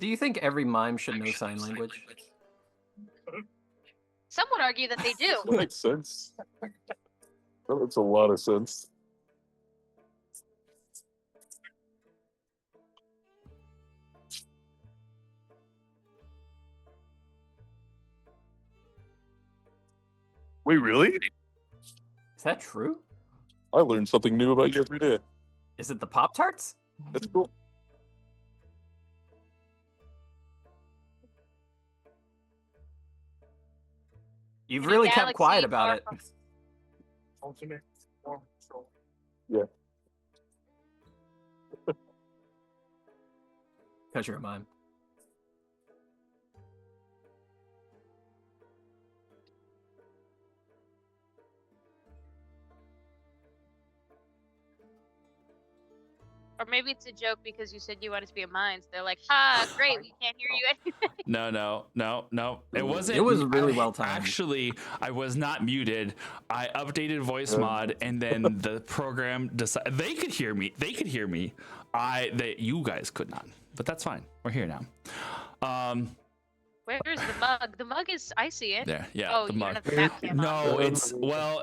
Do you think every mime should know sign language? Some would argue that they do. That makes sense. That makes a lot of sense. Wait, really? Is that true? I learn something new about you every day. Is it the Pop-Tarts? That's cool. You've In a really kept galaxy quiet about it. Yeah. Because you're a mime. Or maybe it's a joke because you said you wanted to be a mime. So they're like, ha, great, we can't hear you anyway. No. It wasn't. It was really well timed. Actually, I was not muted. I updated voice mod, and then the program decided they could hear me. You guys could not. But that's fine. We're here now. Where's the mug? The mug is, I see it. There, yeah. Oh, the you mug. don't have the cam on. No,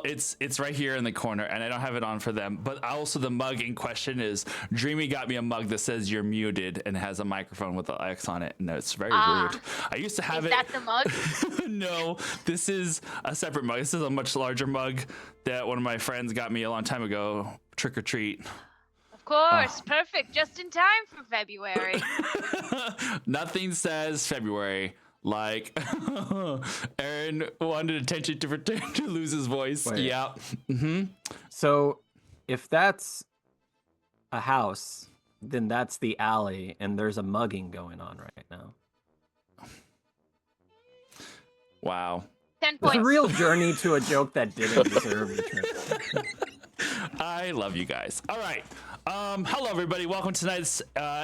it's right here in the corner, and I don't have it on for them. But also the mug in question is Dreamy got me a mug that says you're muted and has a microphone with the X on it, and it's very weird. I used to have Is that the mug? No, this is a separate mug. This is a much larger mug that one of my friends got me a long time ago. Trick or treat. Of course, perfect. Just in time for February. Nothing says February like Aaron wanted attention to pretend to lose his voice. Wait. Yeah. Mm-hmm. So, if that's a house, then that's the alley, and there's a mugging going on right now. Wow. 10 It's points. a real journey to a joke that didn't deserve the trip. I love you guys. All right. Hello, everybody. Welcome to tonight's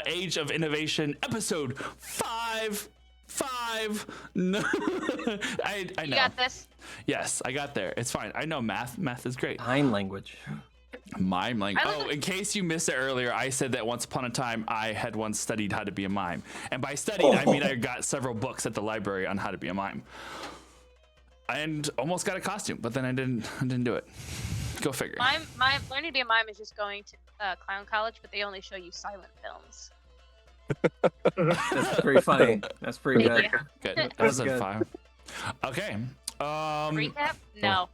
Age of Innovation, episode 5. No, I know. You got this. Yes, I got there. It's fine. I know math. Math is great. Sign language. Mime language. Oh, in case you missed it earlier, I said that once upon a time I had once studied how to be a mime. And by studied, I mean I got several books at the library on how to be a mime. And almost got a costume, but then I didn't do it. Go figure. Learning to be a mime is just going to clown college, but they only show you silent films. That's pretty funny. That's pretty good. Good. That That's was a good. 5. Okay. Recap? No.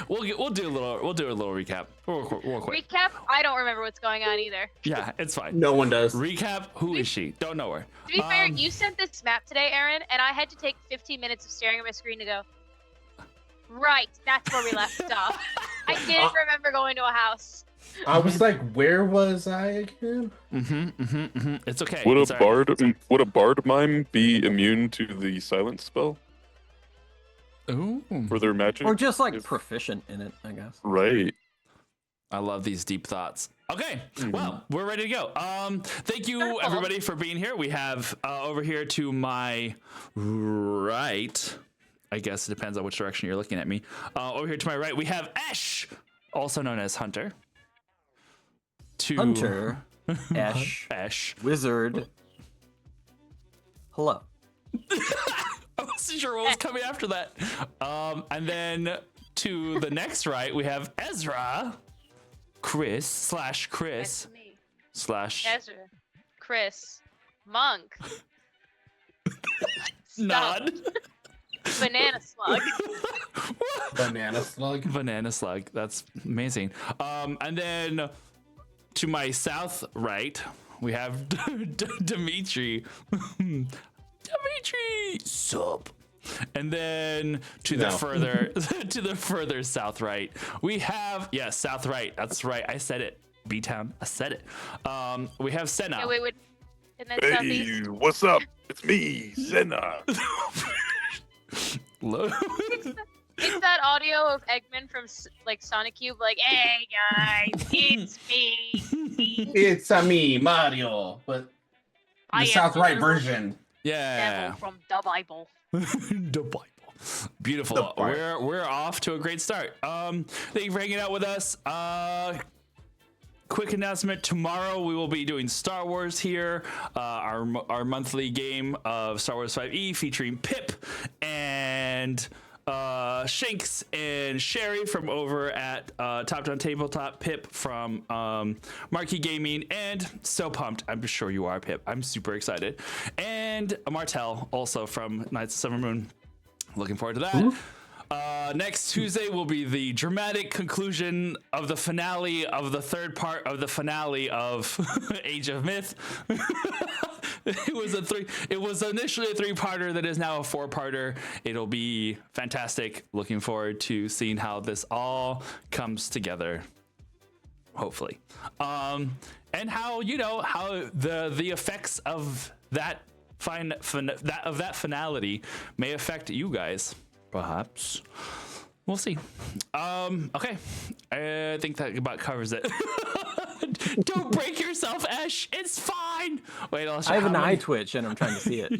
we'll do a little recap. Real quick. Recap? I don't remember what's going on either. Yeah, it's fine. No one does. Recap. Who is she? Don't know her. To be fair, you sent this map today, Aaron, and I had to take 15 minutes of staring at my screen to go, right, that's where we left off. I didn't remember going to a house. I was like, where was I again? It's okay. Would It's a all right. bard mime be immune to the silence spell Ooh. for their magic? Or just like If- proficient in it, I guess. Right. I love these deep thoughts. Okay, well, we're ready to go. Thank you, everybody, for being here. We have over here to my right, I guess it depends on which direction you're looking at me. Over here to my right, we have Ash, also known as Hunter. Hunter, Ash, Wizard. Hello. I wasn't sure what was coming after that. And then to the next right, we have Ezra, Chris That's me. slash Ezra. Chris. Monk. Nod. Banana slug. Banana slug. Banana slug. That's amazing. And then to my south right, we have Dimitri. Dimitri, sup? And then to the further south right, we have south right. That's right. I said it. B-Town. I said it. We have Senna. Yeah, wait. And then Hey, southeast. what's up? It's me, Senna. It's that audio of Eggman from like Sonic Cube, like, "Hey guys, it's me." It's me, Mario, but I the am South right the version. Yeah. devil from the Bible. The Bible. Beautiful. The Bible. We're off to a great start. Thank you for hanging out with us. quick announcement. Tomorrow we will be doing Star Wars here, our monthly game of Star Wars 5e featuring Pip and Shanks and Sherry from over at Top Down Tabletop, Pip from Marquee Gaming, and so pumped. I'm sure you are, Pip. I'm super excited. And Martel, also from Knights of Summer Moon. Looking forward to that. Next Tuesday will be the dramatic conclusion of the finale of the third part of the finale of Age of Myth. It was initially a 3-parter that is now a 4-parter. It'll be fantastic. Looking forward to seeing how this all comes together. Hopefully. And how the effects of that finality may affect you guys. Perhaps. We'll see. Okay. I think that about covers it. Don't break yourself, Esh. It's fine. Wait, I have an eye twitch and I'm trying to see it.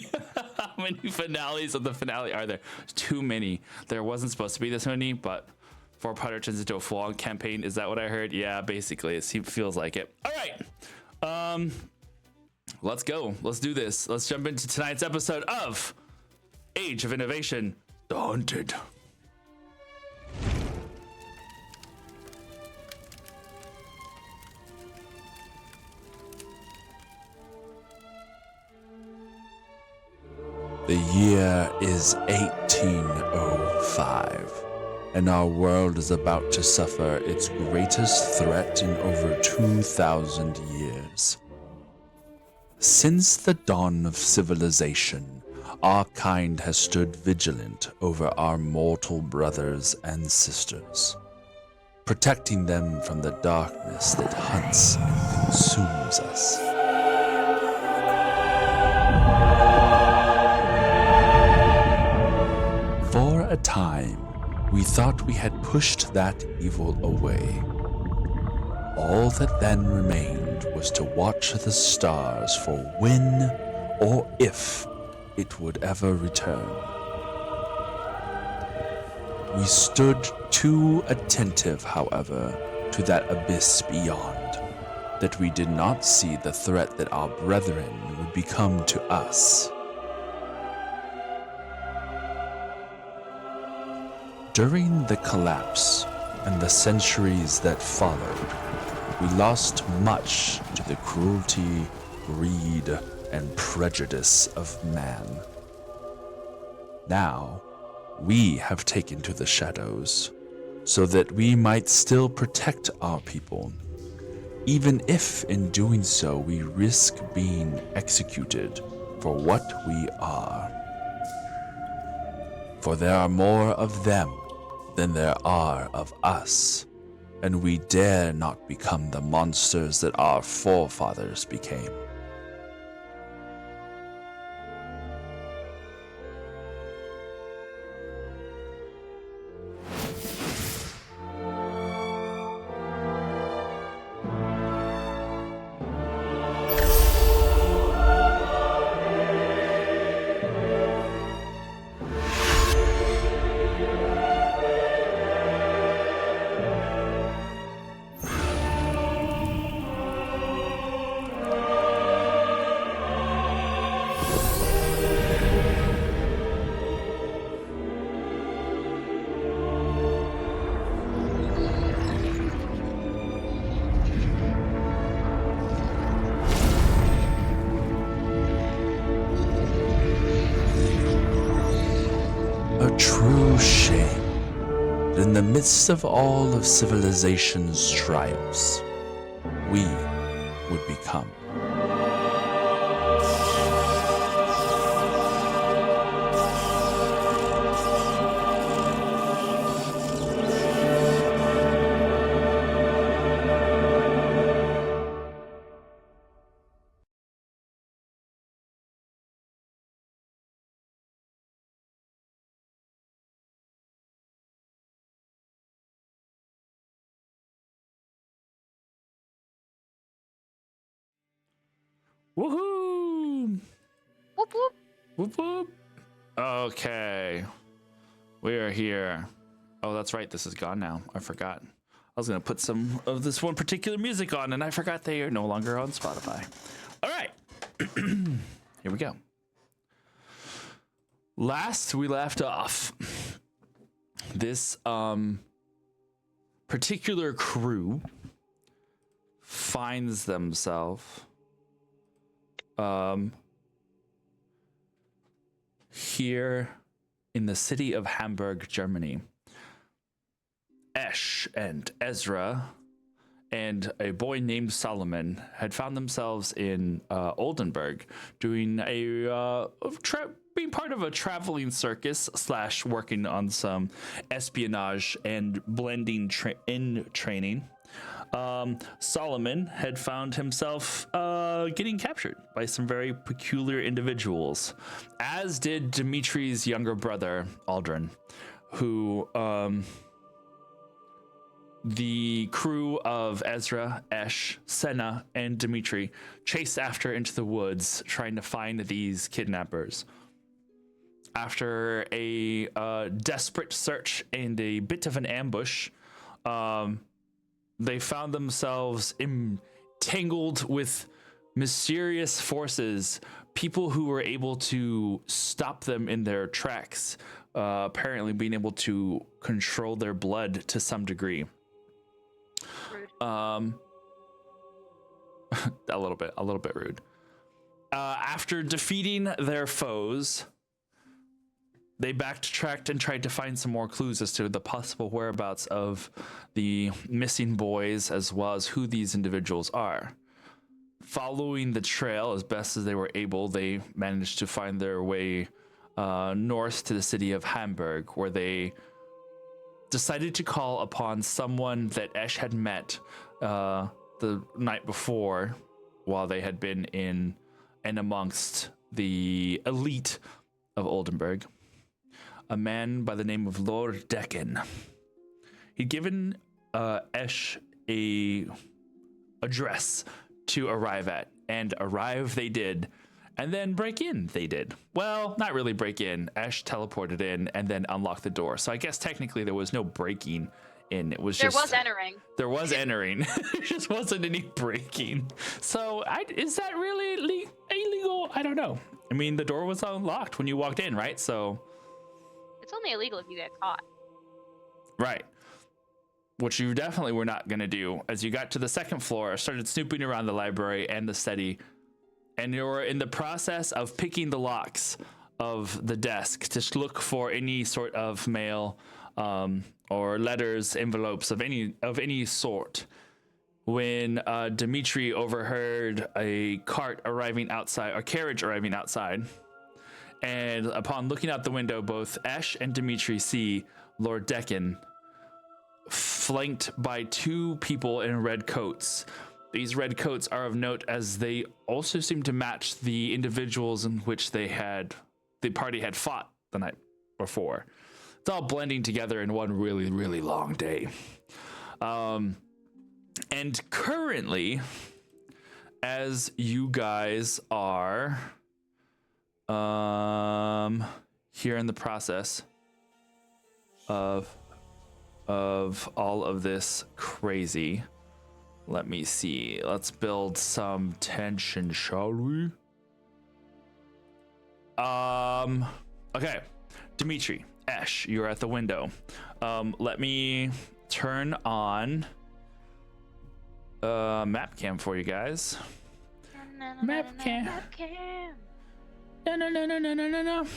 How many finales of the finale are there? Too many. There wasn't supposed to be this many, but 4-parter turns into a full-on campaign. Is that what I heard? Yeah, basically. It feels like it. All right. Let's go. Let's do this. Let's jump into tonight's episode of Age of Innovation. The Hunted. The year is 1805, and our world is about to suffer its greatest threat in over 2,000 years. Since the dawn of civilization, our kind has stood vigilant over our mortal brothers and sisters, protecting them from the darkness that hunts and consumes us. For a time, we thought we had pushed that evil away. All that then remained was to watch the stars for when or if it would ever return. We stood too attentive, however, to that abyss beyond, that we did not see the threat that our brethren would become to us. During the collapse and the centuries that followed, we lost much to the cruelty, greed, and prejudice of man. Now, we have taken to the shadows, so that we might still protect our people, even if in doing so we risk being executed for what we are. For there are more of them than there are of us, and we dare not become the monsters that our forefathers became. True shame that in the midst of all of civilization's triumphs, we would become. Woohoo! Whoop whoop. Whoop whoop. Okay. We are here. Oh, that's right. This is gone now. I forgot. I was gonna put some of this one particular music on, and I forgot they are no longer on Spotify. All right, here we go. Last we left off, this particular crew finds themselves here in the city of Hamburg, Germany. Esh and Ezra and a boy named Solomon had found themselves in Oldenburg doing being part of a traveling circus / working on some espionage and blending in training. Solomon had found himself getting captured by some very peculiar individuals, as did Dimitri's younger brother, Aldrin, who the crew of Ezra, Esh, Senna, and Dimitri chased after into the woods, trying to find these kidnappers. After a desperate search and a bit of an ambush, they found themselves entangled with mysterious forces, people who were able to stop them in their tracks, apparently being able to control their blood to some degree. A little bit rude. After defeating their foes, they backtracked and tried to find some more clues as to the possible whereabouts of the missing boys, as well as who these individuals are. Following the trail as best as they were able, they managed to find their way north to the city of Hamburg, where they decided to call upon someone that Esh had met the night before, while they had been in and amongst the elite of Oldenburg. A man by the name of Lord Decken. He'd given Esh a address to arrive at, and arrive they did, and then break in they did. Well, not really break in. Esh teleported in and then unlocked the door. So I guess technically there was no breaking in. It was just There was entering. There was entering. There just wasn't any breaking. So is that really illegal? I don't know. I mean, the door was unlocked when you walked in, right? So It's only illegal if you get caught. right. Which you definitely were not going to do. As you got to the second floor, started snooping around the library and the study, and you were in the process of picking the locks of the desk to look for any sort of mail or letters, envelopes of any sort, when Dimitri overheard a carriage arriving outside. And upon looking out the window, both Esh and Dimitri see Lord Decken flanked by two people in red coats. These red coats are of note as they also seem to match the individuals in which the party had fought the night before. It's all blending together in one really, really long day. And currently, as you guys are here in the process of all of this crazy, let me see. Let's build some tension, shall we? Okay, Dimitri, Esh, you're at the window. Let me turn on map cam for you guys. Map cam. No.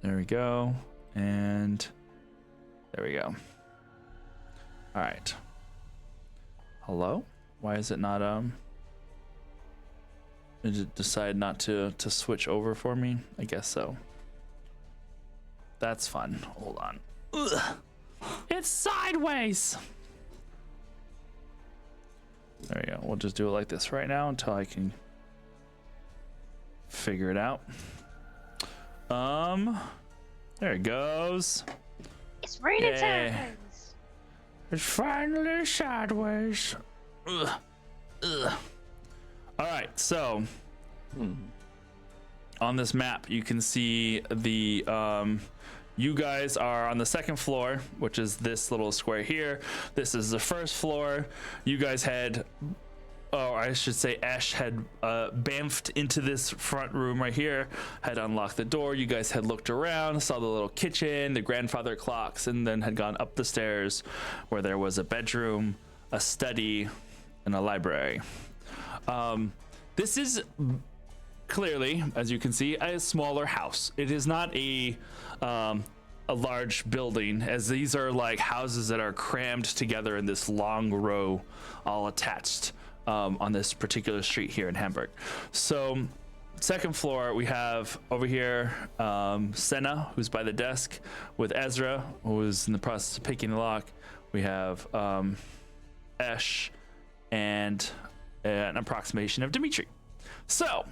There we go. And there we go. All right. Hello? Why is it not did it decide not to switch over for me? I guess so. That's fun. Hold on. Ugh. It's sideways. There we go. We'll just do it like this right now until I can figure it out. There it goes. It's raining Yeah. sideways. It's finally sideways. Ugh. All right, so on this map, you can see the you guys are on the second floor, which is this little square here. This is the first floor. You guys had, or I should say Ash had bamfed into this front room right here, had unlocked the door. You guys had looked around, saw the little kitchen, the grandfather clocks, and then had gone up the stairs where there was a bedroom, a study, and a library. This is clearly, as you can see, a smaller house. It is not a large building, as these are like houses that are crammed together in this long row, all attached on this particular street here in Hamburg. So second floor, we have over here Senna, who's by the desk, with Ezra, who is in the process of picking the lock. We have Esh and an approximation of Dimitri. So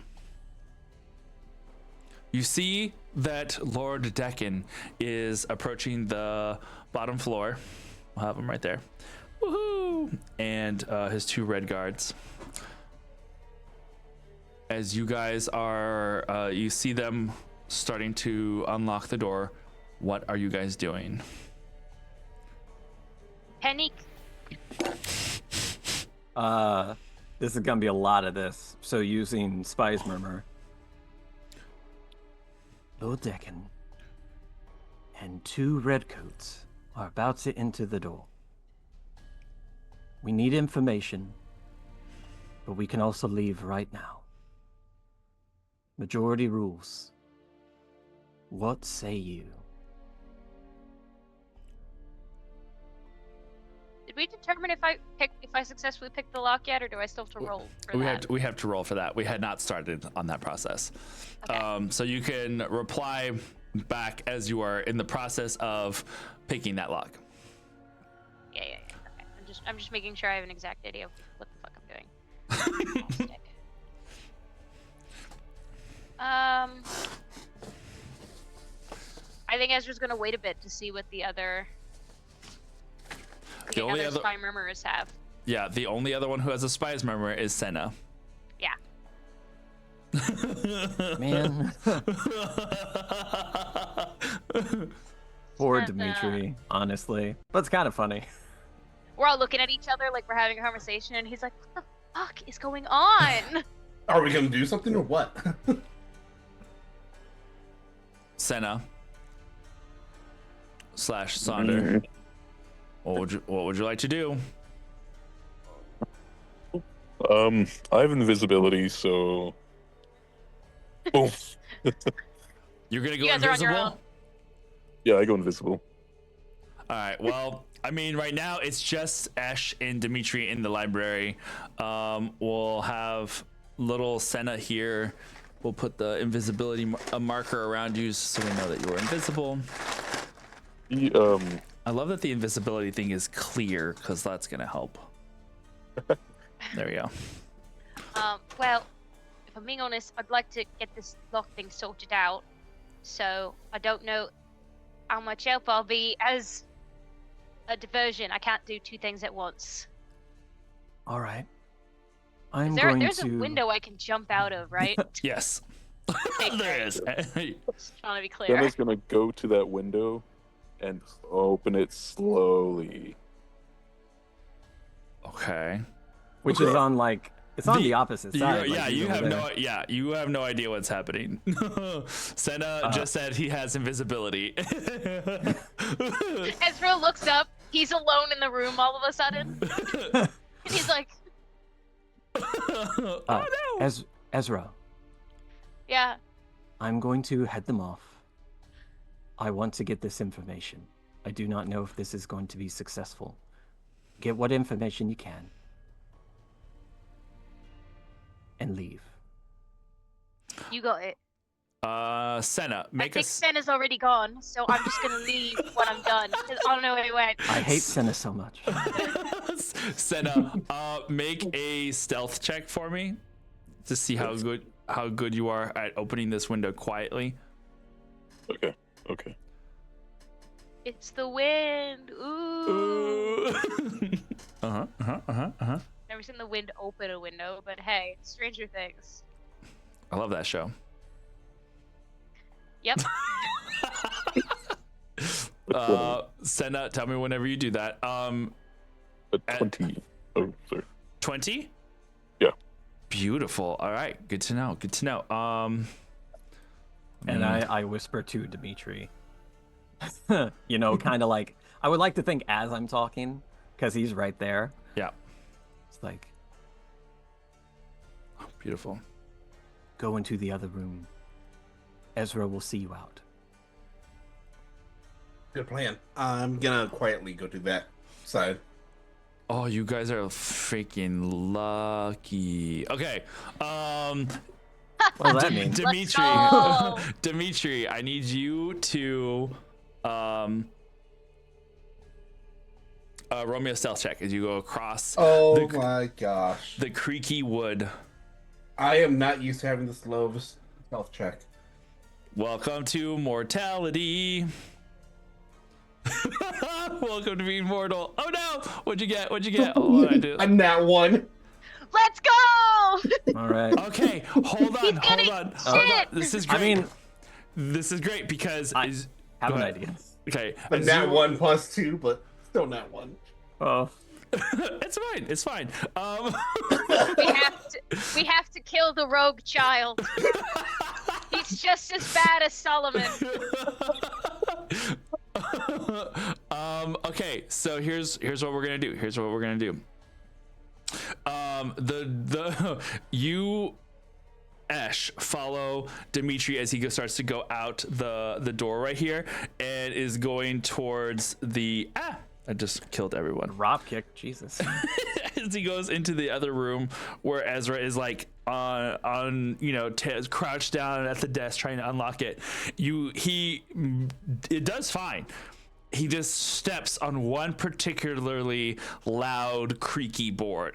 you see that Lord Decan is approaching the bottom floor. We'll have him right there. Woohoo! And his 2 red guards. As you guys are, you see them starting to unlock the door. What are you guys doing? Panic. This is gonna be a lot of this. So using Spy's Murmur. Lord Decan and 2 redcoats are about to enter the door. We need information, but we can also leave right now. Majority rules. What say you? Did we determine if I successfully picked the lock yet, or do I still have to roll for that? We have to roll for that. We had not started on that process. Okay. So you can reply back as you are in the process of picking that lock. Yeah. Okay. I'm just making sure I have an exact idea of what the fuck I'm doing. I'll stick. I think Ezra's gonna wait a bit to see what the other spy murmurers have. Yeah, the only other one who has a spy's murmur is Senna. Yeah. Man. Poor Dimitri, honestly. But it's kind of funny. We're all looking at each other like we're having a conversation, and he's like, "What the fuck is going on?" Are we gonna do something or what? Senna / Sonder. What would you like to do? I have invisibility, so boom. You're gonna go You guys are on your invisible? own. Yeah, I go invisible. All right. Well, I mean, right now it's just Ash and Dimitri in the library. We'll have little Senna here. We'll put the invisibility marker around you so we know that you are invisible. I love that the invisibility thing is clear, because that's gonna help. There we go. Well, if I'm being honest, I'd like to get this lock thing sorted out. So I don't know how much help I'll be as a diversion. I can't do 2 things at once. All right. There's a window I can jump out of, right? Yes. Okay, There great. is. Just trying to be clear. Senna's gonna go to that window and open it slowly. Okay. Which is on like it's on the opposite side. Yeah, like, you over have there. you have no idea what's happening. Senna just said he has invisibility. Ezra looks up. He's alone in the room all of a sudden. And he's like, Oh no! Ezra, yeah. I'm going to head them off. I want to get this information. I do not know if this is going to be successful. Get what information you can. And leave. You got it. Senna, I make think us. Senna's already gone, so I'm just gonna leave when I'm done. 'Cause I don't know where he went. I hate Senna so much. Senna, make a stealth check for me to see how good you are at opening this window quietly. Okay. It's the wind. Ooh. Never seen the wind open a window, but hey, Stranger Things. I love that show. Yep. Senna, tell me whenever you do that. But 20. Oh, sorry. 20? Yeah. Beautiful. All right. Good to know. Good to know. And I whisper to Dimitri, you know, kind of like, I would like to think as I'm talking, because he's right there. Yeah. It's like, Beautiful. go into the other room. Ezra will see you out. Good plan. I'm gonna quietly go to that side. Oh, you guys are freaking lucky. Okay. What does that mean? Dimitri, go. Dimitri, I need you to roll me a stealth check as you go across Oh my gosh. the creaky wood. I am not used to having this low of a stealth check. Welcome to mortality. Welcome to being mortal. Oh no! What'd you get? What'd you get? Oh, I did. I'm that one. Let's go! All right. Okay, hold on, hold on. Shit! This is great. I mean, this is great because I have go an ahead. idea. Okay, I'm as that you- one +2, but still not one. Oh, It's fine. It's fine. We have to kill the rogue child. He's just as bad as Solomon. Okay, so here's what we're gonna do. Here's what we're gonna do. You, Ash, follow Dimitri as he starts to go out the door right here and is going towards the I just killed everyone. drop kick, Jesus. As he goes into the other room where Ezra is like on crouched down at the desk trying to unlock it. It does fine. He just steps on one particularly loud creaky board.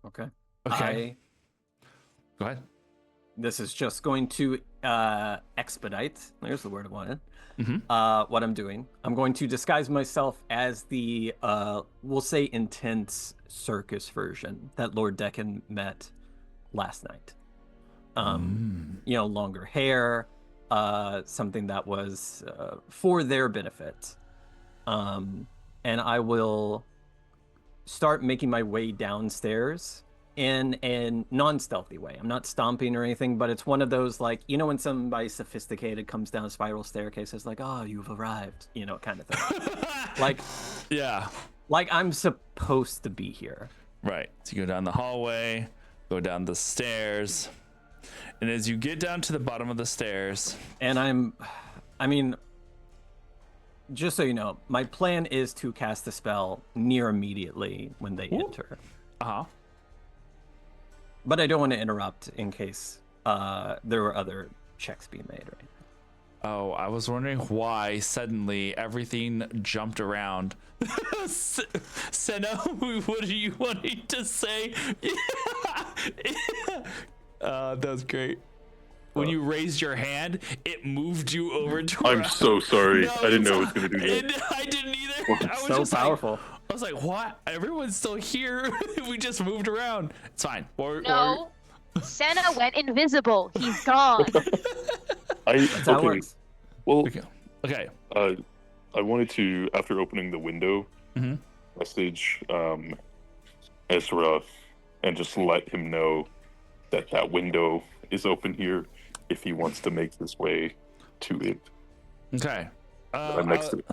Okay. Okay. Go ahead. This is just going to expedite. There's the word I wanted. What I'm doing. I'm going to disguise myself as the, we'll say, intense circus version that Lord Deccan met last night. Longer hair, something that was for their benefit. And I will start making my way downstairs in a non-stealthy way. I'm not stomping or anything, but it's one of those, like, when somebody sophisticated comes down a spiral staircase, it's like, oh, you've arrived, kind of thing. Like, Yeah. like I'm supposed to be here. Right. So you go down the hallway, go down the stairs, and as you get down to the bottom of the stairs, And just so you know, my plan is to cast the spell near immediately when they enter. But I don't want to interrupt in case there were other checks being made, right? Oh, I was wondering why suddenly everything jumped around. Senna, what are you wanting to say? That was great. When you raised your hand, it moved you over to I'm so sorry. I didn't know it was going to do that. I didn't either. I was So just powerful. Like, I was like, what? Everyone's still here. We just moved around. It's fine. No. Senna went invisible. He's gone. That's how it works. Well, Okay. I wanted to, after opening the window, message Ezra and just let him know that window is open here if he wants to make his way to it. Okay. Next to it.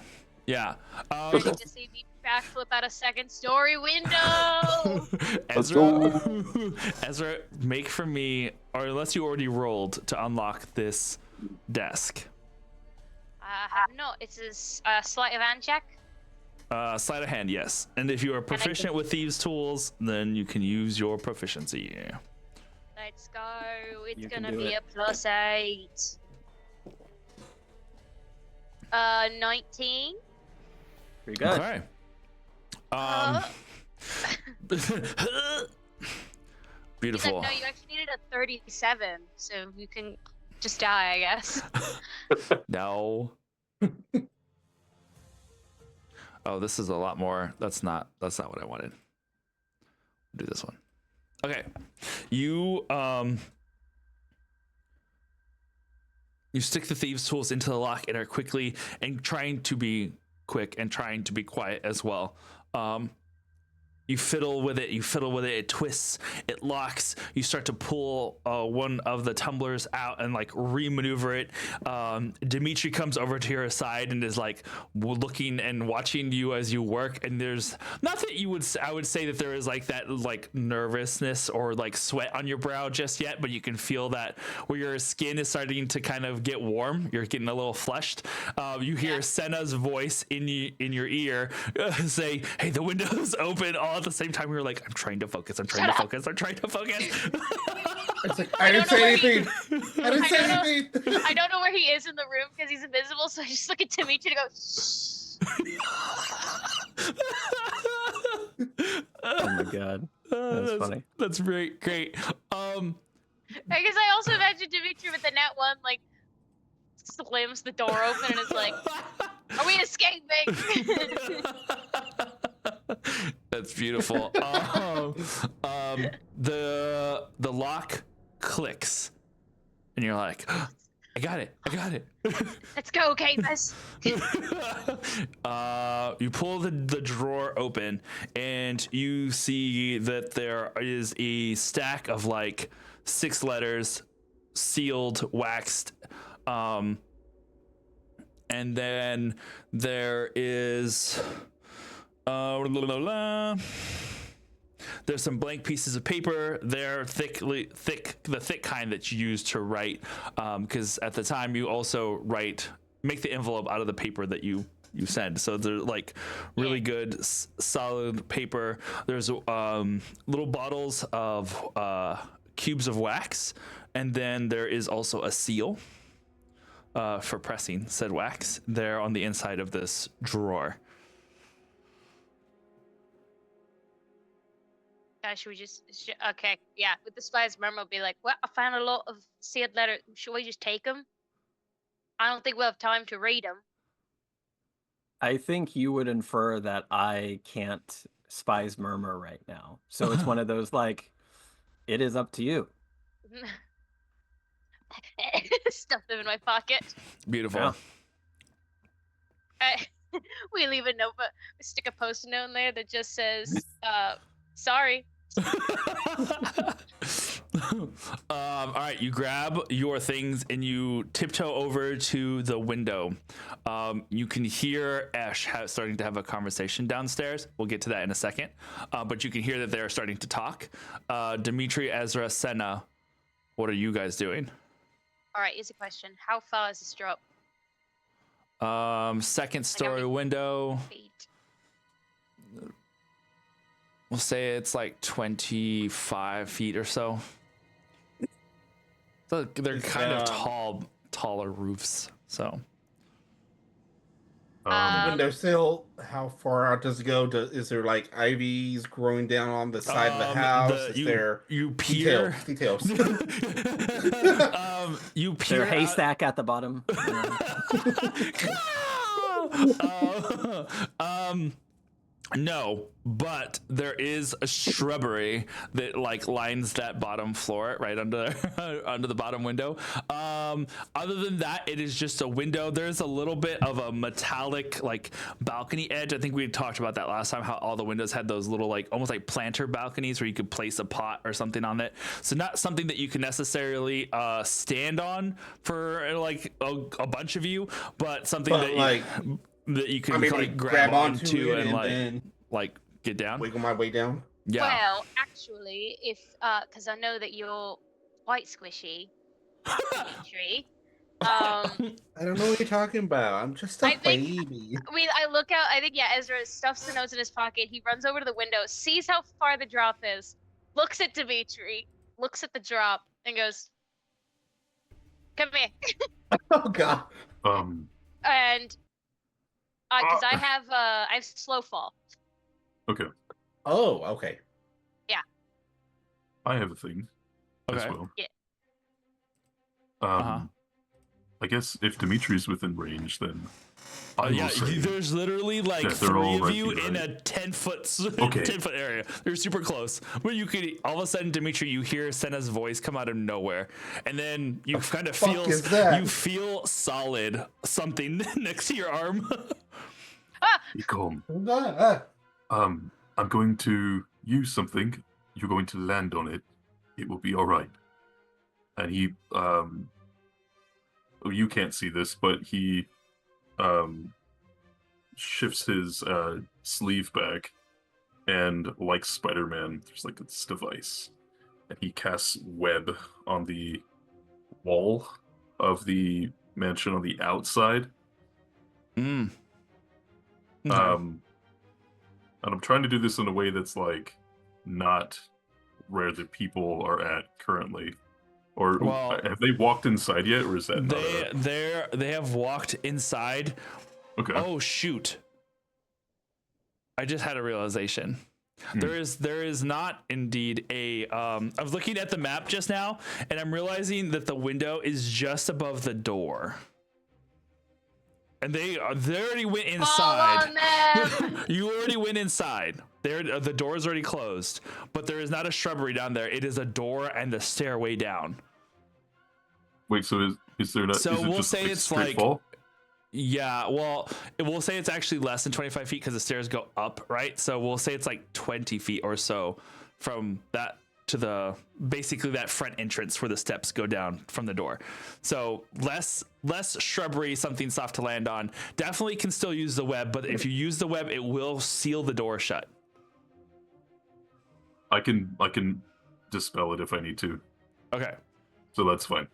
Yeah. Ready to see me backflip out a second story window. Ezra, make for me, or unless you already rolled to unlock this desk. I have not. It's a sleight of hand check. Sleight of hand, yes. And if you are proficient with these tools, then you can use your proficiency. Let's go. It's You can gonna do be it. a +8. 19. Pretty good. Okay. He's Beautiful. like, no, you actually needed a 37, so you can just die, I guess. No. Oh, this is a lot more. That's not what I wanted. Do this one. Okay. You You stick the thieves' tools into the lock and are quickly and trying to be quick and trying to be quiet as well. You fiddle with it, it twists, it locks. You start to pull one of the tumblers out and like re-maneuver it. Dimitri comes over to your side and is like looking and watching you as you work. And there's not that I would say that there is like that like nervousness or like sweat on your brow just yet, but you can feel that where your skin is starting to kind of get warm. You're getting a little flushed. You hear Senna's voice in your ear say, "Hey, the window's open." All at the same time, we were like, I'm trying to focus. It's like, I didn't say anything. I didn't say anything. I don't know where he is in the room because he's invisible, so I just look at Dimitri to go, Oh my god. That's funny. That's great. Because I also imagine Dimitri with the net one, like, slams the door open and is like, are we escaping? That's beautiful. The lock clicks, and you're like, I got it. Let's go, Camus. You pull the drawer open, and you see that there is a stack of like 6 letters, sealed, waxed, and then there is there's some blank pieces of paper. They're the thick kind that you use to write, because at the time you also make the envelope out of the paper that you send. So they're like really good solid paper. There's little bottles of cubes of wax, and then there is also a seal for pressing said wax there on the inside of this drawer. Should we just okay, yeah, with the spies memo, be like, well, I found a lot of sealed letters. Should we just take them? I don't think we'll have time to read them. I think you would infer that I can't spies murmur right now. So it's one of those like, it is up to you. Stuff them in my pocket. Beautiful. Yeah. We leave a note, but we stick a post-it note in there that just says, sorry. All right, you grab your things and you tiptoe over to the window. You can hear Ash starting to have a conversation downstairs. We'll get to that in a second. But you can hear that they're starting to talk. Dimitri, Ezra, Senna, what are you guys doing? All right, here's a question. How far is this drop? Second story window. Feet. We'll say it's like 25 feet or so. So they're kind of taller roofs. So windowsill, how far out does it go? Is there like ivies growing down on the side of the house? You peer details. You peer Their haystack at the bottom. No, but there is a shrubbery that like lines that bottom floor right under under the bottom window. Other than that, it is just a window. There's a little bit of a metallic like balcony edge. I think we talked about that last time, how all the windows had those little like almost like planter balconies where you could place a pot or something on it. So not something that you can necessarily stand on for like a bunch of you, but something that you can like grab onto and like get down. Wiggle my way down. Yeah. Well, actually, if because I know that you're quite squishy, Dimitri. I don't know what you're talking about. I'm just a baby. I look out. I think Ezra stuffs the notes in his pocket. He runs over to the window, sees how far the drop is, looks at Dimitri, looks at the drop, and goes, "Come here." Oh god. And because I have slow fall. Okay. Oh, okay. Yeah. I have a thing as Okay. well. Yeah. I I guess if Dimitri's within range, then I will Yeah, say there's literally like that they're 3 all of right you here, in right? a 10-foot Okay. 10-foot area. They're super close. Where you could all of a sudden, Dimitri, you hear Senna's voice come out of nowhere, and then you kind of fuck is that? you feel solid something next to your arm. Be calm. Ah, I'm going to use something. You're going to land on it. It will be all right. And he, you can't see this, but he, shifts his sleeve back, and like Spider-Man, there's like this device, and he casts web on the wall of the mansion on the outside. Okay. And I'm trying to do this in a way that's like not where the people are at currently. Or Well, have they walked inside yet, or is that not they have walked inside. okay? Oh shoot! I just had a realization. There is not indeed a. I was looking at the map just now, and I'm realizing that the window is just above the door. And they already went inside. Fall on them! You already went inside. There, the door is already closed, but there is not a shrubbery down there. It is a door and the stairway down. Wait, so is there not? So is it we'll just say like it's straight like- fall? Yeah, well, we'll say it's actually less than 25 feet because the stairs go up, right? So we'll say it's like 20 feet or so from that to the basically that front entrance where the steps go down from the door. So less shrubbery, something soft to land on. Definitely can still use the web, but if you use the web, it will seal the door shut. I can dispel it if I need to, Okay. so that's fine.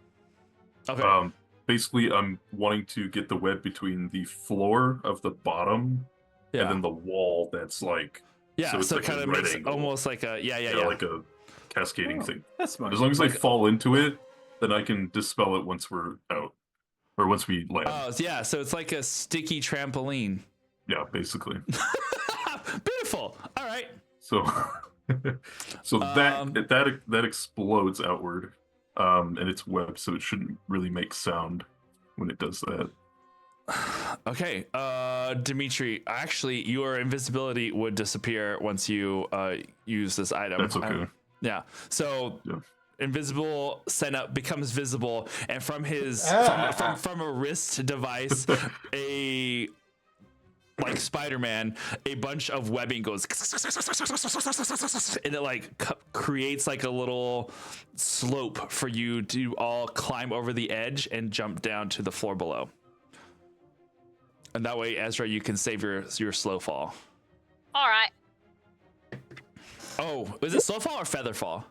Okay. Basically, I'm wanting to get the web between the floor of the bottom Yeah. and then the wall that's like Yeah. it's So like it kind a of right makes angle. almost like a yeah. like a cascading thing. That's smart. As long as I Like- fall into it, then I can dispel it once we're out, or once we land. Oh yeah. So it's like a sticky trampoline. Yeah, basically. Beautiful. All right. So, so that explodes outward, and it's web, so it shouldn't really make sound when it does that. Okay, Dimitri, actually, your invisibility would disappear once you use this item. That's okay. Yeah, so Yeah. invisible Senna becomes visible, and from his from a wrist device, like Spider-Man, a bunch of webbing goes and it like creates like a little slope for you to all climb over the edge and jump down to the floor below. And that way, Ezra, you can save your slow fall. All right. Oh, is it slow fall or feather fall?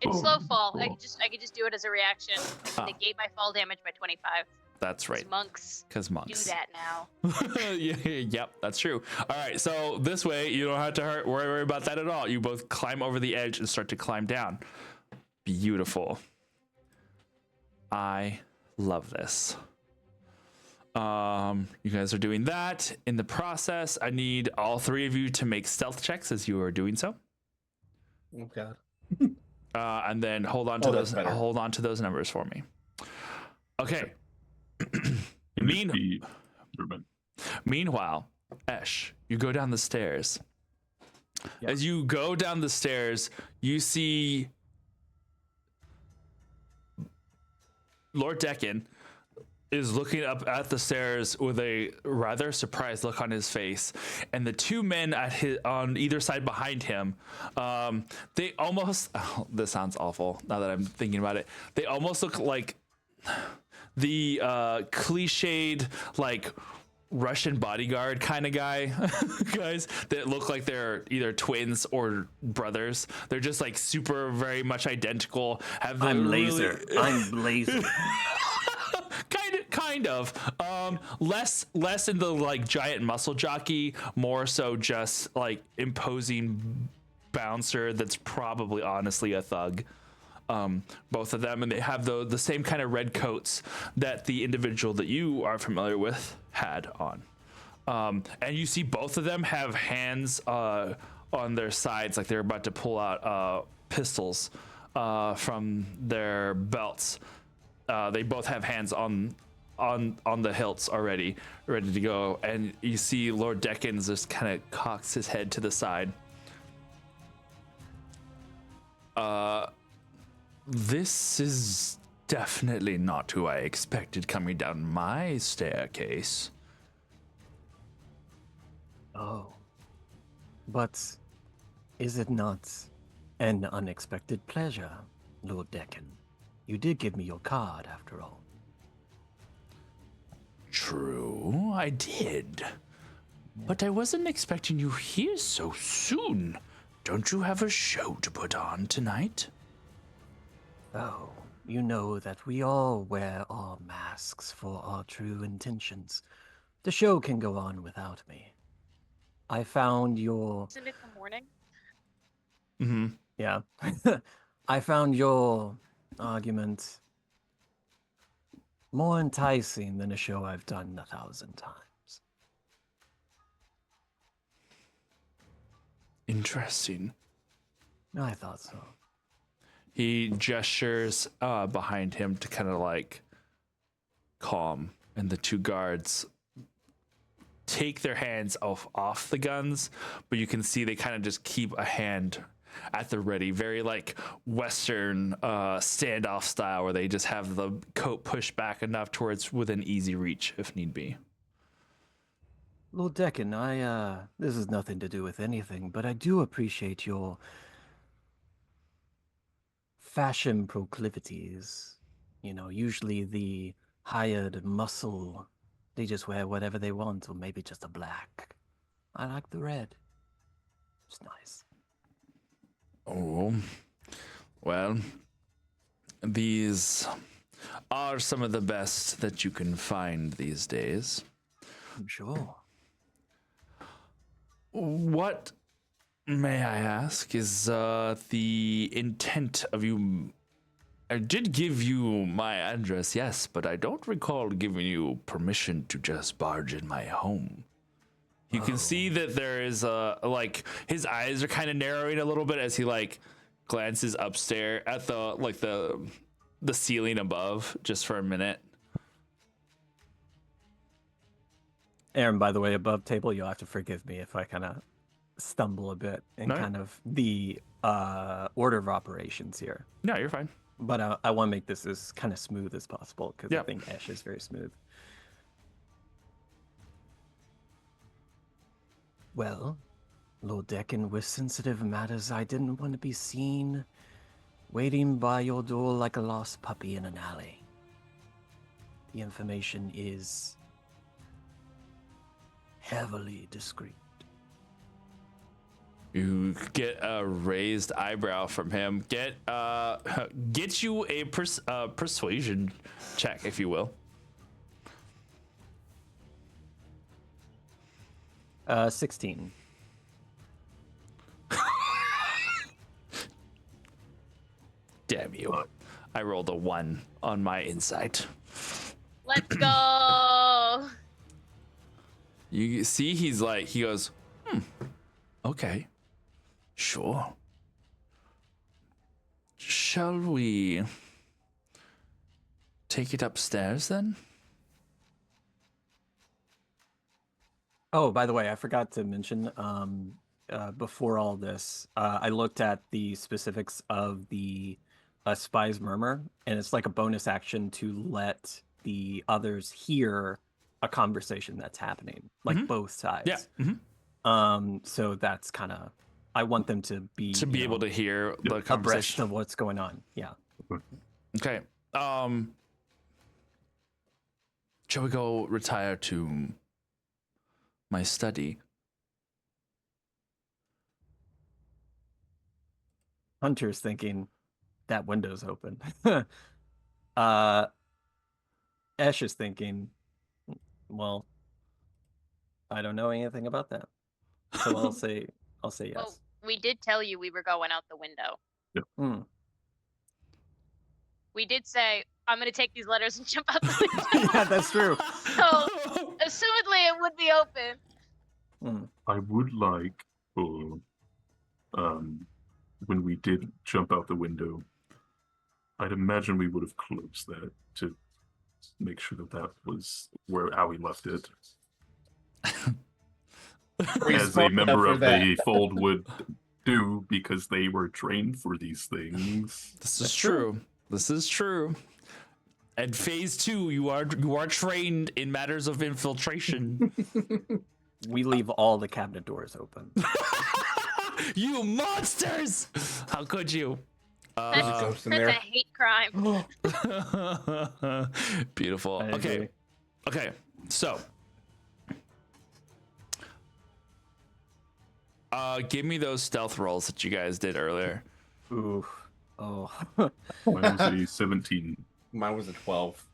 It's Oh, slow fall. I cool. could just do it as a reaction. Oh. Negate my fall damage by 25. That's right. 'Cause monks Because do monks. that now. Yep, that's true. All right, so this way you don't have to worry about that at all. You both climb over the edge and start to climb down. Beautiful. I love this. You guys are doing that. In the process, I need all 3 of you to make stealth checks as you are doing so. oh god. And then hold on to that's those. better. Hold on to those numbers for me. Okay. Can it Mean- be- never mind. Meanwhile, Esh, you go down the stairs. Yeah. As you go down the stairs, you see Lord Deccan is looking up at the stairs with a rather surprised look on his face, and the 2 men on either side behind him, they almost. Oh, this sounds awful now that I'm thinking about it. They almost look like the cliched like Russian bodyguard kind of guys that look like they're either twins or brothers. They're just like super very much identical. Have the I'm really- laser. I'm laser. kind of less in the like giant muscle jockey, more so just like imposing bouncer that's probably honestly a thug. Both of them, and they have the same kind of red coats that the individual that you are familiar with had on. And you see both of them have hands on their sides, like they're about to pull out pistols from their belts. they both have hands on the hilts already, ready to go. And you see Lord Deckens just kind of cocks his head to the side. This is definitely not who I expected coming down my staircase. Oh. But is it not an unexpected pleasure, Lord Decken? You did give me your card, after all. True, I did. But I wasn't expecting you here so soon. Don't you have a show to put on tonight? Oh, you know that we all wear our masks for our true intentions. The show can go on without me. I found your... Isn't it the morning? Mm-hmm. Yeah. I found your argument more enticing than a show I've done 1,000 times. Interesting. I thought so. He gestures behind him to kind of like calm, and the two guards take their hands off the guns, but you can see they kind of just keep a hand at the ready, very like Western standoff style, where they just have the coat pushed back enough towards within easy reach if need be. Lord Decken, this has nothing to do with anything, but I do appreciate your fashion proclivities. You know, usually the hired muscle, they just wear whatever they want, or maybe just a black. I like the red. It's nice. Oh, well, these are some of the best that you can find these days. I'm sure. What, may I ask, is the intent of you? I did give you my address, yes, but I don't recall giving you permission to just barge in my home. You can see that there is like his eyes are kind of narrowing a little bit as he like glances upstairs at the ceiling above just for a minute. Aaron, by the way, above table, you'll have to forgive me if I kind of stumble a bit in No. kind of the order of operations here. No, you're fine. But I want to make this as kind of smooth as possible because I Yep. think Ash is very smooth. Well, Lord Decken, with sensitive matters, I didn't want to be seen waiting by your door like a lost puppy in an alley. The information is heavily discreet. You get a raised eyebrow from him. Get you a persuasion check, if you will. 16. Damn you! I rolled a 1 on my insight. Let's go. You see, he goes, okay, sure. Shall we take it upstairs then? Oh, by the way, I forgot to mention, before all this, I looked at the specifics of the Spy's Murmur, and it's like a bonus action to let the others hear a conversation that's happening, like both sides. Yeah. Mm-hmm. So that's kind of, I want them to be able to hear the abreast conversation of what's going on. Yeah. Okay. Shall we go retire to my study? Hunter's thinking that window's open. Ash is thinking, well, I don't know anything about that. So I'll say yes. Well, we did tell you we were going out the window. Mm. We did say, I'm going to take these letters and jump out the window. Yeah, that's true. So, assumedly, it would be open. Mm. I would like for when we did jump out the window, I'd imagine we would have closed that to make sure that was how we left it. As a member of the fold would do, because they were trained for these things. This is true. This is true. And phase 2, you are trained in matters of infiltration. We leave all the cabinet doors open. You monsters! How could you? That's a hate crime. Beautiful. Okay. Okay. So, give me those stealth rolls that you guys did earlier. Ooh. Oh. Mine was a 17. Mine was a 12.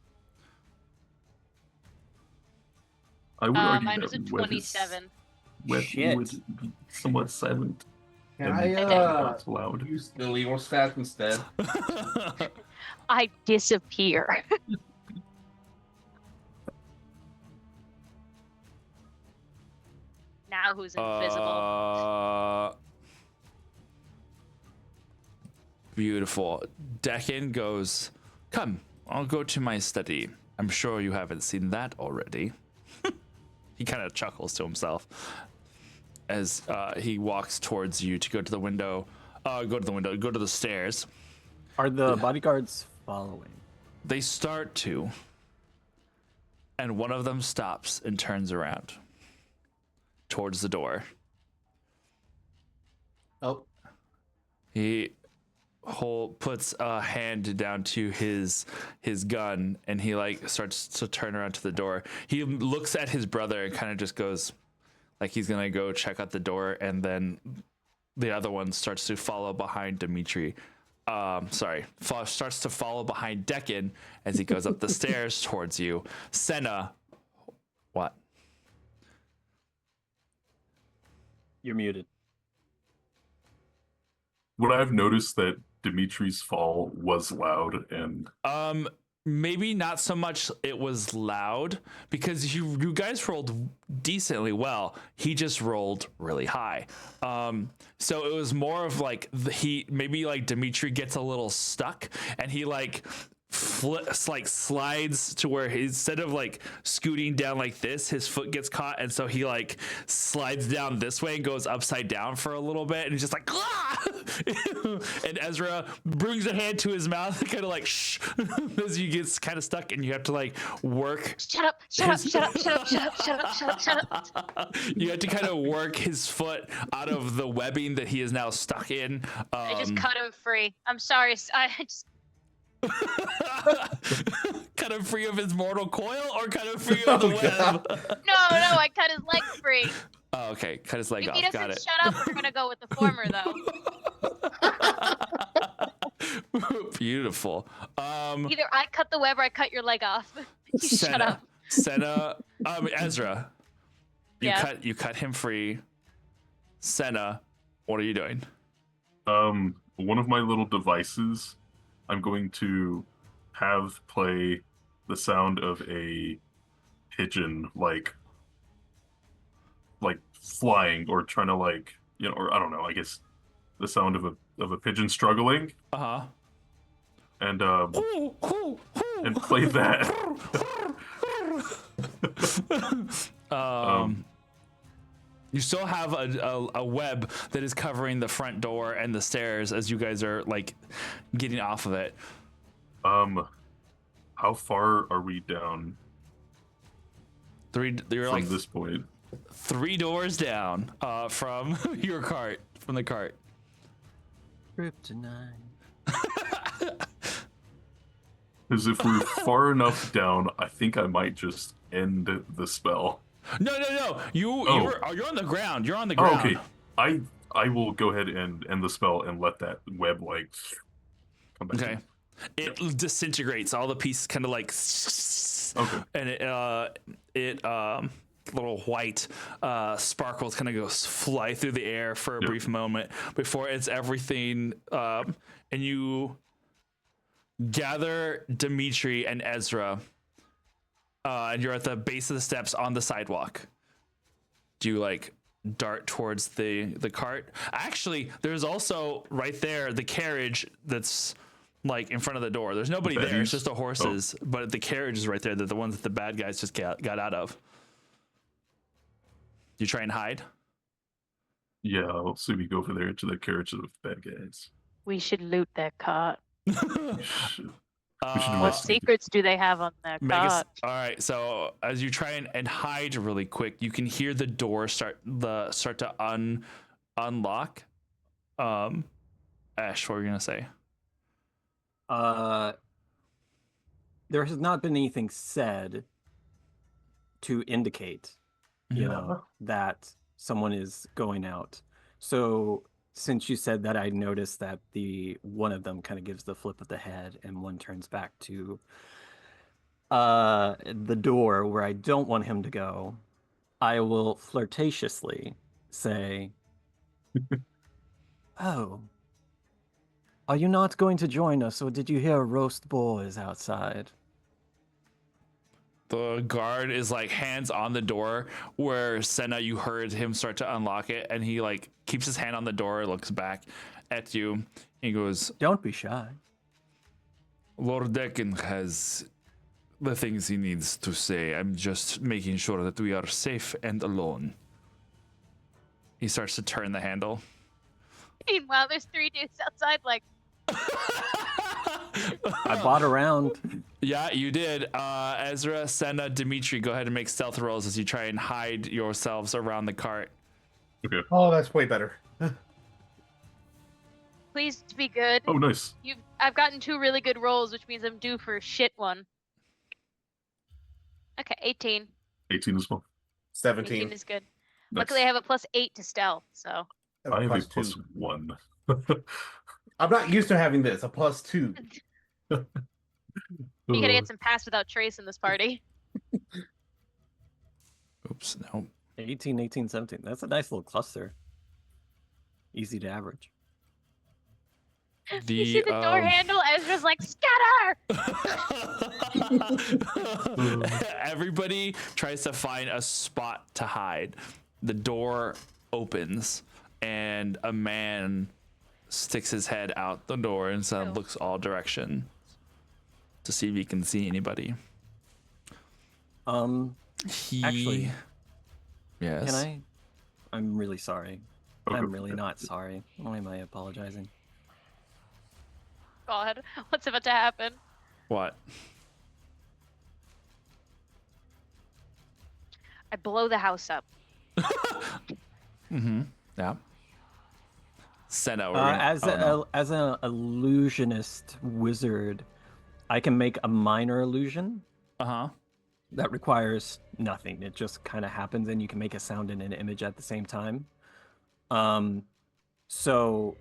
I would argue Mine that was a 27. Web Shit. would be somewhat silent. Can and I not loud. use the legal stat instead? I disappear. Now who's invisible? Beautiful. Decken goes, come, I'll go to my study. I'm sure you haven't seen that already. He kind of chuckles to himself as he walks towards you to go to the window. Go to the stairs. Are the bodyguards following? They start to, and one of them stops and turns around towards the door. Oh. He puts a hand down to his gun, and he like starts to turn around to the door. He looks at his brother and kind of just goes like he's gonna go check out the door, and then the other one starts to follow behind Dimitri. Starts to follow behind Decken as he goes up the stairs towards you. Senna, what? You're muted. Would I have noticed that Dimitri's fall was loud and maybe not so much it was loud, because you guys rolled decently well. He just rolled really high. So it was more of like maybe like Dimitri gets a little stuck, and he like slides to where instead of like scooting down like this, his foot gets caught, and so he like slides down this way and goes upside down for a little bit, and he's just like, ah! And Ezra brings a hand to his mouth, kind of like shh, as he gets kind of stuck, and you have to like work. Shut up! Shut up! Shut up! Shut up! Shut up! Shut up! Shut up! Shut up! You have to kind of work his foot out of the webbing that he is now stuck in. I just cut him free. I'm sorry. I just. Cut him free of his mortal coil, or cut him free of the web? No, I cut his leg free. Oh, okay, cut his leg If off. he doesn't Got it. shut up, we're gonna go with the former, though. Beautiful. Either I cut the web or I cut your leg off. You shut up. Senna, Ezra, Yeah. you cut him free. Senna, what are you doing? one of my little devices, I'm going to have play the sound of a pigeon like flying or trying to or I don't know, I guess the sound of a pigeon struggling. Uh-huh. And play that. You still have a web that is covering the front door and the stairs as you guys are like getting off of it. How far are we down? You're from like this point? 3 doors down from your cart, from the cart. Kryptonite. Because if we're far enough down, I think I might just end the spell. No. You're on the ground. You're on the ground. Oh, okay. I will go ahead and end the spell and let that web come back. Okay. It disintegrates. All the pieces kind of like. Okay. And it little white sparkles kind of goes fly through the air for a brief moment before it's everything. And you gather Dimitri and Ezra, and you're at the base of the steps on the sidewalk. Do you like dart towards the cart? Actually, there's also right there the carriage that's like in front of the door. There's nobody there. It's Baddies? just the horses, but the carriage is right there. That the ones that the bad guys just got out of. You try and hide. Yeah, I'll see me go over there to the carriage of the bad guys. We should loot their cart. We should What investigate. secrets do they have on their cart? All right. So as you try and hide really quick, you can hear the door start to unlock. Ash, what were you gonna say? There has not been anything said to indicate, you know, that someone is going out. So since you said that, I noticed that one of them kind of gives the flip of the head and one turns back to the door where I don't want him to go. I will flirtatiously say, "Oh, are you not going to join us, or did you hear a roast boar is outside?" The guard is like hands on the door where Senna, you heard him start to unlock it, and he like keeps his hand on the door, looks back at you, and he goes, "Don't be shy." Lord Decken has the things he needs to say. I'm just making sure that we are safe and alone. He starts to turn the handle. Meanwhile, there's 3 dudes outside, like, I bought around. Yeah, you did. Ezra, Senna, Dimitri, go ahead and make stealth rolls as you try and hide yourselves around the cart. Okay. Oh, that's way better. please be good. Oh, nice. I've gotten 2 really good rolls, which means I'm due for a shit one. Okay, 18. 18 as well. 17. 18 is good. Nice. Luckily, I have a +8 to stealth, so. I have a +2. +1. I'm not used to having this. A +2. You gotta get some pass without trace in this party. Oops, no. 18, 18, 17. That's a nice little cluster. Easy to average. You see the door handle? Ezra's like, scatter! Everybody tries to find a spot to hide. The door opens, and a man sticks his head out the door and so looks all direction to see if he can see anybody. Actually, yes. can I? I'm really sorry. Okay. I'm really not sorry. Why am I apologizing? God, what's about to happen? What? I blow the house up. Mm-hmm. Yeah. Send out. As an illusionist wizard, I can make a minor illusion. Uh-huh. That requires nothing. It just kind of happens, and you can make a sound and an image at the same time. So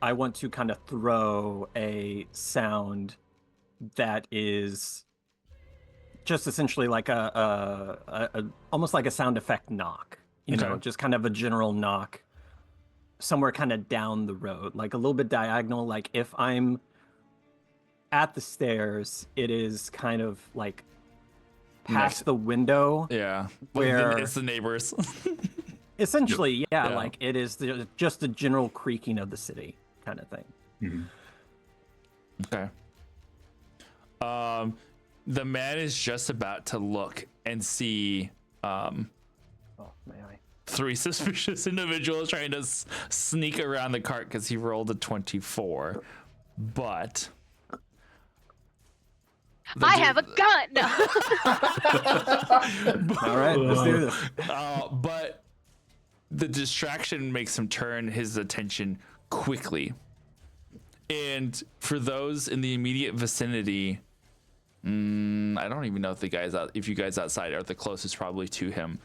I want to kind of throw a sound that is just essentially like a almost like a sound effect knock. You know, just kind of a general knock somewhere kind of down the road, like a little bit diagonal. Like if I'm at the stairs, it is kind of like past the window. Yeah. Where it's the neighbors. Essentially, yeah, Yeah. like it is just the general creaking of the city kind of thing. Mm-hmm. Okay. The man is just about to look and see Oh, may I? 3 suspicious individuals trying to sneak around the cart because he rolled a 24. But I have a gun! No. All right, let's do this. but the distraction makes him turn his attention quickly. And for those in the immediate vicinity, I don't even know if if you guys outside are the closest probably to him.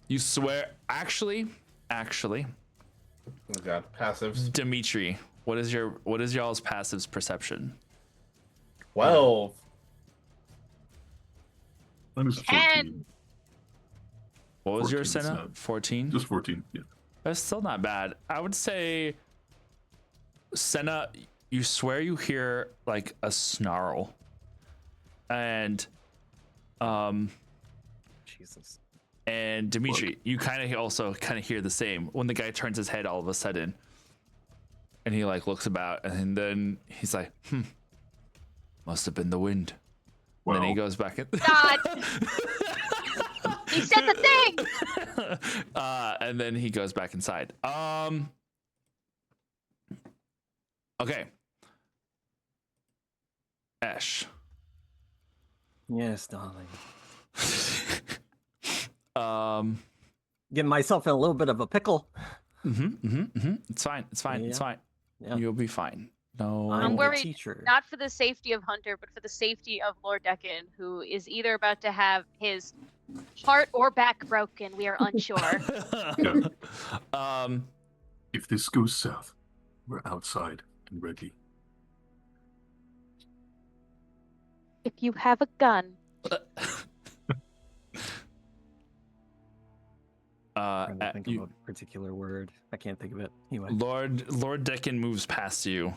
You swear, actually, Oh god, passives. Dimitri, what is y'all's passives perception? 12. Mine is 14. What was your 14, Senna? so- 14? Just 14, yeah. That's still not bad. I would say, Senna, you swear you hear like a snarl. And Jesus. And Dimitri, you also kind of hear the same when the guy turns his head all of a sudden. And he like looks about, and then he's like, must have been the wind. And then he goes back in. God! He said the thing! And then he goes back inside. Okay. Ash. Yes, darling. Getting myself in a little bit of a pickle. It's fine. It's fine. Yeah. It's fine. Yeah. You'll be fine. No. I'm worried teacher. not for the safety of Hunter, but for the safety of Lord Decan, who is either about to have his heart or back broken. We are unsure. Yeah. If this goes south, we're outside and ready. If you have a gun. Trying to think of a particular word. I can't think of it. Anyway. Lord Decan moves past you,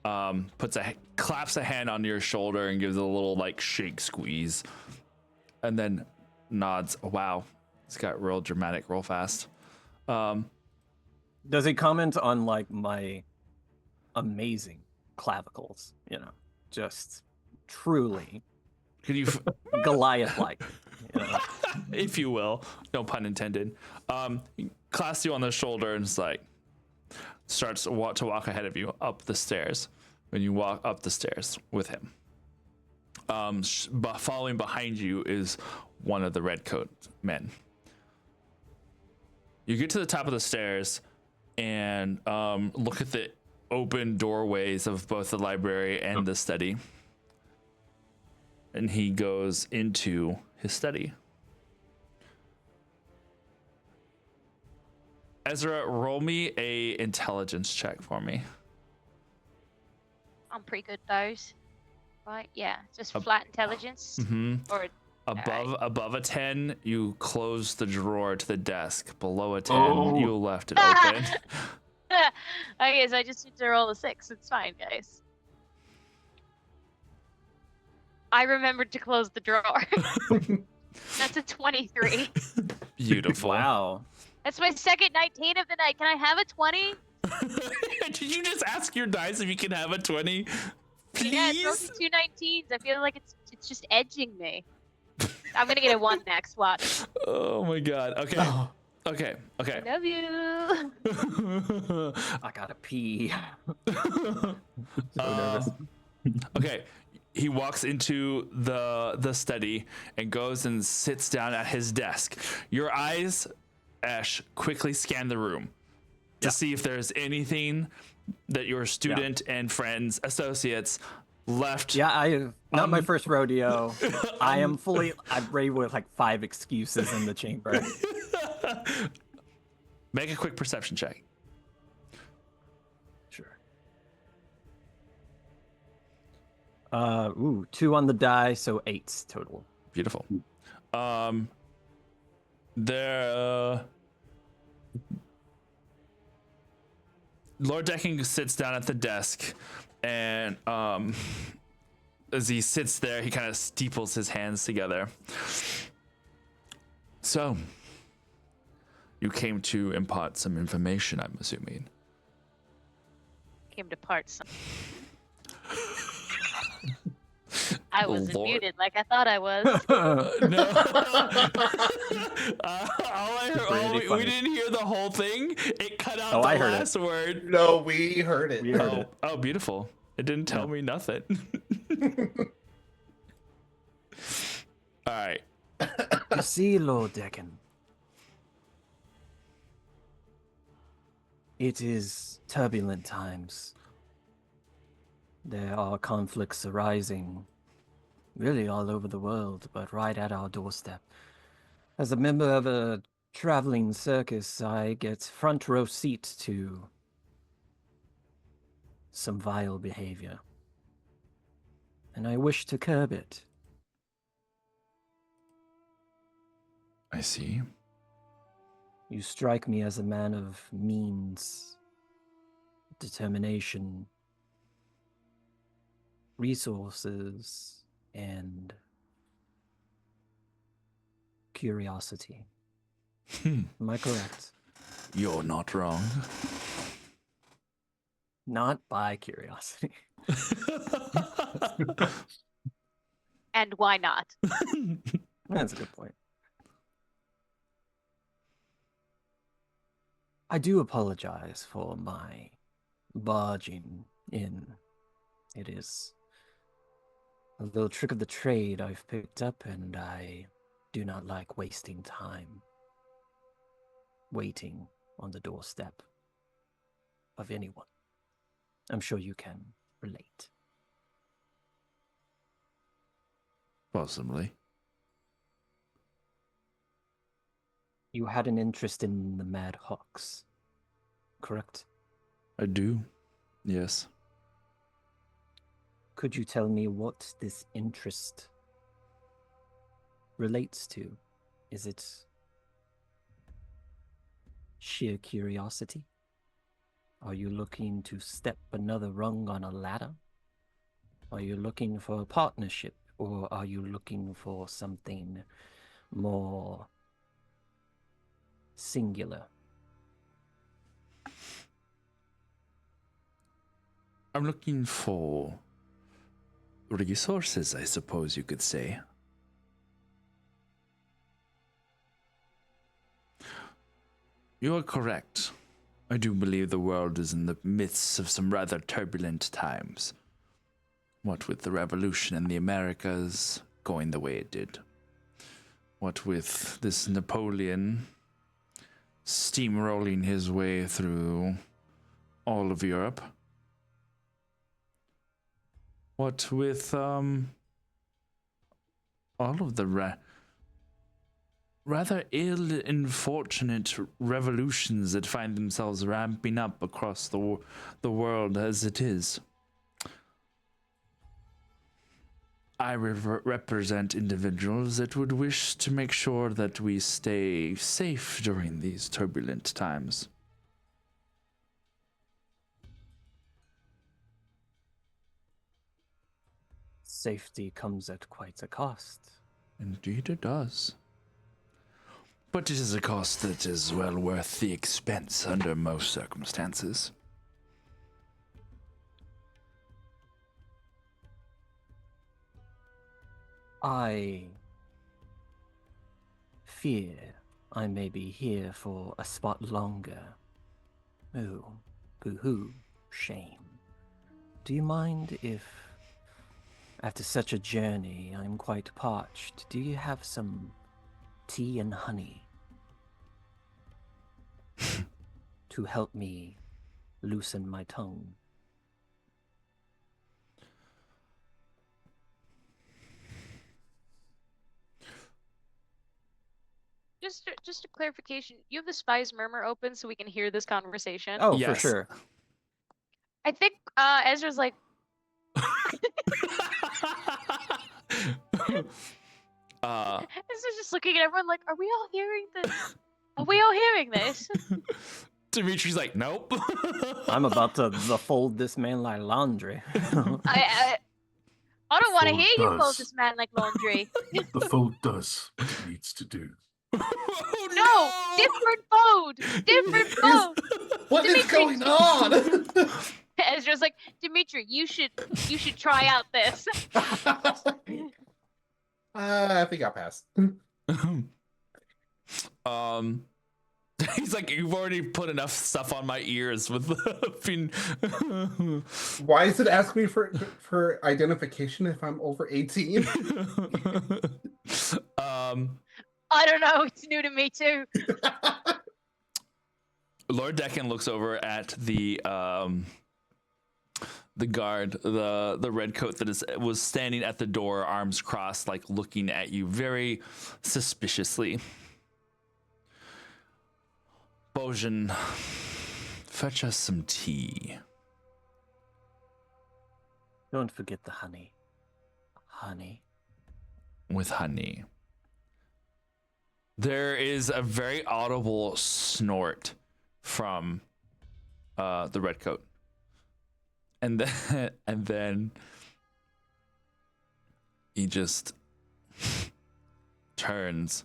claps a hand on your shoulder and gives it a little like shake squeeze, and then nods. Oh, wow, it's got real dramatic, real fast. Does he comment on like my amazing clavicles? You know, just truly. Could you Goliath-like, you know? if you will, no pun intended. He claps you on the shoulder and starts to walk ahead of you up the stairs. When you walk up the stairs with him, but following behind you is one of the redcoat men. You get to the top of the stairs and look at the open doorways of both the library and the study. And he goes into his study. Ezra, roll me a intelligence check for me. I'm pretty good at those. Right? Yeah. Just flat intelligence. Or Above a 10, you close the drawer to the desk. Below a 10, you left it open. Okay, so I just need to roll a 6. It's fine, guys. I remembered to close the drawer. That's a 23. Beautiful. Wow. That's my second 19 of the night. Can I have a 20? Did you just ask your dice if you can have a 20? Please? Yeah, it's 2 19s. I feel like it's just edging me. I'm gonna get a 1 next. Watch. Oh my god. Okay. Oh. Okay. I love you. I gotta pee. So nervous. Okay. He walks into the study and goes and sits down at his desk. Your eyes, Ash, quickly scan the room to see if there's anything that your student and friends, associates left. Yeah, not my first rodeo. I'm ready with like 5 excuses in the chamber. Make a quick perception check. Sure. 2 on the die, so 8 total. Beautiful. There. Lord Decking sits down at the desk, and as he sits there, he kind of steeples his hands together. So, you came to impart some information, I'm assuming. Came to parts. I wasn't Lord. muted like I thought I was. No. We didn't hear the whole thing. It cut out the I heard last word. No, we heard it. We heard it. Oh, beautiful. It didn't tell me nothing. All right. You see, Lord Decan, it is turbulent times. There are conflicts arising really all over the world, but right at our doorstep. As a member of a traveling circus, I get front row seat to some vile behavior. And I wish to curb it. I see. You strike me as a man of means, determination, resources, and curiosity. Am I correct? You're not wrong. Not by curiosity. And why not? That's a good point. I do apologize for my barging in. It is a little trick of the trade I've picked up, and I do not like wasting time waiting on the doorstep of anyone. I'm sure you can relate. Possibly. You had an interest in the Mad Hawks, correct? I do. Yes. Could you tell me what this interest relates to? Is it sheer curiosity? Are you looking to step another rung on a ladder? Are you looking for a partnership, or are you looking for something more singular? I'm looking for resources, I suppose you could say. You are correct. I do believe the world is in the midst of some rather turbulent times. What with the revolution in the Americas going the way it did. What with this Napoleon steamrolling his way through all of Europe. What with all of the rather ill-unfortunate revolutions that find themselves ramping up across the world as it is. I represent individuals that would wish to make sure that we stay safe during these turbulent times. Safety comes at quite a cost. Indeed it does. But it is a cost that is well worth the expense under most circumstances. I fear I may be here for a spot longer. Ooh, boo-hoo, shame. Do you mind if, after such a journey, I'm quite parched? Do you have some tea and honey to help me loosen my tongue? Just a clarification. You have the Spy's Murmur open so we can hear this conversation. Oh, Yes. for sure. I think Ezra's like, Ezra's just looking at everyone like, are we all hearing this? Are we all hearing this? Dimitri's like, nope. I'm about to fold this man like laundry. I don't want to Fold hear you does. fold this man like laundry. The fold does what it needs to do. Oh, No, different fold. What is Dimitri. going on? Ezra's like, Dimitri, you should try out this. I think I'll pass. He's like, you've already put enough stuff on my ears with Why is it asking me for identification if I'm over 18? I don't know. It's new to me too. Lord Deccan looks over at the guard, the red coat that was standing at the door, arms crossed, like looking at you very suspiciously. Bojan, fetch us some tea. Don't forget the honey. Honey. With honey. There is a very audible snort from the red coat. And then he just turns.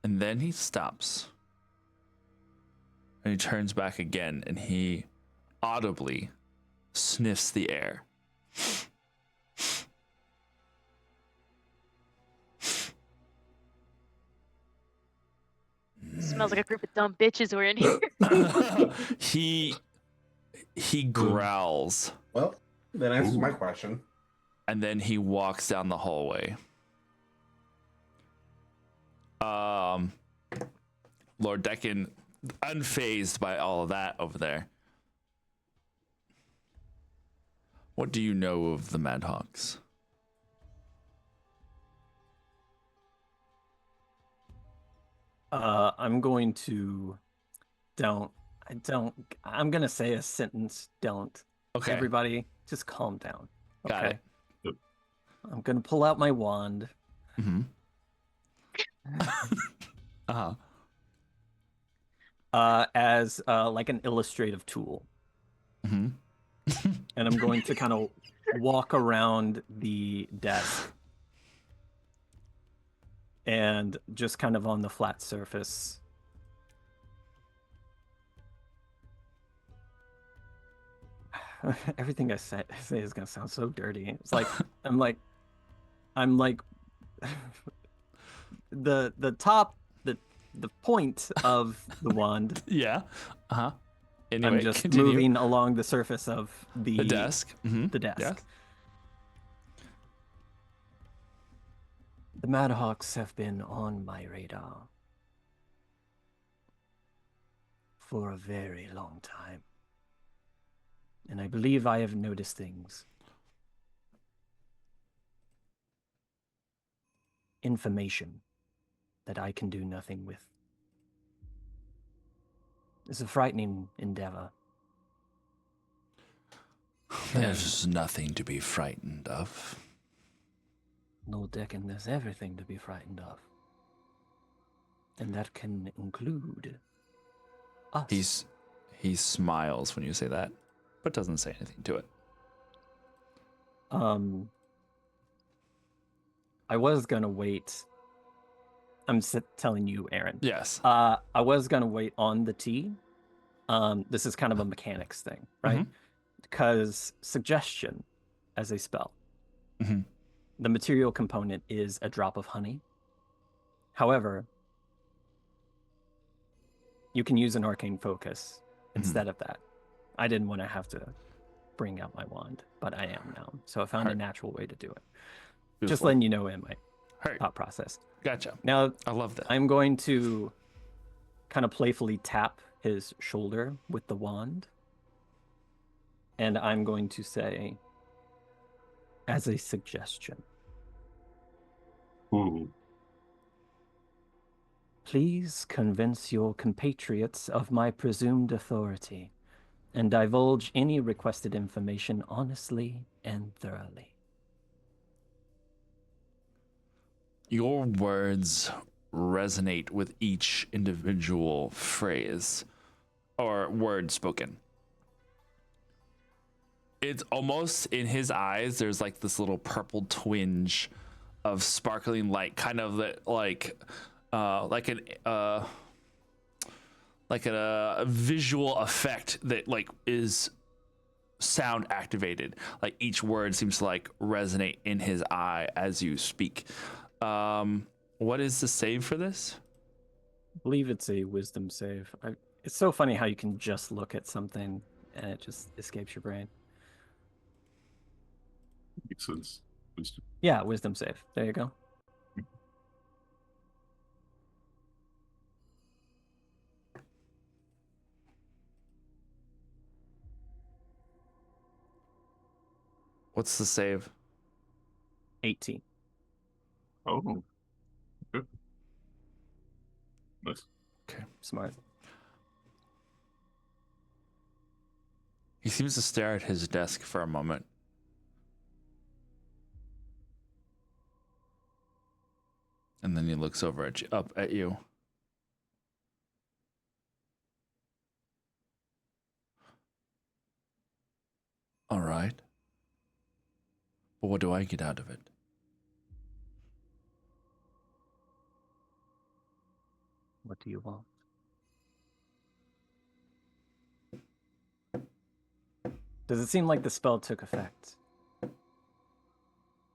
And then he stops. And he turns back again and he audibly sniffs the air. Smells like a group of dumb bitches were in here. He growls. Well, that answers my question. And then he walks down the hallway. Lord Decken, unfazed by all of that over there. What do you know of the Madhawks? I'm going to I'm gonna say a sentence. Don't. Okay. Everybody, just calm down. Got Okay. it. I'm gonna pull out my wand. Mm-hmm. Uh-huh. As like an illustrative tool. Mm-hmm. And I'm going to kind of walk around the desk and just kind of on the flat surface. Everything I say is gonna sound so dirty. It's like I'm like the top the point of the wand. Yeah. Uh-huh. Anyway, I'm just continue. moving along the surface of The desk. Mm-hmm. The desk. Yeah. The Madhawks have been on my radar for a very long time. And I believe I have noticed things. Information that I can do nothing with. It's a frightening endeavor. There's nothing to be frightened of. Lord Decken, there's everything to be frightened of. And that can include us. He smiles when you say that, but doesn't say anything to it. I was gonna wait. I'm telling you, Aaron. Yes. I was gonna wait on the T. This is kind of a mechanics thing, right? Mm-hmm. Because suggestion as a spell, Mm-hmm. the material component is a drop of honey. However, you can use an arcane focus instead of that. I didn't want to have to bring out my wand, but I am now. So I found a natural way to do it. Beautiful. Just letting you know in my Right. thought process. Gotcha. Now, I love that. I'm going to kind of playfully tap his shoulder with the wand. And I'm going to say, as a suggestion, Ooh. please convince your compatriots of my presumed authority and divulge any requested information honestly and thoroughly. Your words resonate with each individual phrase or word spoken. It's almost in his eyes, there's like this little purple twinge of sparkling light, kind of like a visual effect that like is sound activated. Like each word seems to like resonate in his eye as you speak. What is the save for this? I believe it's a wisdom save. It's so funny how you can just look at something and it just escapes your brain. Makes sense. Wisdom. Yeah, wisdom save. There you go. What's the save? 18. Oh. Good. Nice. Okay. Smart. He seems to stare at his desk for a moment. And then he looks over at you, up at you. All right. But what do I get out of it? What do you want? Does it seem like the spell took effect?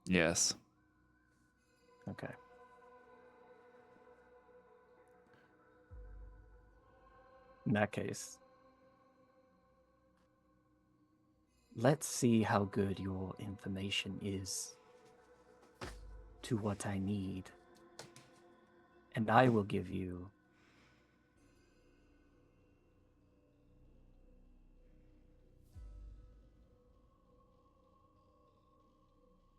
Yes. Okay. In that case, let's see how good your information is to what I need. And I will give you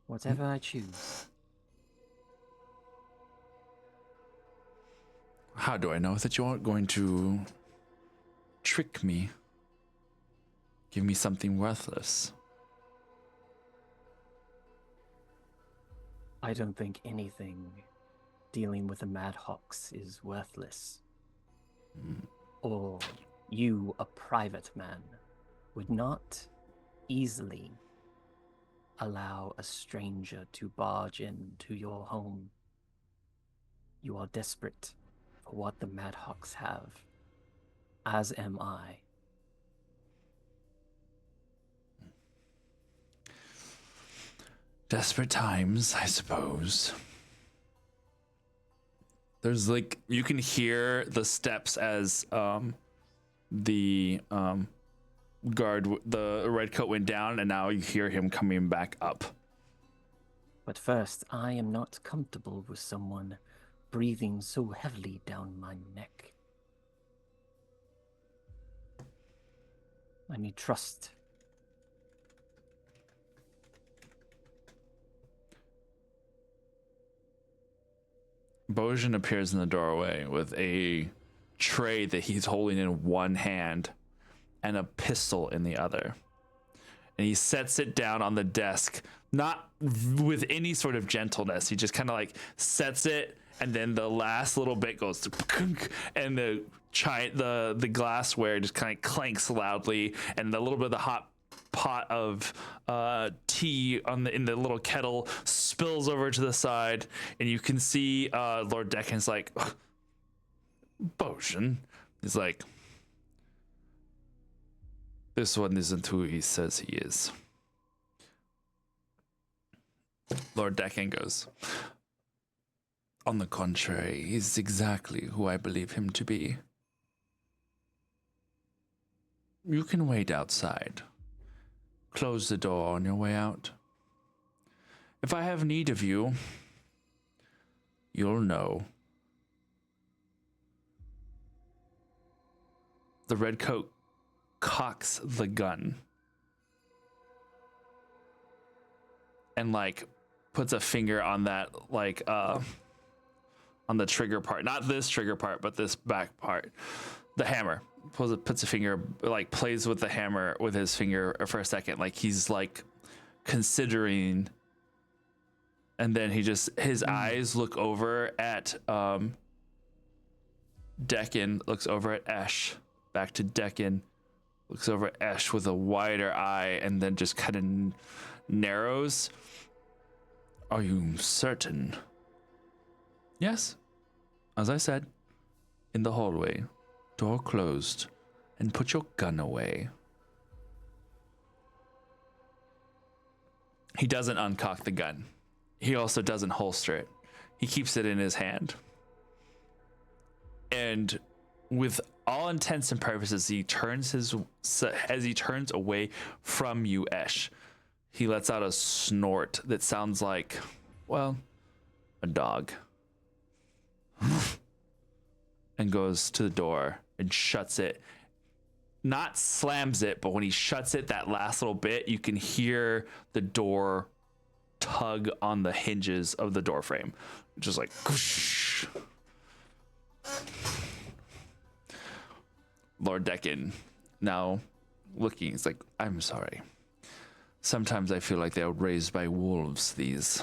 whatever I choose. How do I know that you aren't going to trick me? Give me something worthless. I don't think anything dealing with the Mad Hawks is worthless. Or you, a private man, would not easily allow a stranger to barge into your home. You are desperate for what the Mad Hawks have, as am I. Desperate times, I suppose. There's like, you can hear the steps as the guard, the red coat went down, and now you hear him coming back up. But first, I am not comfortable with someone breathing so heavily down my neck. I need trust. Bojan appears in the doorway with a tray that he's holding in one hand and a pistol in the other. And he sets it down on the desk, not with any sort of gentleness. He just kind of like sets it, and then the last little bit goes and the glassware just kind of clanks loudly, and the little bit of the hot pot of tea in the little kettle spills over to the side, and you can see Lord Deccan's like, Bojan. He's like, this one isn't who he says he is. Lord Deccan goes, On the contrary, he's exactly who I believe him to be. You can wait outside. Close the door on your way out. If I have need of you, you'll know. the red coat cocks the gun and like puts a finger on that, like on the trigger part, not this trigger part, but this back part, the hammer. Puts a finger, like plays with the hammer with his finger for a second, like he's like considering, and then he just, his eyes look over at Deccan, looks over at Esh, back to Deccan, looks over at Esh with a wider eye, and then just kind of narrows. Are you certain? Yes. As I said, in the hallway, door closed, and put your gun away. He doesn't uncock the gun. He also doesn't holster it. He keeps it in his hand. And with all intents and purposes, as he turns away from you, Esh, he lets out a snort that sounds like, well, a dog. And goes to the door and shuts it. Not slams it, but when he shuts it, that last little bit, you can hear the door tug on the hinges of the door frame. Just like, whoosh. Lord Deccan now looking, he's like, I'm sorry. Sometimes I feel like they are raised by wolves, these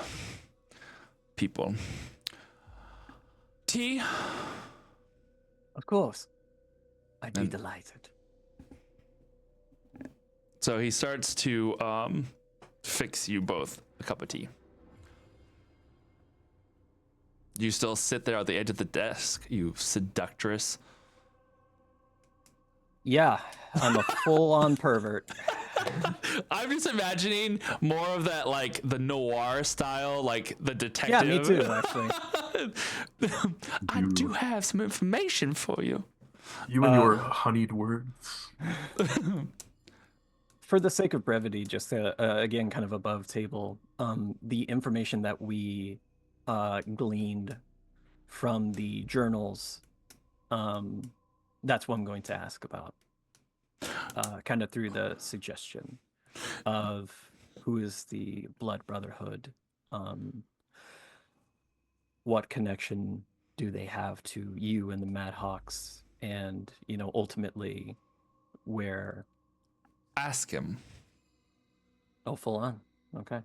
people. Tea? Of course. I'd be delighted. So he starts to fix you both a cup of tea. You still sit there at the edge of the desk, you seductress. Yeah, I'm a full-on pervert. I'm just imagining more of that, like the noir style, like the detective. Yeah, me too, actually. I do have some information for you. You and your honeyed words. For the sake of brevity, just again, kind of above table, the information that we gleaned from the journals, that's what I'm going to ask about. Kind of through the suggestion of who is the Blood Brotherhood, what connection do they have to you and the Madhawks, and ultimately where. Ask him. Oh, full on. Okay.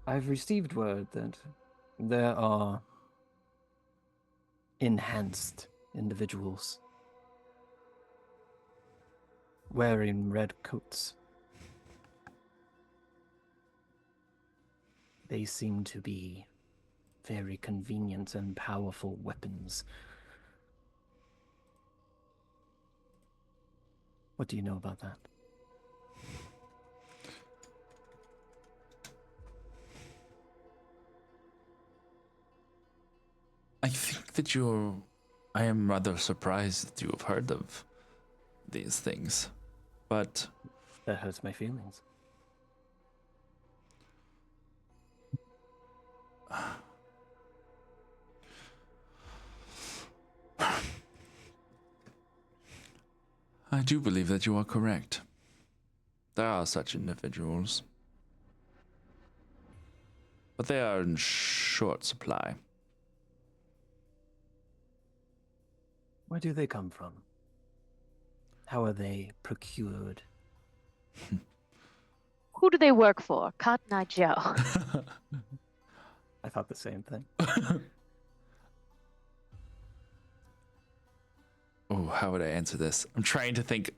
I've received word that there are enhanced individuals wearing red coats. They seem to be very convenient and powerful weapons. What do you know about that? I think that I am rather surprised that you have heard of these things, but That hurts my feelings. I do believe that you are correct. There are such individuals, but they are in short supply. Where do they come from? How are they procured? Who do they work for? Cotton Eye Joe. I thought the same thing. Oh, how would I answer this? I'm trying to think.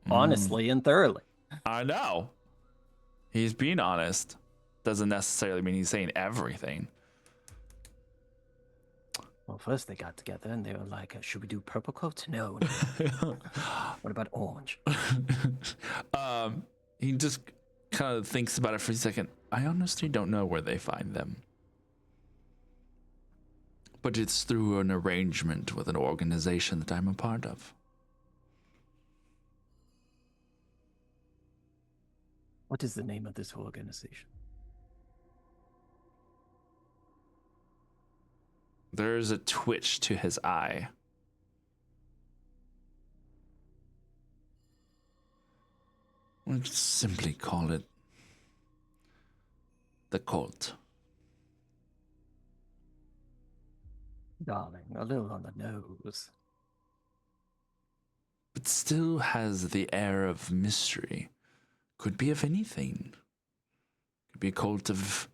Honestly and thoroughly. I know. He's being honest. Doesn't necessarily mean he's saying everything. Well, first they got together and they were like, should we do purple coats? No. What about orange? He just kind of thinks about it for a second. I honestly don't know where they find them. But it's through an arrangement with an organization that I'm a part of. What is the name of this organization? There's a twitch to his eye. Let's simply call it the cult. Darling, a little on the nose. But still has the air of mystery. Could be of anything. Could be a cult of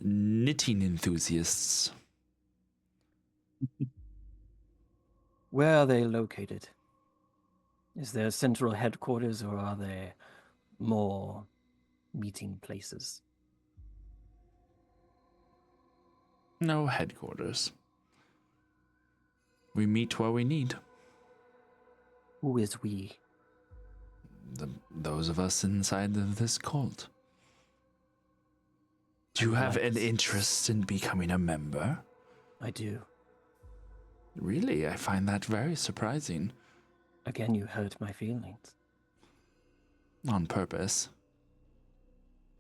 knitting enthusiasts. Where are they located? Is there a central headquarters or are there more meeting places? No headquarters. We meet where we need. Who is we? Those of us inside of this cult. Do you have an interest in becoming a member? I do. Really? I find that very surprising. Again, you hurt my feelings. On purpose.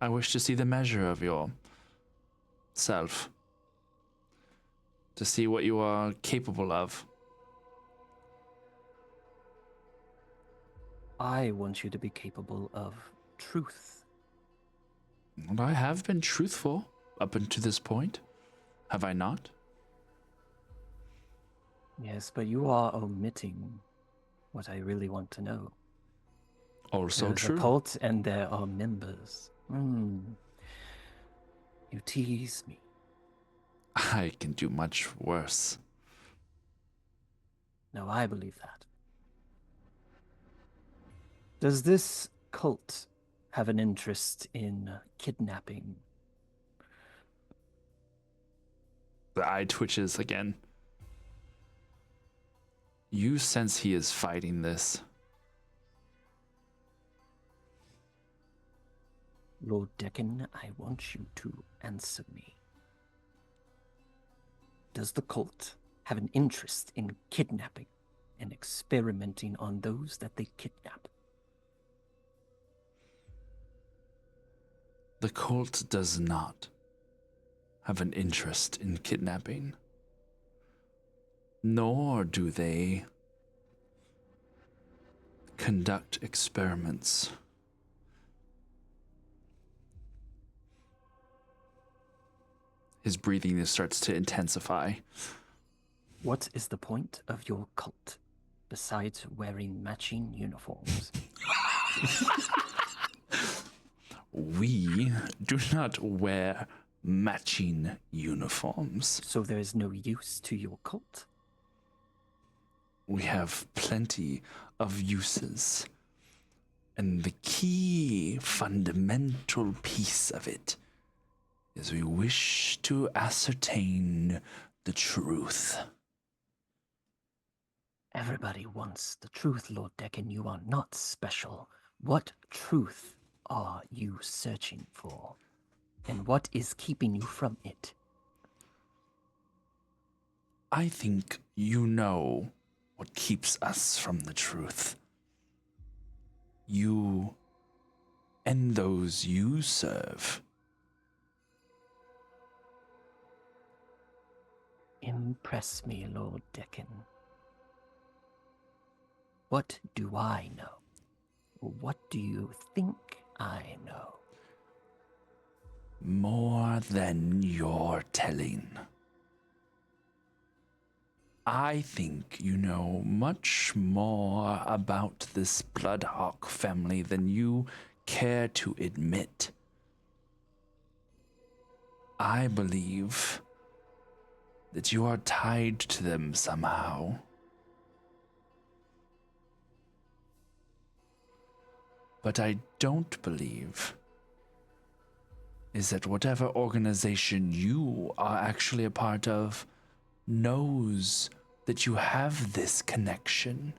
I wish to see the measure of your self. To see what you are capable of. I want you to be capable of truth. And I have been truthful up until this point. Have I not? Yes, but you are omitting what I really want to know. Also There's true. a cult and there are members. You tease me. I can do much worse. No, I believe that. Does this cult have an interest in kidnapping The eye twitches again. You sense he is fighting this. Lord Deacon, I want you to answer me. Does the cult have an interest in kidnapping and experimenting on those that they kidnap? The cult does not have an interest in kidnapping, nor do they conduct experiments. His breathing starts to intensify. What is the point of your cult besides wearing matching uniforms? We do not wear matching uniforms. So there is no use to your cult? We have plenty of uses. And the key fundamental piece of it is we wish to ascertain the truth. Everybody wants the truth, Lord Deacon. You are not special. What truth are you searching for? And what is keeping you from it? I think you know what keeps us from the truth. You and those you serve. Impress me, Lord Deacon. What do I know? What do you think I know? More than you're telling. I think you know much more about this Bloodhawk family than you care to admit. I believe that you are tied to them somehow. But I don't believe is that whatever organization you are actually a part of knows that you have this connection.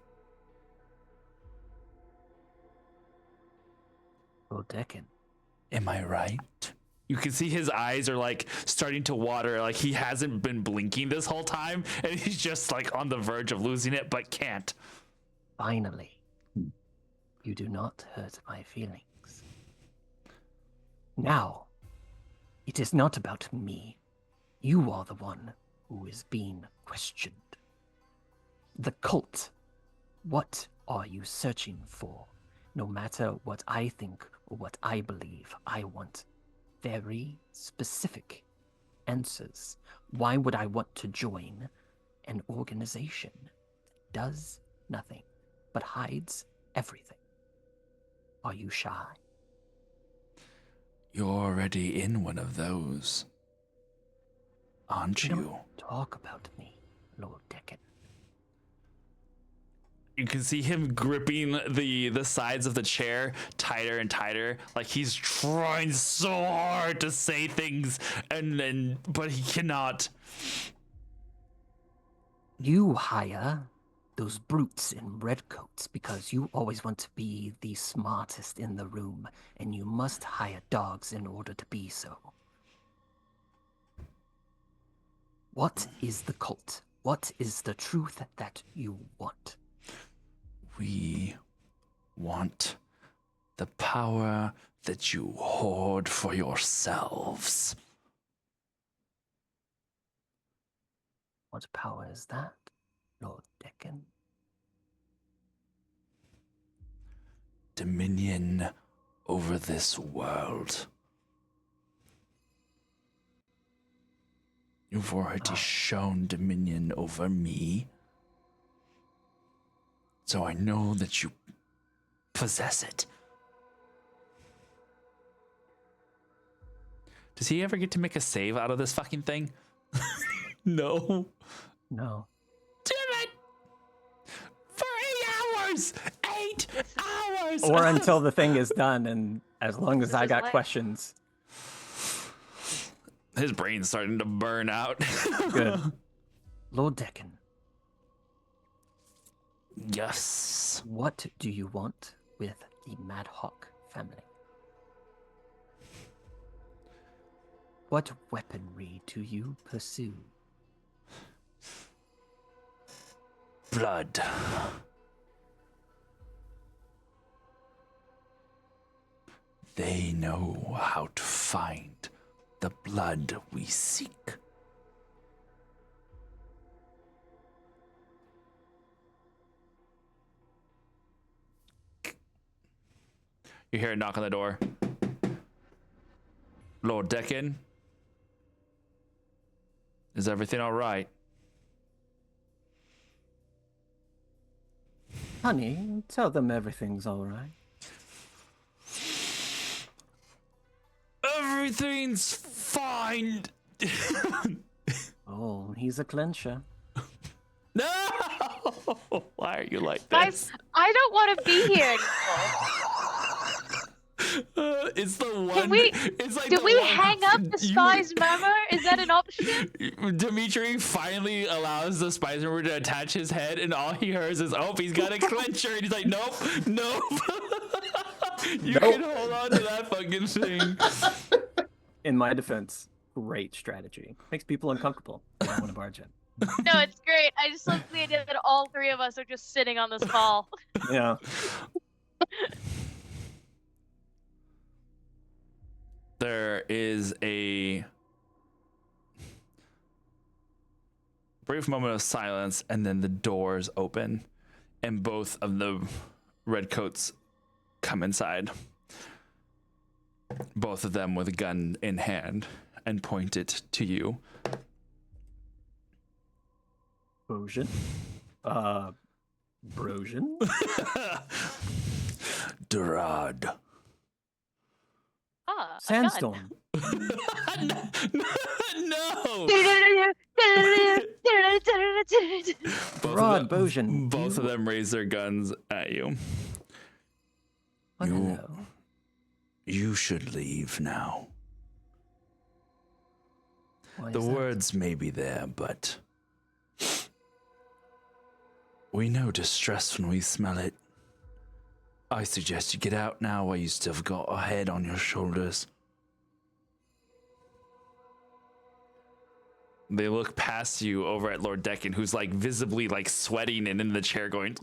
Lord Deacon. Am I right? You can see his eyes are like starting to water, like he hasn't been blinking this whole time, and he's just like on the verge of losing it, but can't. Finally, you do not hurt my feelings. Now, it is not about me. You are the one who is being questioned. The cult. What are you searching for? No matter what I think or what I believe, I want very specific answers. Why would I want to join an organization that does nothing but hides everything? Are you shy? You're already in one of those, aren't you? Don't talk about me, Lord Deacon. You can see him gripping the sides of the chair tighter and tighter, like he's trying so hard to say things, but he cannot. You hire those brutes in red coats because you always want to be the smartest in the room, and you must hire dogs in order to be so. What is the cult? What is the truth that you want? We want the power that you hoard for yourselves. What power is that, Lord Deacon? Dominion over this world. You've already shown dominion over me, so I know that you possess it. Does he ever get to make a save out of this fucking thing? No. No. Damn it! For 8 hours! 8 hours! Or until the thing is done, and as long as This I is got life. questions. His brain's starting to burn out. Good. Lord Deacon, Yes. what do you want with the Mad Hawk family? What weaponry do you pursue? Blood. They know how to find the blood we seek. You hear a knock on the door. Lord Deacon? Is everything all right? Honey, tell them everything's all right. Everything's fine. Oh, he's a clincher. No! Why are you like Guys, this? I don't want to be here anymore. It's the one. Can we? It's like Do the we one, hang up the spy's memo? Is that an option? Dimitri finally allows the spice rumor to attach his head, and all he hears is, "Oh, he's got a clincher," and he's like, "Nope, nope." You can hold on to that fucking thing. In my defense, great strategy. Makes people uncomfortable. I don't want to barge in. No, it's great. I just love the idea that all three of us are just sitting on this ball. Yeah. There is a brief moment of silence, and then the doors open, and both of the redcoats come inside. Both of them with a gun in hand and point it to you. Brosian? Brosian? Durad. Ah, a gun. Sandstorm. No! Rod, Brosian. Both of them raise their guns at you. Oh, hello. You should leave now. Why The is that? words may be there, but we know distress when we smell it. I suggest you get out now while you still have got a head on your shoulders. They look past you over at Lord Deacon, who's like visibly like sweating and in the chair going.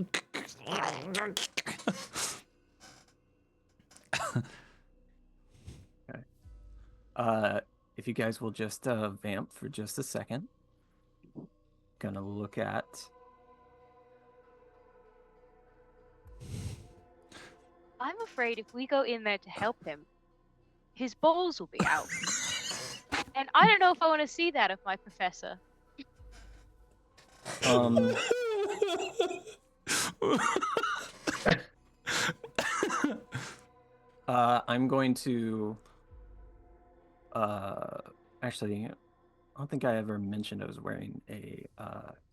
If you guys will just vamp for just a second. Gonna look at I'm afraid if we go in there to help him, his balls will be out. And I don't know if I want to see that of my professor. I'm going to actually, I don't think I ever mentioned I was wearing a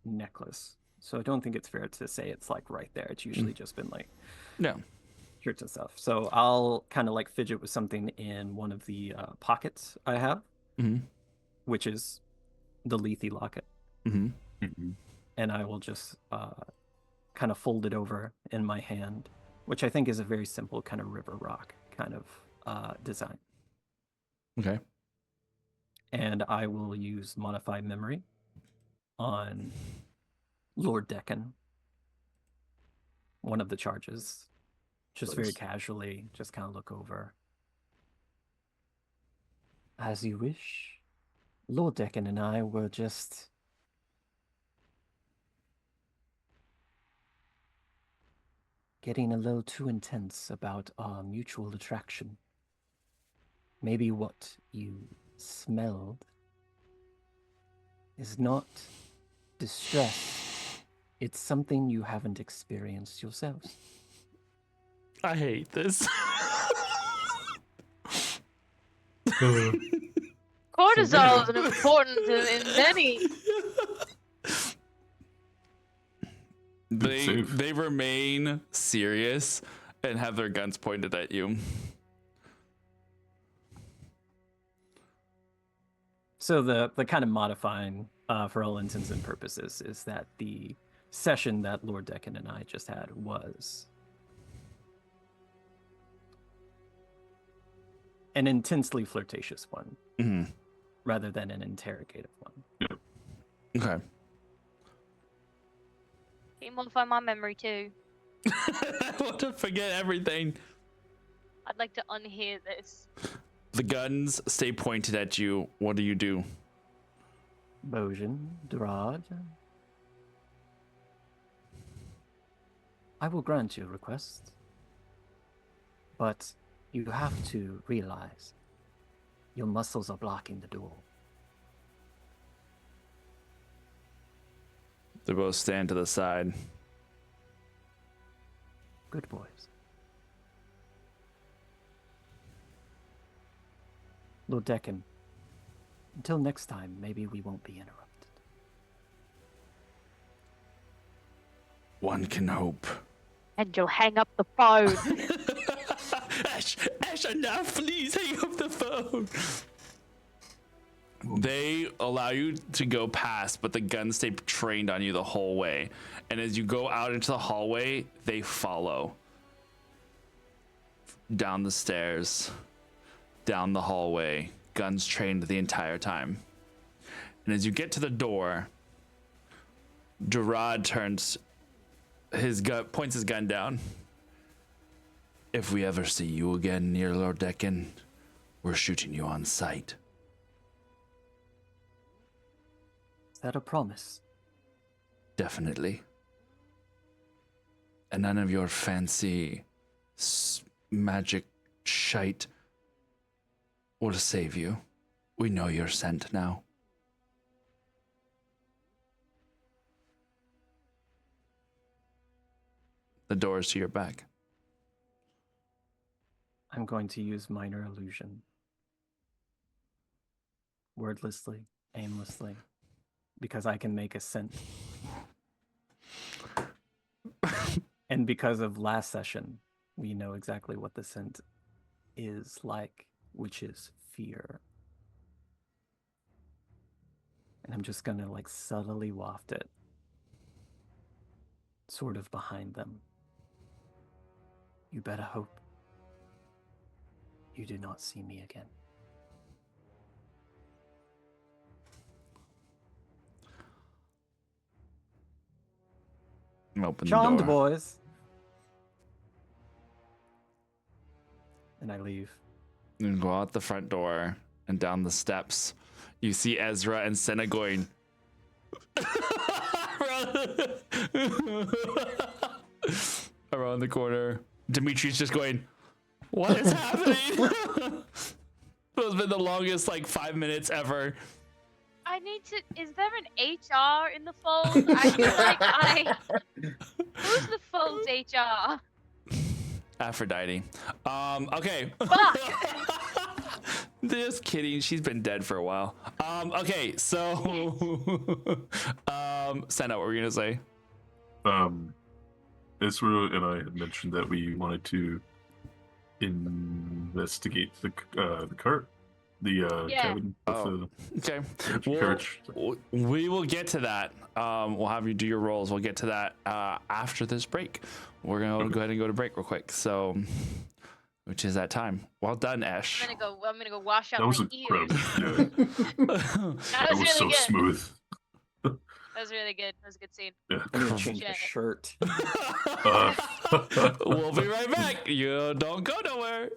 necklace, so I don't think it's fair to say it's like right there. It's usually just been like No. shirts and stuff. So I'll kind of like fidget with something in one of the pockets I have, which is the Lethe locket, and I will just kind of fold it over in my hand, which I think is a very simple kind of river rock kind of design. Okay. And I will use Modify Memory on Lord Deacon, one of the charges. Just very casually, just kind of look over. As you wish. Lord Deacon and I were just getting a little too intense about our mutual attraction. Maybe what you smelled is not distress. It's something you haven't experienced yourselves. I hate this. Cortisol is an important in many. They remain serious and have their guns pointed at you. So the kind of modifying, for all intents and purposes, is that the session that Lord Decken and I just had was an intensely flirtatious one, rather than an interrogative one. Okay. Can you modify my memory too? I want to forget everything. I'd like to unhear this. The guns stay pointed at you. What do you do? Bojan, Durad. I will grant your request, but you have to realize your muscles are blocking the door. They both stand to the side. Good boys. Lord Decken, until next time, maybe we won't be interrupted. One can hope. And you'll hang up the phone. Ash, enough, please hang up the phone. They allow you to go past, but the guns stay trained on you the whole way. And as you go out into the hallway, they follow. Down the stairs, down the hallway, guns trained the entire time. And as you get to the door, Gerard turns points his gun down. If we ever see you again near Lord Decken, we're shooting you on sight. Is that a promise? Definitely. And none of your fancy magic shite will save you. We know you're sent now. The door is to your back. I'm going to use minor illusion. Wordlessly, aimlessly, because I can make a scent. And because of last session, we know exactly what the scent is like, which is fear. And I'm just gonna like subtly waft it, sort of behind them. You better hope you do not see me again. Open Charmed, the door. boys. And I leave. You go out the front door and down the steps. You see Ezra and Senna going around the corner. Dimitri's just going, what is happening? It's been the longest 5 minutes ever. I need to. Is there an HR in the fold? I feel like Who's the fold's HR? Aphrodite. Okay. Fuck! Just kidding. She's been dead for a while. Okay, so Senna, what were you gonna say? Ezra and I had mentioned that we wanted to investigate the cart, the cabin with Okay. the carriage. We will get to that. We'll have you do your rolls. We'll get to that after this break. We're gonna go ahead and go to break real quick. So, which is that time? Well done, Ash. I'm gonna go wash out That was my incredible. ears. Yeah. That was That was really so good. smooth. That was really good. That was a good scene. Yeah. I'm gonna change my Shit. shirt. We'll be right back. You don't go nowhere.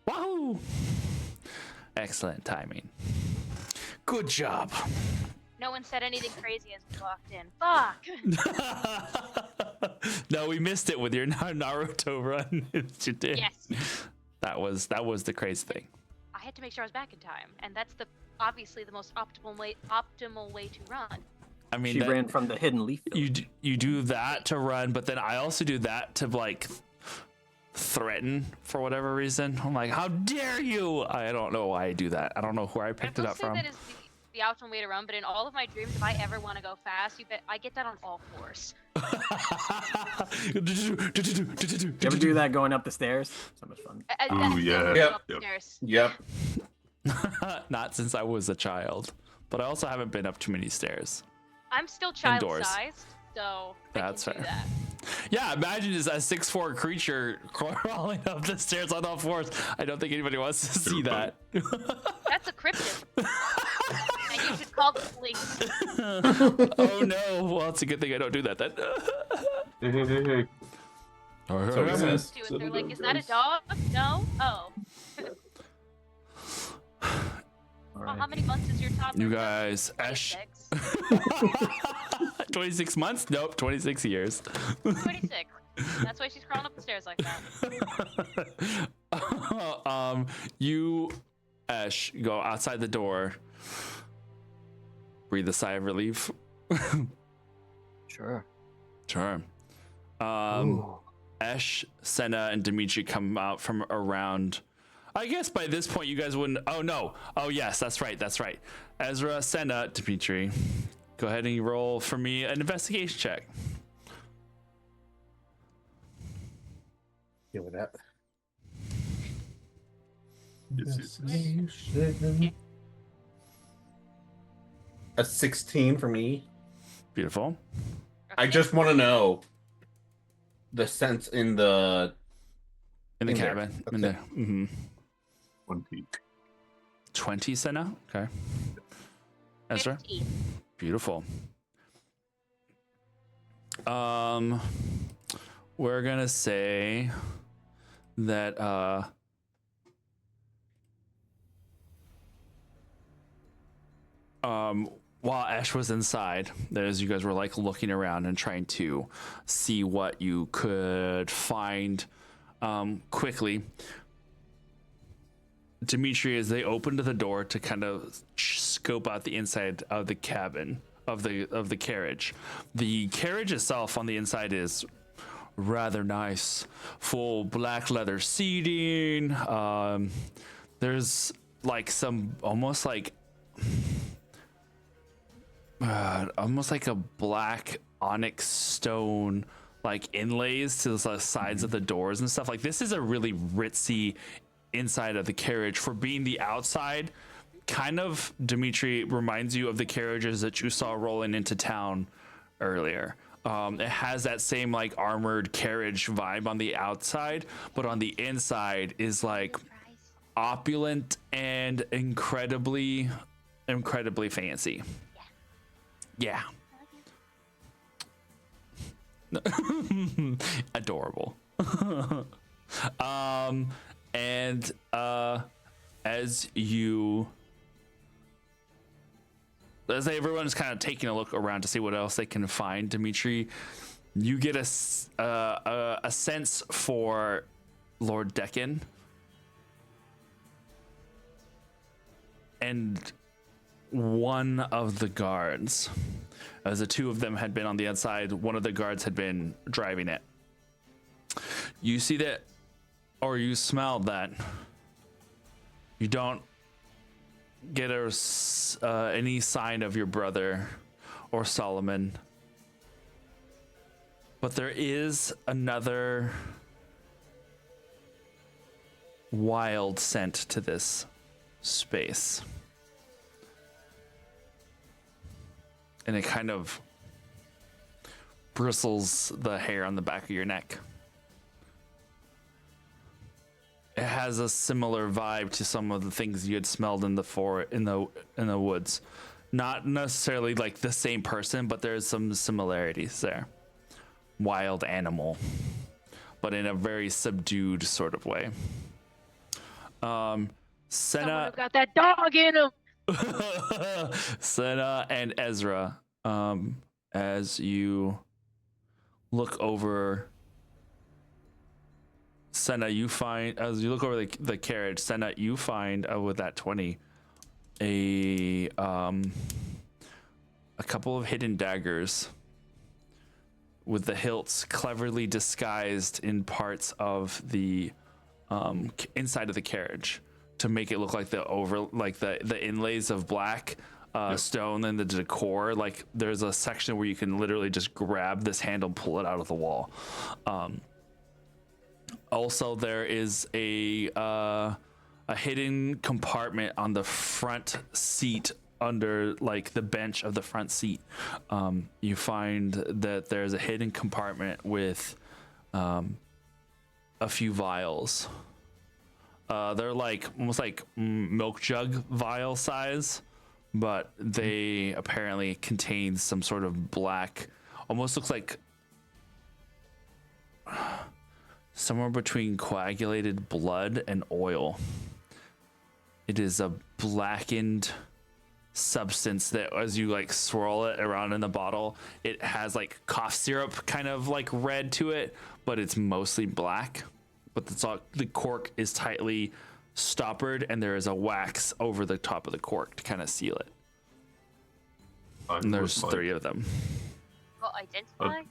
Wahoo! Excellent timing. Good job. No one said anything crazy as we walked in. Fuck. No, we missed it with your Naruto run. You did. Yes. That was the crazy thing. I had to make sure I was back in time, and that's obviously the most optimal way to run. I mean, She ran from the hidden leaf. You do that to run, but then I also do that to like threaten for whatever reason. I'm like, how dare you? I don't know why I do that. I don't know where I picked it up from. That is the optimal way to run, but in all of my dreams, if I ever want to go fast, I get that on all fours. You ever do that going up the stairs? So much fun. Oh, yeah. Yep. Not since I was a child, but I also haven't been up too many stairs. I'm still Indoors. child-sized, so That's I can do fair. that. Yeah, imagine just a 6'4" creature crawling up the stairs on all fours. I don't think anybody wants to see that. That's a cryptid. And you should call the police. Oh no! Well, it's a good thing I don't do that then. So he says. They're like, is that a dog? No? Oh. Well, how many months is your toddler? You guys, Ash. 26 months? Nope, 26 years. 26. That's why she's crawling up the stairs like that. You, Ash, go outside the door. Breathe a sigh of relief. Sure. Sure. Ash, Senna, and Dimitri come out from around. I guess by this point you guys wouldn't. Oh no. Oh yes, that's right. That's right. Ezra, Senna, Dimitri, go ahead and roll for me an investigation check. Deal with that. A 16 for me. Beautiful. I just want to know the sense in the cabin. There. In there. Mm-hmm. 20. 20, Senna. Okay. Ezra. 15. Beautiful. We're gonna say that while Ash was inside, as you guys were like looking around and trying to see what you could find quickly, Dimitri, as they opened the door to kind of scope out the inside of the cabin of the carriage. The carriage itself on the inside is rather nice, full black leather seating. There's like some almost like a black onyx stone like inlays to the sides of the doors and stuff. Like, this is a really ritzy inside of the carriage for being the outside. Kind of, Dimitri, reminds you of the carriages that you saw rolling into town earlier. It has that same like armored carriage vibe on the outside, but on the inside is like opulent and incredibly fancy. Yeah. Adorable. And as everyone's kind of taking a look around to see what else they can find, Dimitri, you get a sense for Lord Deccan and one of the guards. As the two of them had been on the outside, one of the guards had been driving it. You see that, or you smell that. You don't get any sign of your brother or Solomon. But there is another wild scent to this space. And it kind of bristles the hair on the back of your neck. It has a similar vibe to some of the things you had smelled in the woods. Not necessarily like the same person, but there's some similarities there. Wild animal, but in a very subdued sort of way. Someone Senna who got that dog in him. Senna and Ezra, as you look over Senna, you find, as you look over the carriage, Senna, you find with that 20 a couple of hidden daggers with the hilts cleverly disguised in parts of the inside of the carriage to make it look like the inlays of black stone and the decor. Like there's a section where you can literally just grab this handle, pull it out of the wall. Also, there is a hidden compartment on the front seat under like the bench of the front seat. You find that there's a hidden compartment with a few vials. They're like almost like milk jug vial size, but they apparently contain some sort of black, almost looks like somewhere between coagulated blood and oil. It is a blackened substance that as you like swirl it around in the bottle, it has like cough syrup kind of like red to it, but it's mostly black. But the cork is tightly stoppered and there is a wax over the top of the cork to kind of seal it. And there's 3 of them. Got identify?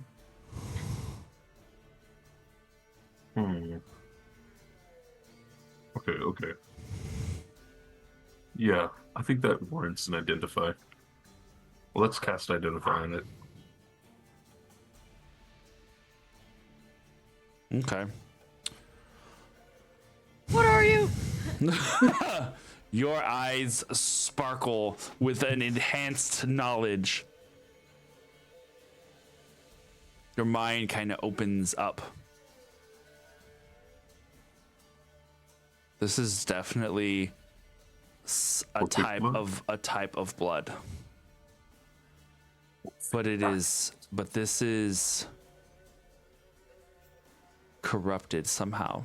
Okay. Yeah, I think that warrants an identify. Well, let's cast identify on it. Okay. What are you? Your eyes sparkle with an enhanced knowledge. Your mind kind of opens up. This is definitely a type of blood. But this is corrupted somehow.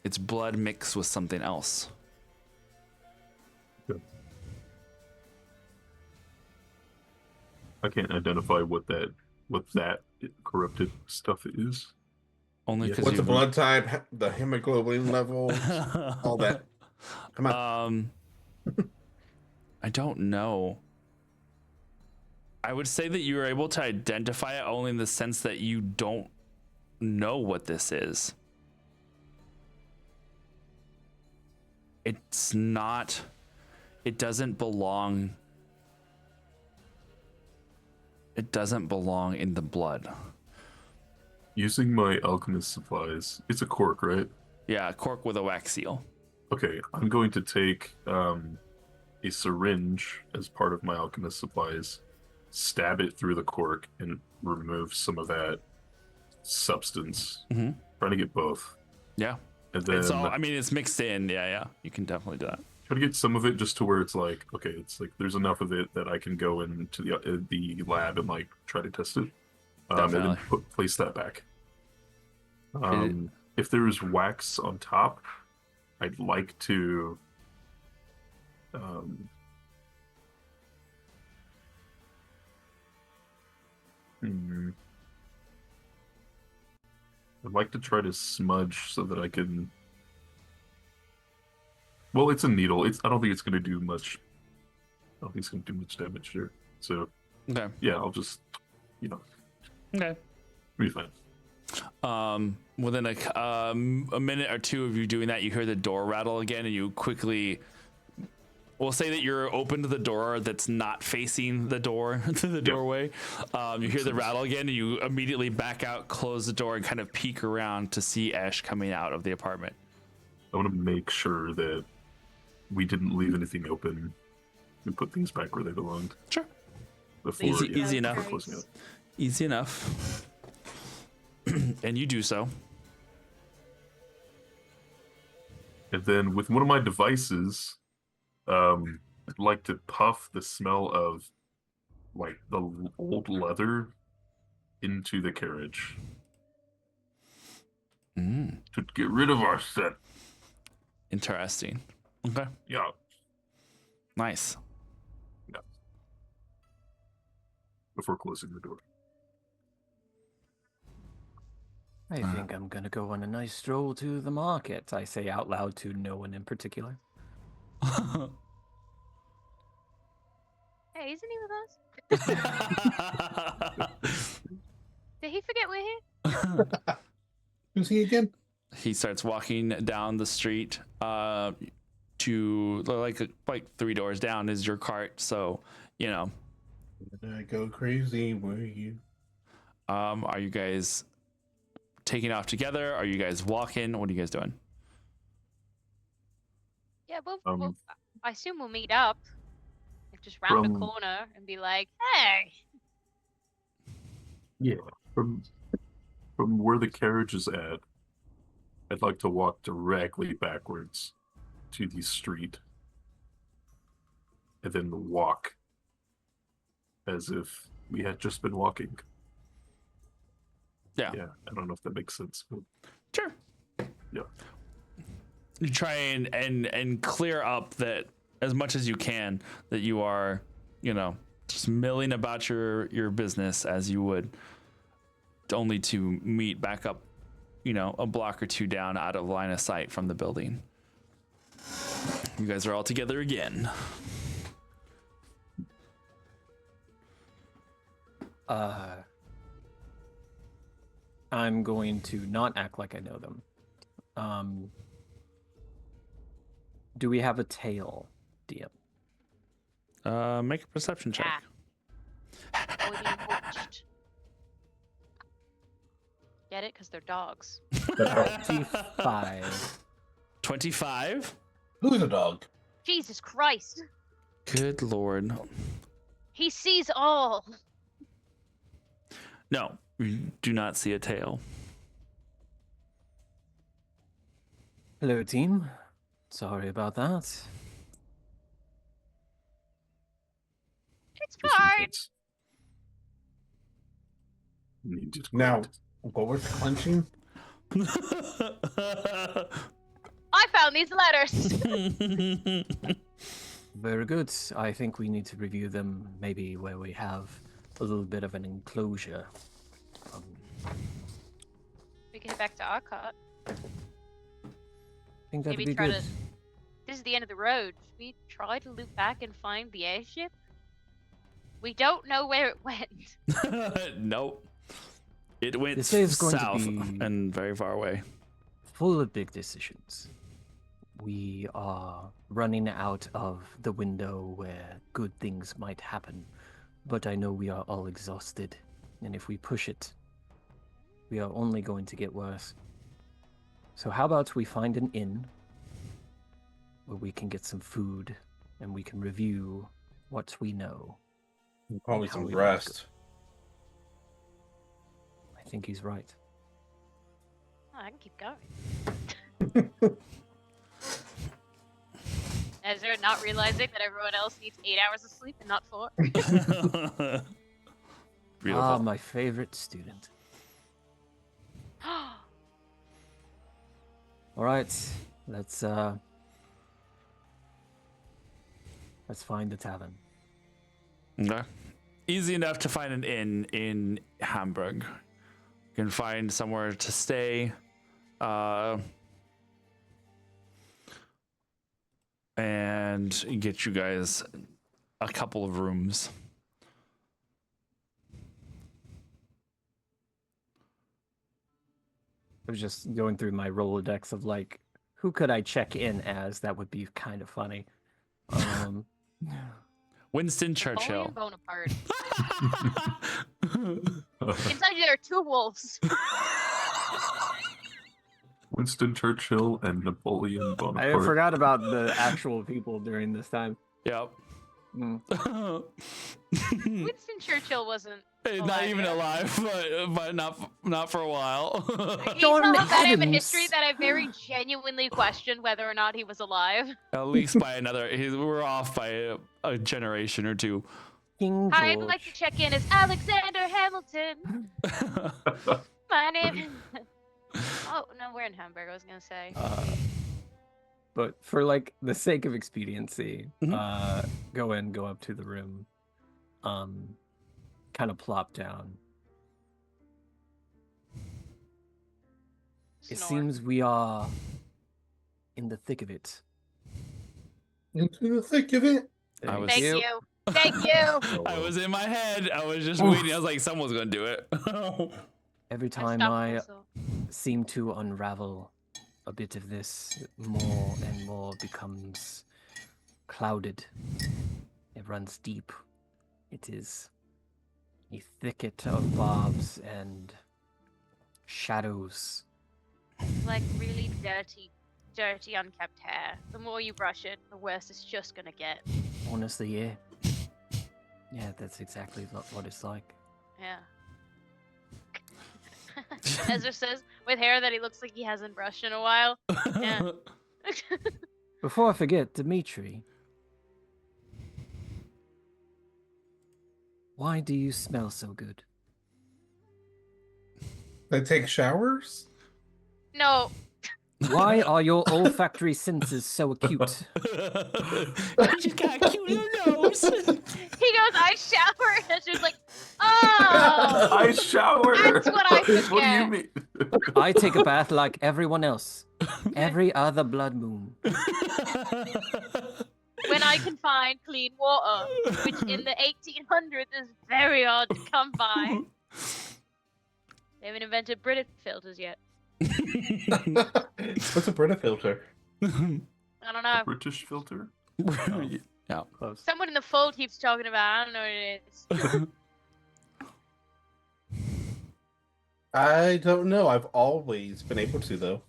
It's blood mixed with something else. Okay. I can't identify what that corrupted stuff is. Only because what's the blood type, the hemoglobin level, all that. Come on. I don't know. I would say that you were able to identify it only in the sense that you don't know what this is. It's not. It doesn't belong. It doesn't belong in the blood. Using my alchemist supplies, it's a cork, right? Yeah, a cork with a wax seal. Okay, I'm going to take a syringe as part of my alchemist supplies, stab it through the cork, and remove some of that substance. Mm-hmm. Trying to get both. Yeah. And then it's mixed in. Yeah. You can definitely do that. Try to get some of it just to where it's like, okay, it's like there's enough of it that I can go into the lab and like try to test it. And then place that back. If there is wax on top, I'd like to I'd like to try to smudge so that I can. Well, it's a needle. I don't think it's going to do much. I don't think it's going to do much damage here. So, okay. Yeah, I'll just, Okay. Be fine. Within a minute or two of you doing that, you hear the door rattle again, and you quickly we'll say that you're open to the door that's not facing the door to the doorway. You hear the rattle again, and you immediately back out, close the door, and kind of peek around to see Ash coming out of the apartment. I want to make sure that we didn't leave anything open and put things back where they belonged. Sure. Before, Easy enough. before closing it. Easy enough. And you do so. And then with one of my devices, I'd like to puff the smell of like the old leather into the carriage to get rid of our scent. Interesting. Okay. Yeah. Nice. Yeah. Before closing the door. I think I'm gonna go on a nice stroll to the market, I say out loud to no one in particular. Hey, isn't he with us? Did he forget we're here? Who's he again? He starts walking down the street to like 3 doors down is your cart, so Did I go crazy? Were you? are you guys taking off together? Are you guys walking? What are you guys doing? Yeah, well, I assume we'll meet up. Like just round a corner and be like, hey. Yeah. From where the carriage is at, I'd like to walk directly backwards to the street and then walk as if we had just been walking. Yeah. Yeah, I don't know if that makes sense. But Sure. yeah. You try and clear up that as much as you can, that you are, just milling about your business as you would, only to meet back up, a block or two down out of line of sight from the building. You guys are all together again. I'm going to not act like I know them. Do we have a tail, DM? Make a perception check. Yeah. Or being watched. Get it? Because they're dogs. 25. 25. Who's a dog? Jesus Christ. Good Lord. He sees all. No, you do not see a tail. Hello, team. Sorry about that. It's Just in fine. case. You just Now, grabbed- what was clenching? I found these letters. Very good. I think we need to review them maybe where we have a little bit of an enclosure. We can head back to our cart. I think that'd Maybe be try good. to. This is the end of the road. Should we try to loop back and find the airship? We don't know where it went. Nope. It went This is going to south be- and very far away. Full of big decisions. We are running out of the window where good things might happen, but I know we are all exhausted, and if we push it, we are only going to get worse. So how about we find an inn where we can get some food and we can review what we know. Probably How some we rest. I think he's right. Oh, I can keep going. Ezra not realizing that everyone else needs 8 hours of sleep and not 4. Beautiful. Ah, my favorite student. All right, let's find the tavern. Okay. Easy enough to find an inn in Hamburg. You can find somewhere to stay. And get you guys a couple of rooms. I was just going through my Rolodex of like, who could I check in as? That would be kind of funny. Winston Churchill. Napoleon Bonaparte. Inside you there are two wolves. Winston Churchill and Napoleon I Bonaparte. forgot about the actual people during this time. Yep. Winston Churchill wasn't Not alive even yet. alive, but not for a while. He's so about him in history that I very genuinely questioned whether or not he was alive. At least by another. We're off by a generation or two. King George. Hi, I'd like to check in as Alexander Hamilton. My name. Oh no, we're in Hamburg. I was gonna say. But for like the sake of expediency, go up to the room, kind of plop down. It Snore. seems we are in the thick of it. Into the thick of it. Thank you. Thank you. I was in my head. I was just waiting. I was like, someone's gonna do it. Every time I seem to unravel a bit of this, more and more becomes clouded. It runs deep. It is a thicket of barbs and shadows. Like really dirty, unkept hair. The more you brush it, the worse it's just gonna get. Honestly, yeah. Yeah, that's exactly what it's like. Yeah. Ezra says, with hair that he looks like he hasn't brushed in a while. Yeah. Before I forget, Dimitri. Why do you smell so good? They take showers? No. Why are your olfactory senses so acute? She's got a cute little nose. He goes, I shower. And she's like, oh. I shower. That's what I forget. What do you mean? I take a bath like everyone else. Every other blood moon. When I can find clean water, which in the 1800s is very hard to come by. They haven't invented Brita filters yet. What's a Brita filter? I don't know. British filter? Yeah. Close. Someone in the fold keeps talking about. I don't know what it is. I don't know. I've always been able to, though.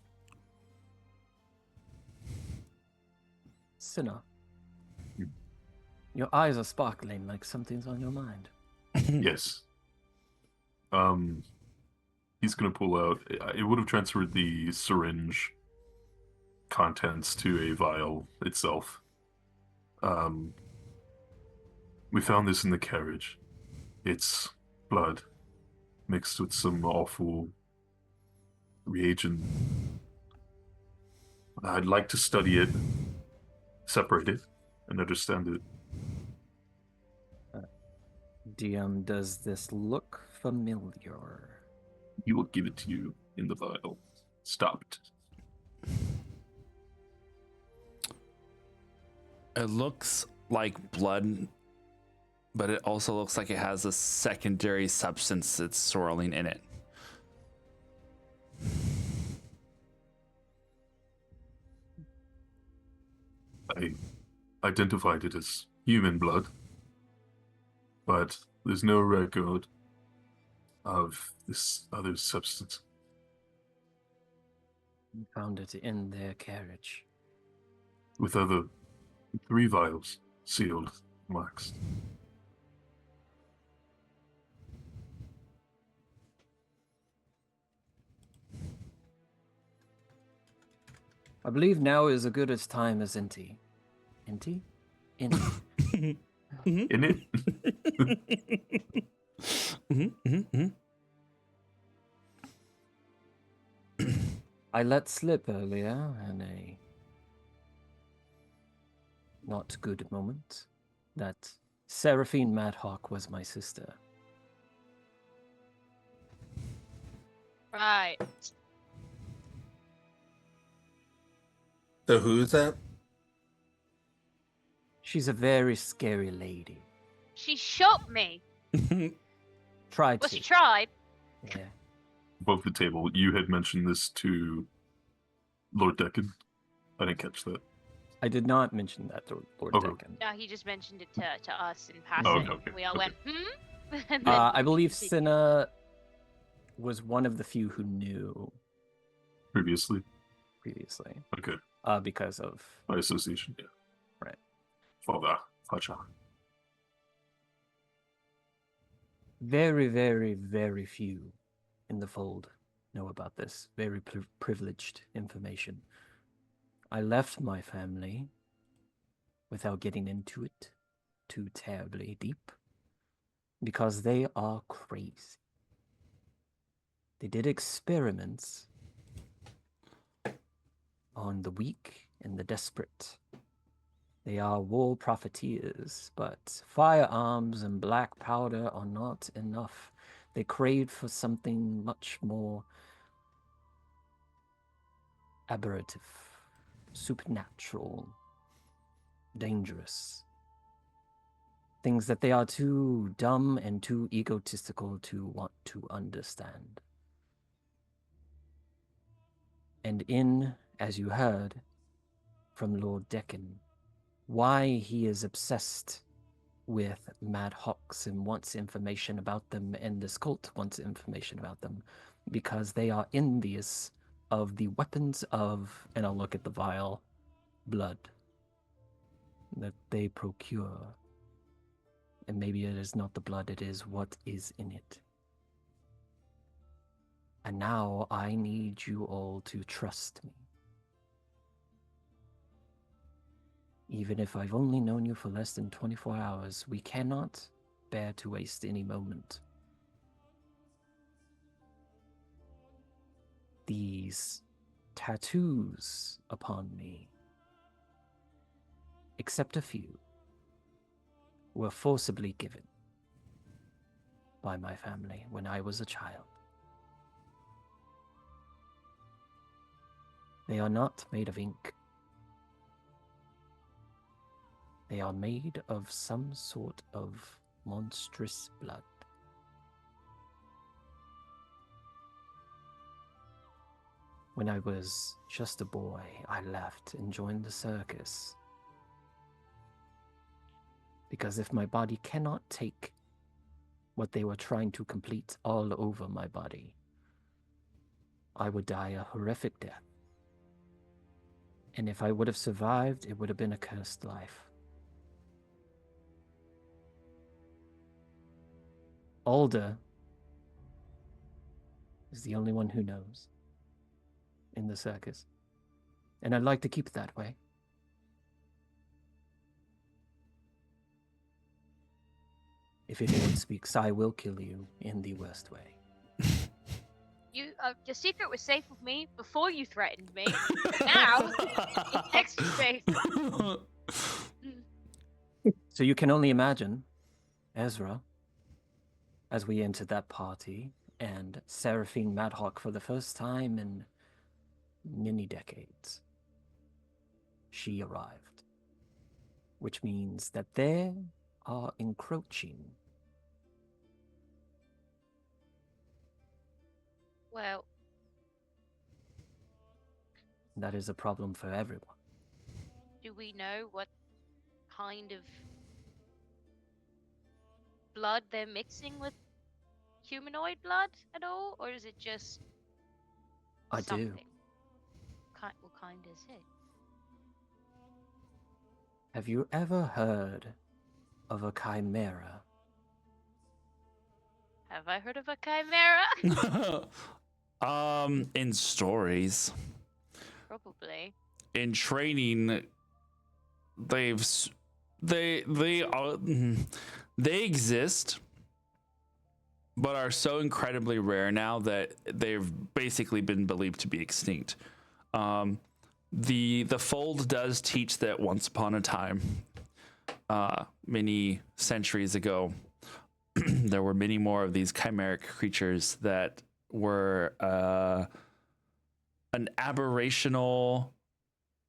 Sinner. Your eyes are sparkling like something's on your mind. Yes. He's gonna pull out. It would have transferred the syringe contents to a vial itself. We found this in the carriage. It's blood mixed with some awful reagent. I'd like to study it, separate it, and understand it. DM, does this look familiar? He will give it to you in the vial. Stop it. It looks like blood, but it also looks like it has a secondary substance that's swirling in it. I identified it as human blood, but there's no record of this other substance. You found it in their carriage. With other 3 vials sealed, waxed. I believe now is as good as time as Inti. Inti? Inti. In it? I let slip earlier in a not good moment that Seraphine Madhawk was my sister. Right. So who's that? She's a very scary lady. She shot me. Tried Well, to. she tried. Yeah. Above the table, you had mentioned this to Lord Deacon. I didn't catch that. I did not mention that to Lord Okay. Deacon. No, he just mentioned it to us in Oh, passing. okay, We all okay. went, hmm? And then I we believe continued. Cinna was one of the few who knew Previously. previously, Okay. because of By association, yeah. Right. Father. Facha. very, very, very few in the fold know about this very privileged information. I left my family without getting into it too terribly deep because they are crazy. They did experiments on the weak and the desperate. They are war profiteers, but firearms and black powder are not enough. They craved for something much more aberrative, supernatural, dangerous. Things that they are too dumb and too egotistical to want to understand. And in, as you heard from Lord Deccan, why he is obsessed with Mad Hawks and wants information about them, and this cult wants information about them, because they are envious of the weapons of, and I'll look at the vial, blood that they procure. And maybe it is not the blood, it is what is in it. And now I need you all to trust me. Even if I've only known you for less than 24 hours, we cannot bear to waste any moment. These tattoos upon me, except a few, were forcibly given by my family when I was a child. They are not made of ink. They are made of some sort of monstrous blood. When I was just a boy, I left and joined the circus. Because if my body cannot take what they were trying to complete all over my body, I would die a horrific death. And if I would have survived, it would have been a cursed life. Alda is the only one who knows in the circus. And I'd like to keep it that way. If anyone speaks, I will kill you in the worst way. Your secret was safe with me before you threatened me. Now, it's extra safe. So you can only imagine Ezra, as we entered that party, and Seraphine Madhawk for the first time in many decades. She arrived, which means that they are encroaching. Well, That is a problem for everyone. do we know what kind of blood they're mixing with humanoid blood at all? Or is it just I do. something? What kind is it? Have you ever heard of a chimera? Have I heard of a chimera? In stories, Probably. in training, they exist, but are so incredibly rare now that they've basically been believed to be extinct. The fold does teach that once upon a time, many centuries ago, there were many more of these chimeric creatures that were an aberrational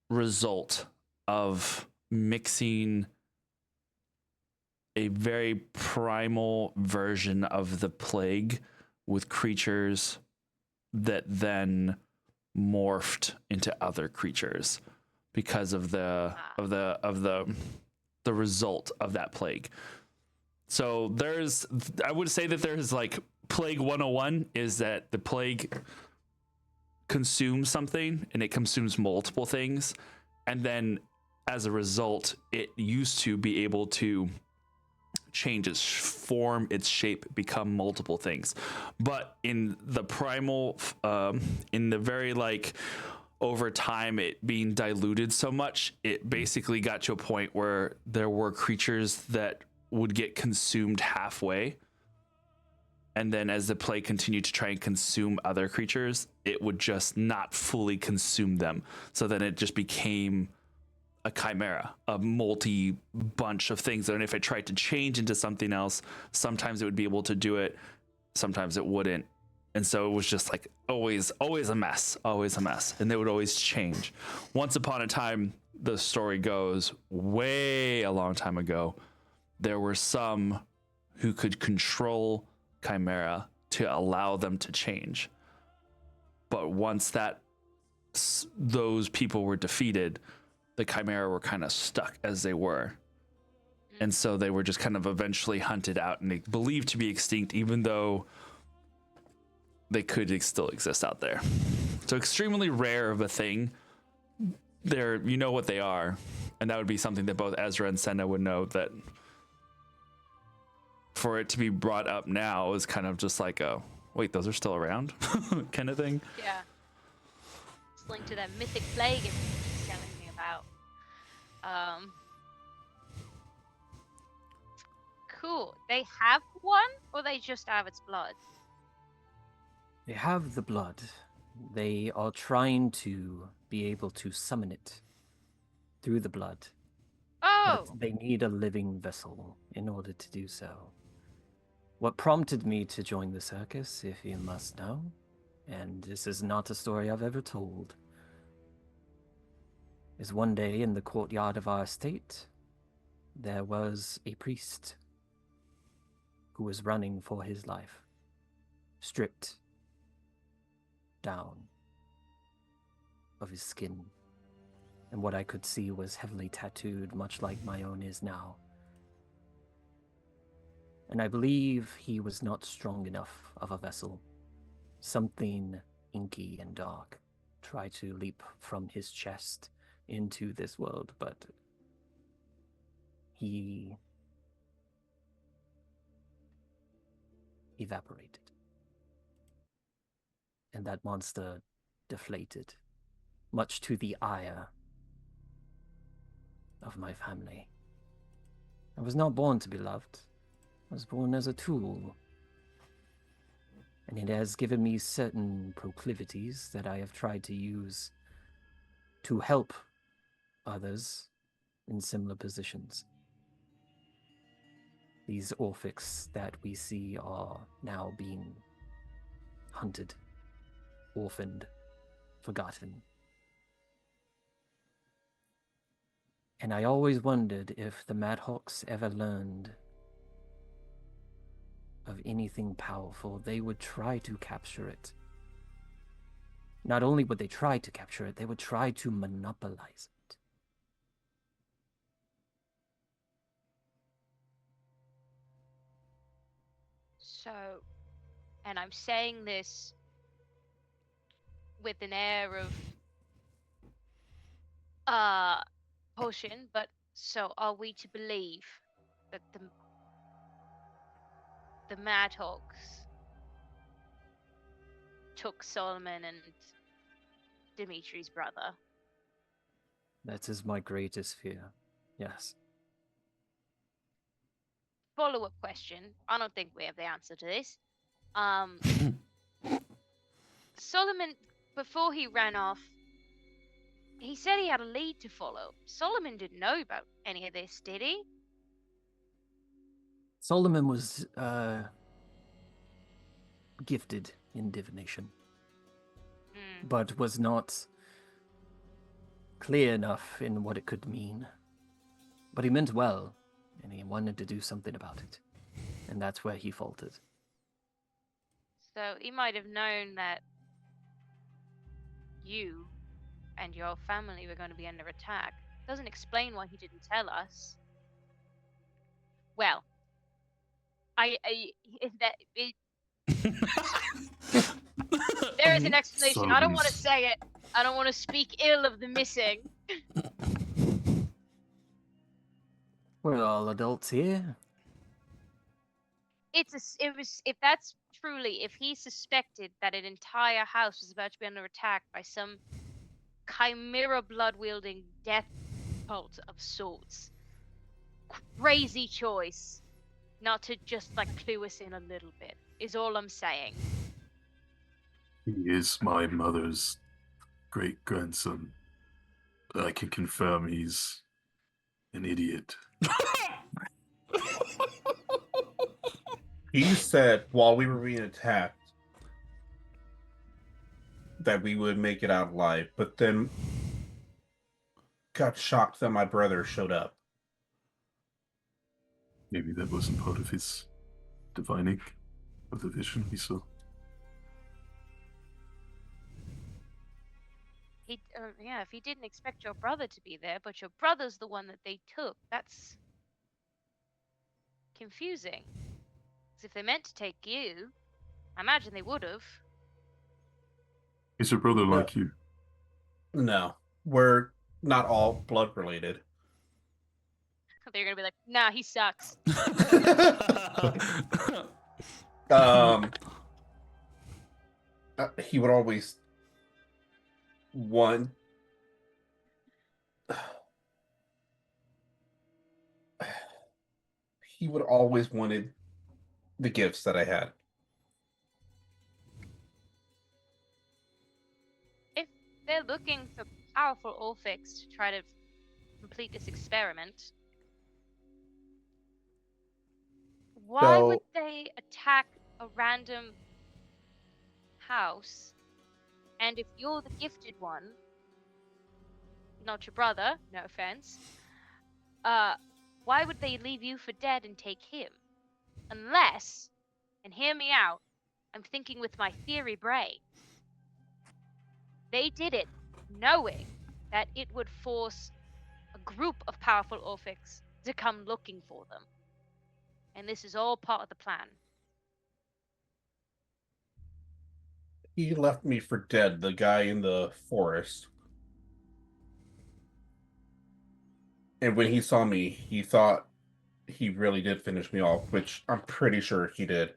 result of mixing a very primal version of the plague with creatures that then morphed into other creatures. because of the result of that plague. So I would say that there's like plague 101 is that the plague consumes something and it consumes multiple things, and then as a result it used to be able to change its form, its shape, become multiple things. But in the primal in the very like over time it being diluted so much, it basically got to a point where there were creatures that would get consumed halfway, and then as the plague continued to try and consume other creatures, it would just not fully consume them. So then it just became a chimera, a multi bunch of things. And if it tried to change into something else, sometimes it would be able to do it, sometimes it wouldn't. And so it was just like always a mess, and they would always change. Once upon a time, the story goes way a long time ago, there were some who could control chimera to allow them to change. But once those people were defeated, the chimera were kind of stuck as they were. And so they were just kind of eventually hunted out and believed to be extinct, even though they could still exist out there. So extremely rare of a thing. You know what they are. And that would be something that both Ezra and Senna would know, that for it to be brought up now is kind of just like wait, those are still around kind of thing. Yeah. It's linked to that mythic plague you're telling me about. Cool. They have one, or they just have its blood? They have the blood. They are trying to be able to summon it through the blood. Oh! But they need a living vessel in order to do so. What prompted me to join the circus, if you must know, and this is not a story I've ever told, is one day in the courtyard of our estate, there was a priest who was running for his life, stripped down of his skin, and what I could see was heavily tattooed, much like my own is now. And I believe he was not strong enough of a vessel. Something inky and dark tried to leap from his chest into this world, but he evaporated. And that monster deflated, much to the ire of my family. I was not born to be loved. I was born as a tool. And it has given me certain proclivities that I have tried to use to help others in similar positions. These Orphics that we see are now being hunted, orphaned, forgotten. And I always wondered if the Madhawks ever learned of anything powerful, they would try to capture it. Not only would they try to capture it, they would try to monopolize it. So, and I'm saying this with an air of caution, but so are we to believe that the Madhawks took Solomon and Dimitri's brother? That is my greatest fear, yes. Follow-up question. I don't think we have the answer to this. Solomon, before he ran off, he said he had a lead to follow. Solomon didn't know about any of this, did he? Solomon was gifted in divination, but was not clear enough in what it could mean. But he meant well, and he wanted to do something about it. And that's where he faltered. So he might have known that you and your family were going to be under attack. Doesn't explain why he didn't tell us. Well, there is an explanation. I don't want to say it. I don't want to speak ill of the missing. We're all adults here. If that's truly, if he suspected that an entire house was about to be under attack by some chimera blood-wielding death cult of sorts, crazy choice not to just like clue us in a little bit, is all I'm saying. He is my mother's great-grandson. I can confirm he's an idiot. He said while we were being attacked that we would make it out alive, but then got shocked that my brother showed up. Maybe that wasn't part of his divining of the vision he saw. If he didn't expect your brother to be there, but your brother's the one that they took, that's confusing. Because if they meant to take you, I imagine they would have. Is your brother like you? No, we're not all blood related. They're gonna be like, nah, he sucks. He would always want. He would always wanted the gifts that I had. If they're looking for powerful Orphics to try to complete this experiment, why would they attack a random house? And if you're the gifted one, not your brother, no offense, why would they leave you for dead and take him? Unless, and hear me out, I'm thinking with my theory brain, they did it knowing that it would force a group of powerful Orphics to come looking for them. And this is all part of the plan. He left me for dead, the guy in the forest. And when he saw me, he thought he really did finish me off, which I'm pretty sure he did.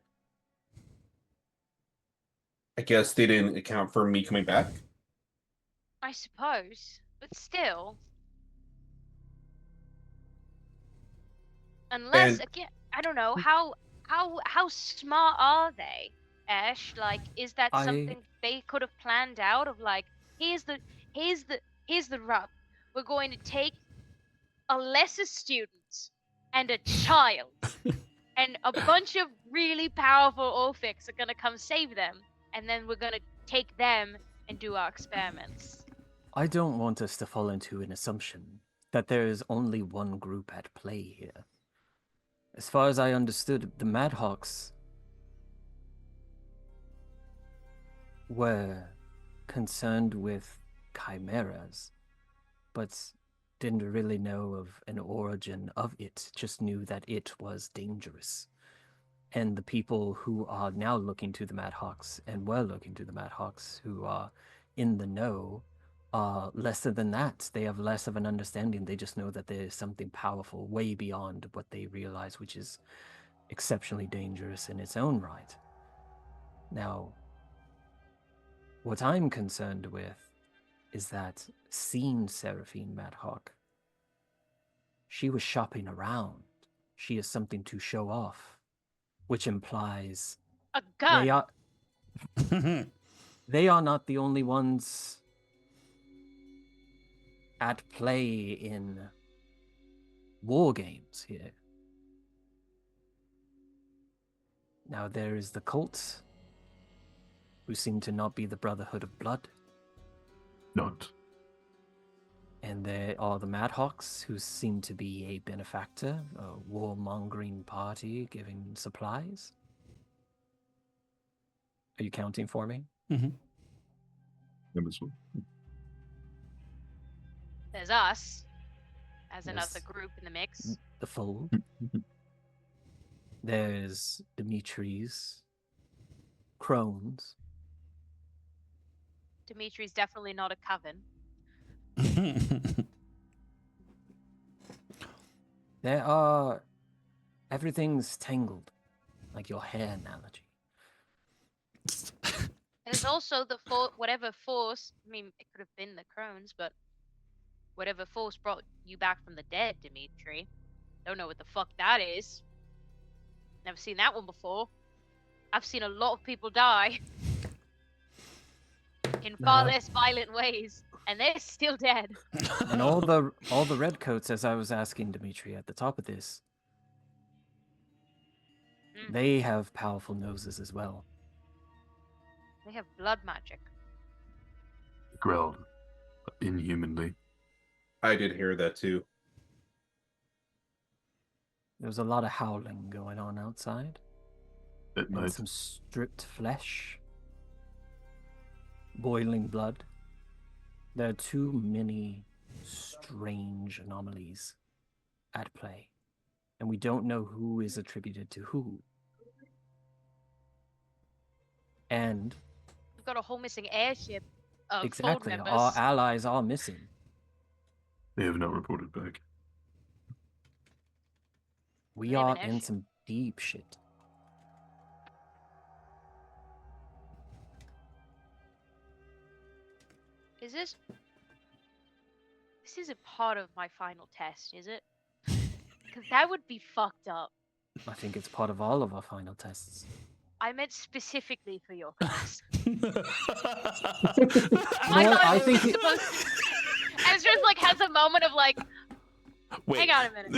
I guess they didn't account for me coming back. I suppose, but still. Unless, again, I don't know, how smart are they, Ash? Like, is that something they could have planned out of, like, here's the rub. We're going to take a lesser student and a child, and a bunch of really powerful Orphics are going to come save them, and then we're going to take them and do our experiments. I don't want us to fall into an assumption that there is only one group at play here. As far as I understood, the Madhawks were concerned with chimeras, but didn't really know of an origin of it, just knew that it was dangerous. And the people who are now looking to the Madhawks, and were looking to the Madhawks, who are in the know, are lesser than that. They have less of an understanding. They just know that there is something powerful way beyond what they realize, which is exceptionally dangerous in its own right. Now, what I'm concerned with is that seeing Seraphine Madhawk, she was shopping around. She has something to show off, which implies a gun. They are not the only ones at play in war games here. Now there is the cult, who seem to not be the Brotherhood of Blood. Not. And there are the Madhawks, who seem to be a benefactor, a warmongering party giving supplies. Are you counting for me? Mm-hmm. Them as well. There's us as another Yes. group in the mix. The fold. There's Dimitri's, Crohn's. Dimitri's definitely not a coven. There are. Everything's tangled, like your hair analogy. There's also the whatever force. I mean, it could have been the Crones, but whatever force brought you back from the dead, Dimitri. Don't know what the fuck that is. Never seen that one before. I've seen a lot of people die in far less violent ways, and they're still dead. And all the redcoats, as I was asking Dimitri at the top of this, they have powerful noses as well. They have blood magic. Growled inhumanly. I did hear that too. There was a lot of howling going on outside. At And night. some stripped flesh. Boiling blood. There are too many strange anomalies at play. And we don't know who is attributed to who. And We've got a whole missing airship of Fold exactly, members. our allies are missing. They have not reported back. We They have are an in airship. some deep shit. Is this isn't part of my final test, is it? Because that would be fucked up. I think it's part of all of our final tests. I meant specifically for your class. You know I what? thought I it was think supposed Ezra's like has a moment of like, Wait. hang on a minute.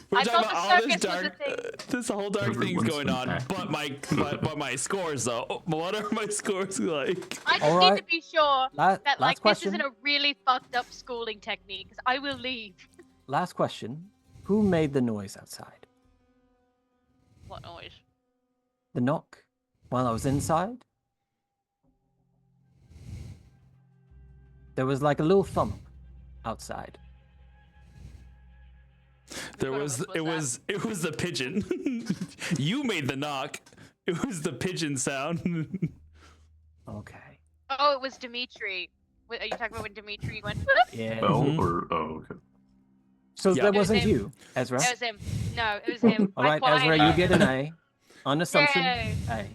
We're I talking thought about the all this circus was a dark, thing. this whole dark thing's Everyone's going on, unpacking. but my scores though. What are my scores like? I just All need to right. be sure that Last like this question. isn't a really fucked up schooling technique, because I will leave. Last question. Who made the noise outside? What noise? The knock? While I was inside? There was like a little thump outside. There one of was us it was the pigeon. You made the knock. It was the pigeon sound. Okay. Oh, it was Dimitri. Wait, are you talking about when Dimitri went? Yeah. Bell Mhm. or okay. So Yeah. that It was wasn't him. you, Ezra. It was him. No, it was him. All right, Ezra, you get an A. On assumption, Yay. A.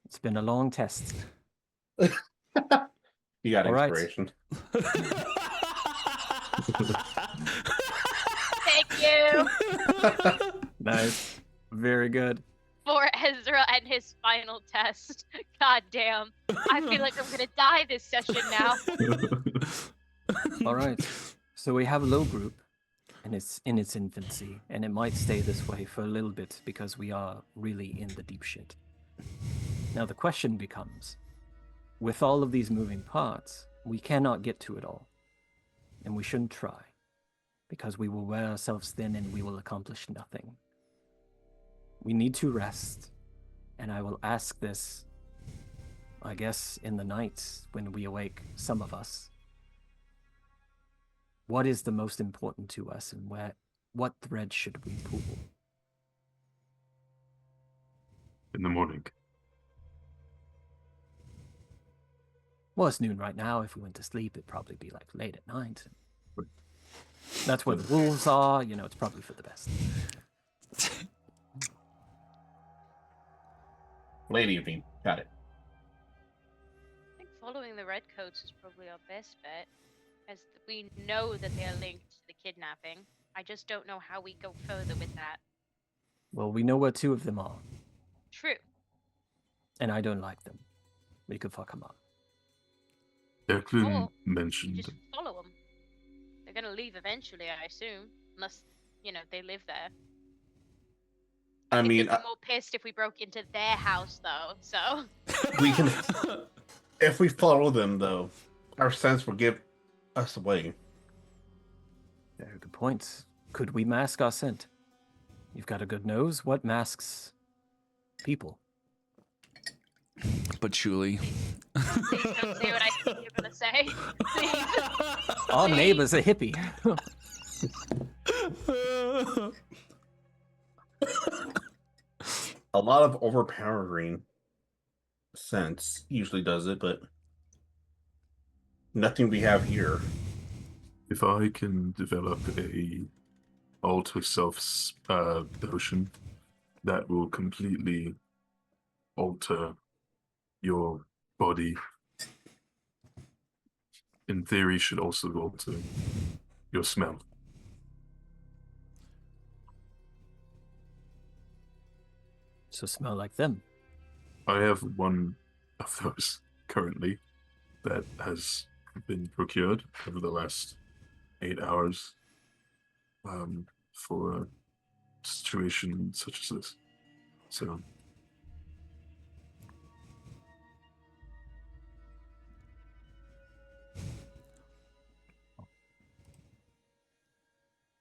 It's been a long test. You got All right. inspiration. Thank you Nice. Very good. for Ezra and his final test. God damn. I feel like I'm gonna die this session now. All right. So we have a little group, and it's in its infancy, and it might stay this way for a little bit because we are really in the deep shit. Now the question becomes, with all of these moving parts, we cannot get to it all, and we shouldn't try, because we will wear ourselves thin and we will accomplish nothing. We need to rest, and I will ask this, I guess, in the nights when we awake, some of us. What is the most important to us, and what thread should we pull? In the morning. Well, it's noon right now. If we went to sleep, it'd probably be like late at night. Right. That's where the wolves are. You know, it's probably for the best. Late evening. Got it. I think following the redcoats is probably our best bet, as we know that they are linked to the kidnapping. I just don't know how we go further with that. Well, we know where two of them are, True. and I don't like them. We could fuck them up. Declan Oh, You mentioned just follow them. They're gonna leave eventually, I assume, unless they live there. I think mean, they'd be more pissed if we broke into their house, though. So we can. If we follow them, though, our sense will give us away. Yeah, good point. Could we mask our scent? You've got a good nose. What masks people? Patchouli. Please don't say what I think you're gonna say. Please. Our Please. neighbor's a hippie. A lot of overpowering scents usually does it, but nothing we have here. If I can develop a alter self potion that will completely alter your body, in theory, should also alter your smell. So smell like them. I have one of those currently that has been procured over the last 8 hours for a situation such as this. So,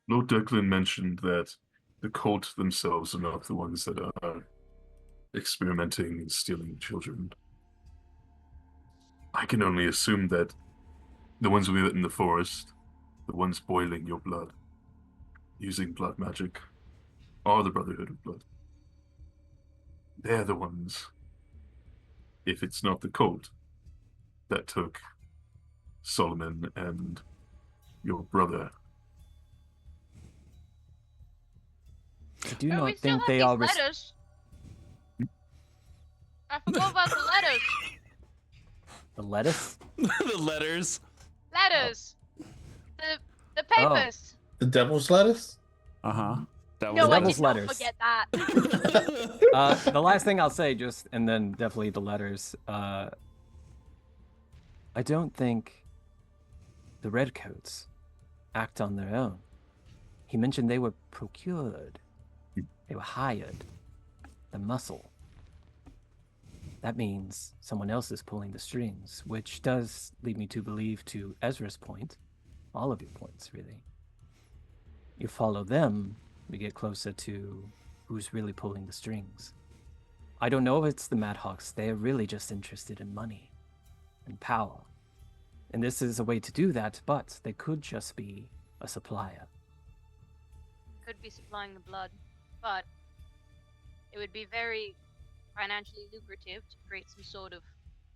Lord Declan mentioned that the cult themselves are not the ones that are experimenting and stealing children. I can only assume that the ones we met in the forest, the ones boiling your blood, using blood magic, are the Brotherhood of Blood. They're the ones, if it's not the cult, that took Solomon and your brother. I do Oh, we not still think have they these are. letters. I forgot about the letters. The lettuce? The letters. Letters. The papers. The devil's lettuce? Uh-huh. That No, The I devil's did not letters. forget that. The last thing I'll say, just and then definitely the letters. I don't think the redcoats act on their own. He mentioned they were procured. They were hired. The muscle. That means someone else is pulling the strings, which does lead me to believe, to Ezra's point, all of your points, really. You follow them, we get closer to who's really pulling the strings. I don't know if it's the Madhawks. They're really just interested in money and power. And this is a way to do that, but they could just be a supplier. Could be supplying the blood, but it would be very financially lucrative to create some sort of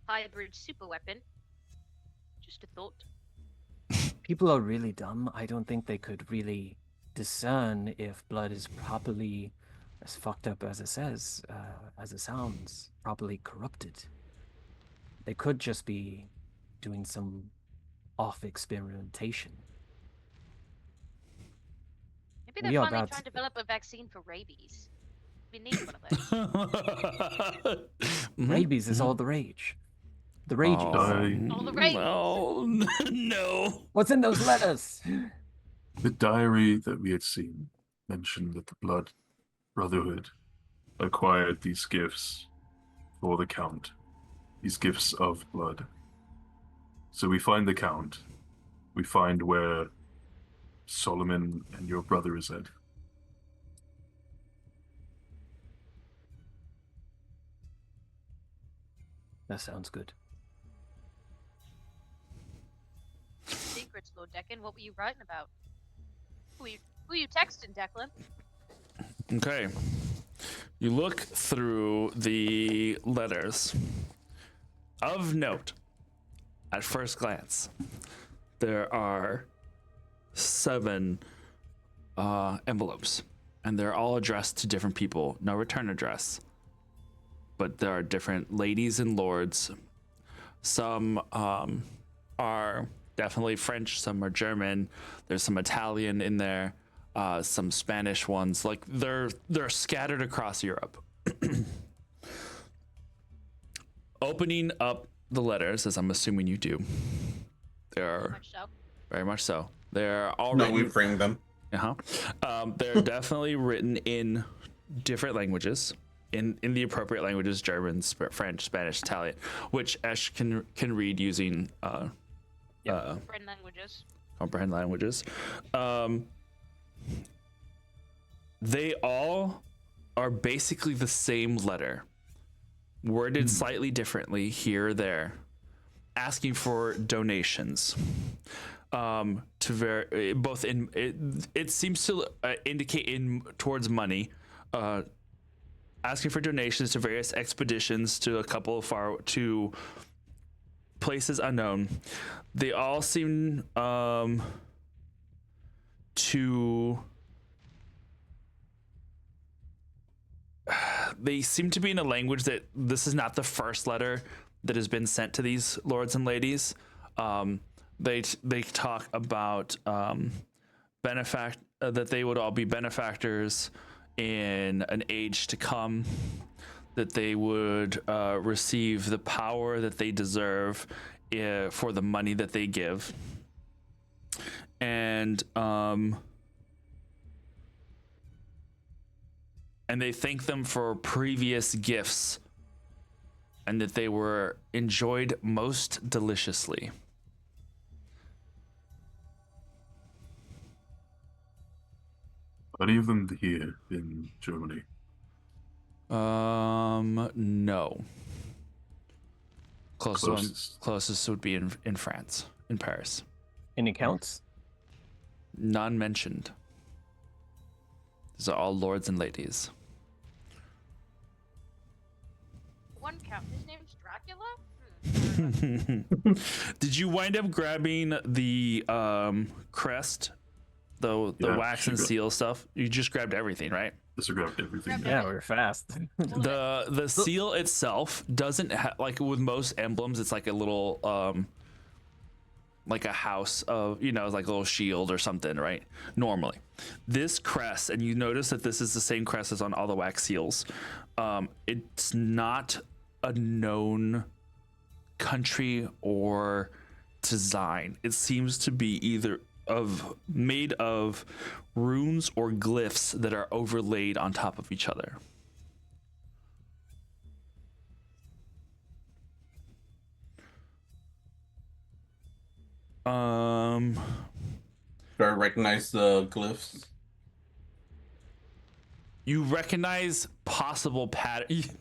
hybrid super weapon. Just a thought. People are really dumb. I don't think they could really discern if blood is properly, as fucked up as it says, as it sounds, properly corrupted. They could just be doing some off experimentation. Maybe they're We are finally about trying to develop a vaccine for rabies. We need one of those. Rabies is all the rage. The rages. All the rabies. Oh, no. What's in those letters? The diary that we had seen mentioned that the Blood Brotherhood acquired these gifts for the Count, these gifts of blood. So we find the Count, we find where Solomon and your brother is at. That sounds good. Secrets, Lord Declan. What were you writing about? Who you texting, Declan? Okay. You look through the letters. Of note, at first glance, there are 7 envelopes, and they're all addressed to different people. No return address. But there are different ladies and lords. Some are definitely French, some are German. There's some Italian in there, some Spanish ones. Like they're scattered across Europe. Opening up the letters, as I'm assuming you do, there are Much so. very much so. They're all No, written. we bring them. They're definitely written in different languages. In the appropriate languages: German, French, Spanish, Italian, which Ash can read using Friend languages. comprehend languages. They all are basically the same letter. worded slightly differently here or there, asking for donations. To both in it seems to indicate in towards money, asking for donations to various expeditions to a couple of to places unknown. They all seem to they seem to be in a language that this is not the first letter that has been sent to these lords and ladies. They talk about that they would all be benefactors in an age to come, that they would receive the power that they deserve for the money that they give, and they thank them for previous gifts, and that they were enjoyed most deliciously. Any of them here in Germany? No. Closest. Closest would be in France, in Paris. Any counts? None mentioned. These are all lords and ladies. One count. His name's Dracula? Did you wind up grabbing the crest, the wax and seal stuff? You just grabbed everything, right? This grabbed everything. Yeah, we were fast. The seal itself doesn't like with most emblems. It's like a little like a house of, like a little shield or something, right? Normally, this crest, and you notice that this is the same crest as on all the wax seals. It's not a known country or design. It seems to be either made of runes or glyphs that are overlaid on top of each other. Do I recognize the glyphs? You recognize possible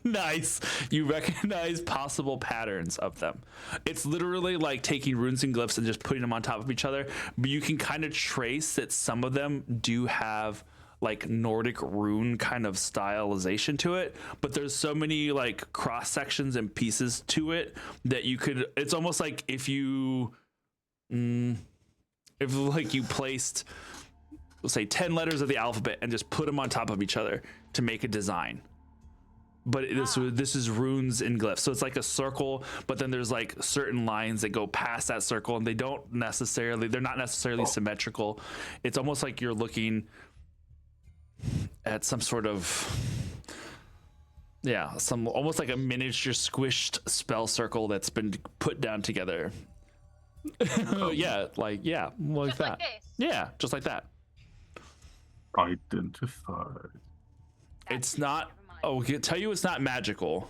Nice. You recognize possible patterns of them. It's literally like taking runes and glyphs and just putting them on top of each other. But you can kind of trace that some of them do have like Nordic rune kind of stylization to it. But there's so many like cross sections and pieces to it that it's almost like if you placed, we'll say 10 letters of the alphabet and just put them on top of each other to make a design. But this is runes and glyphs. So it's like a circle, but then there's like certain lines that go past that circle, and they're not necessarily symmetrical. It's almost like you're looking at some sort of, almost like a miniature squished spell circle that's been put down together. Like Just that. like this. Yeah, just like that. Identified. It's not. Oh, I can tell you, it's not magical.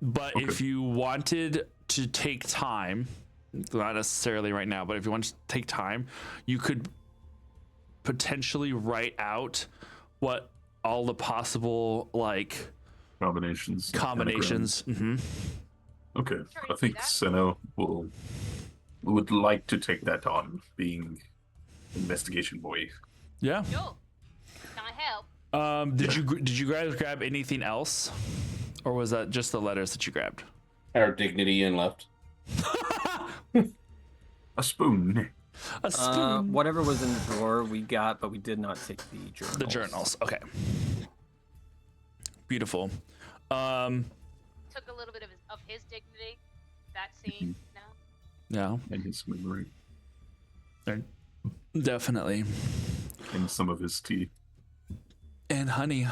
But Okay. if you wanted to take time, not necessarily right now, but if you want to take time, you could potentially write out what all the possible Combinations. Mm-hmm. Okay. Sure, I you think do that. Senna would like to take that on, being investigation boy. Yeah. Sure. Can I help? Did you guys grab anything else, or was that just the letters that you grabbed? Our dignity and left. A spoon. A spoon. Whatever was in the drawer we got, but we did not take the journals. The journals. Okay. Beautiful. Took a little bit of his dignity. That scene. No. Yeah. And his memory. Definitely. And some of his tea. And honey.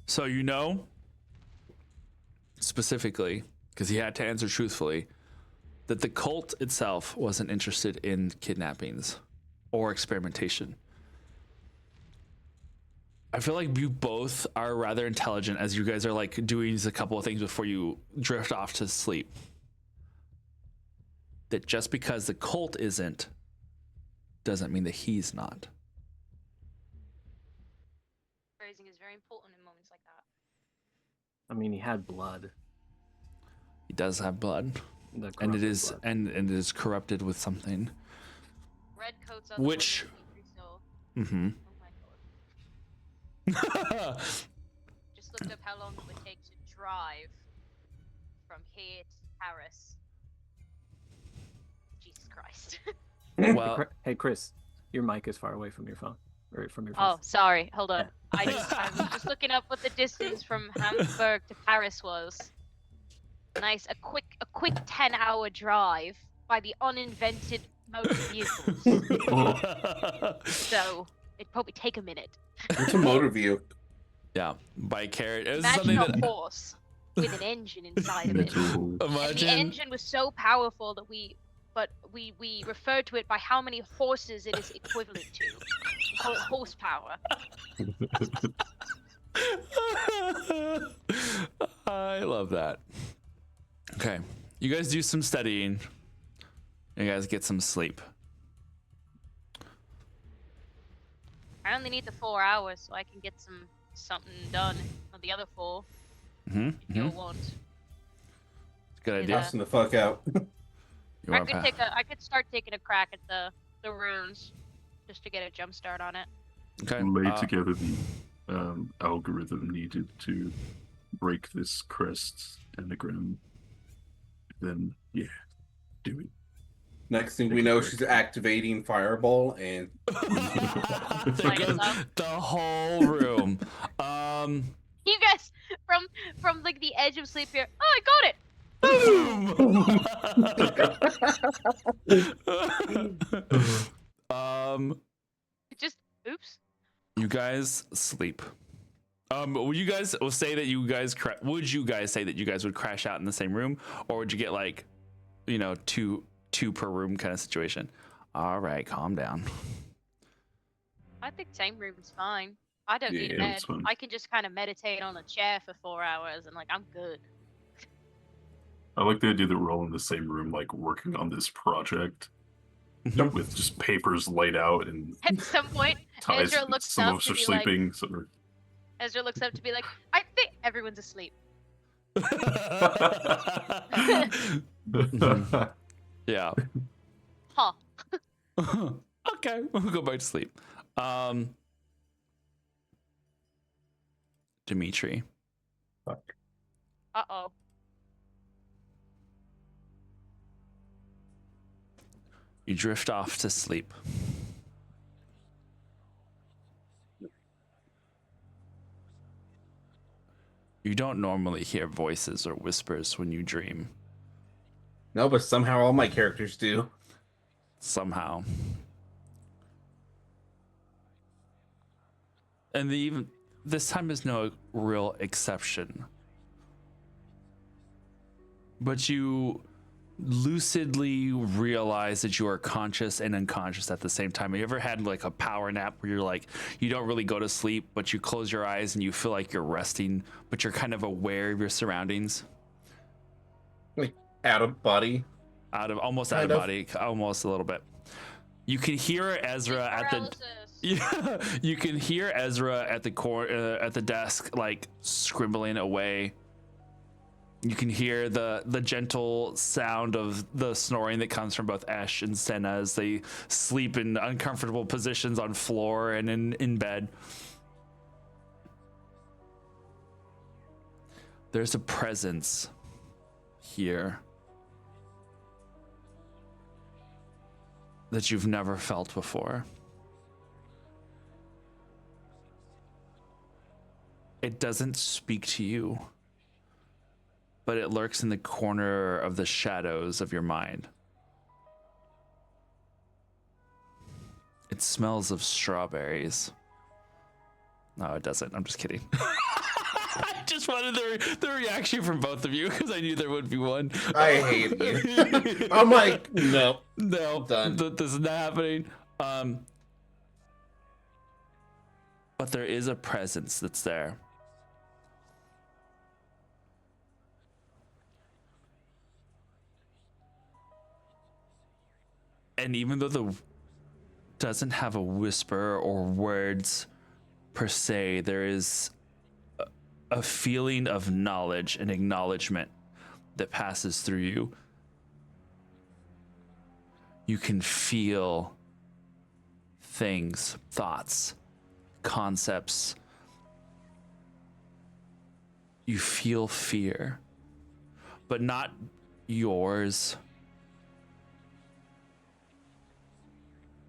So specifically, because he had to answer truthfully, that the cult itself wasn't interested in kidnappings or experimentation. I feel like you both are rather intelligent as you guys are like doing a couple of things before you drift off to sleep. That just because the cult isn't doesn't mean that he's not. Phrasing I mean, he had blood. He does have blood, The and it corrupted is blood. and it is corrupted with something. Red coats on Which- the one that so. Mm-hmm. Oh my god. Just looked up how long it would take to drive from here to Paris. Jesus Christ. Well, Hey, Chris, your mic is far away from your phone. Or from your face. Oh, sorry. Hold on. Yeah. I was just looking up what the distance from Hamburg to Paris was. Nice, a quick 10-hour drive by the uninvented motor vehicles. So it'd probably take a minute. What's a motor view? yeah, by carrot. It was Imagine something a that horse with an engine inside of it. And the imagine. engine was so powerful that we referred to it by how many horses it is equivalent to. We call it horsepower. I love that. Okay, you guys do some studying. You guys get some sleep. I only need the 4 hours so I can get something done on the other 4 Mm-hmm. if you want. Good Yeah. idea. Passing the fuck out. You I wanna could pa- I could start taking a crack at the runes just to get a jump start on it. Okay. Lay together the algorithm needed to break this crest anagram. Then, yeah, do it. Next thing we know, she's activating Fireball, and there Like goes so. the whole room. You guys from like the edge of sleep here. Oh, I got it. Just oops. You guys sleep. Would you guys say that you guys would you guys say that you guys would crash out in the same room, or would you get like, you know, two per room kind of situation? All right, calm down. I think same room's fine. I don't need a Yeah, bed. that's fine. I can just kind of meditate on a chair for 4 hours and like I'm good. I like the idea that we're all in the same room, like working on this project with just papers laid out and At some point, ties. Ezra looks Some up of us to are be like- sleeping. Some are... Ezra looks up to be like, I think everyone's asleep. Yeah. Huh. Okay, we'll go back to sleep. Dimitri. Uh-oh. You drift off to sleep. You don't normally hear voices or whispers when you dream. no, but somehow all my characters do. Somehow. And even this time is no real exception. But you lucidly realize that you are conscious and unconscious at the same time. Have you ever had like a power nap where you're like, you don't really go to sleep, but you close your eyes and you feel like you're resting, but you're kind of aware of your surroundings? Like out of body. Out of almost out of body, almost a little bit. You can hear Ezra at the yeah, you can hear Ezra at the at the desk, like scribbling away. You can hear the gentle sound of the snoring that comes from both Ash and Senna as they sleep in uncomfortable positions on floor and in bed. There's a presence here that you've never felt before. It doesn't speak to you, but it lurks in the corner of the shadows of your mind. It smells of strawberries. No, it doesn't. I'm just kidding. I just wanted the reaction from both of you because I knew there would be one. I hate you. I'm like, no. No, Done. This is not happening. But there is a presence that's there. And even though the doesn't have a whisper or words per se, there is a feeling of knowledge and acknowledgement that passes through you. You can feel things, thoughts, concepts. You feel fear, but not yours,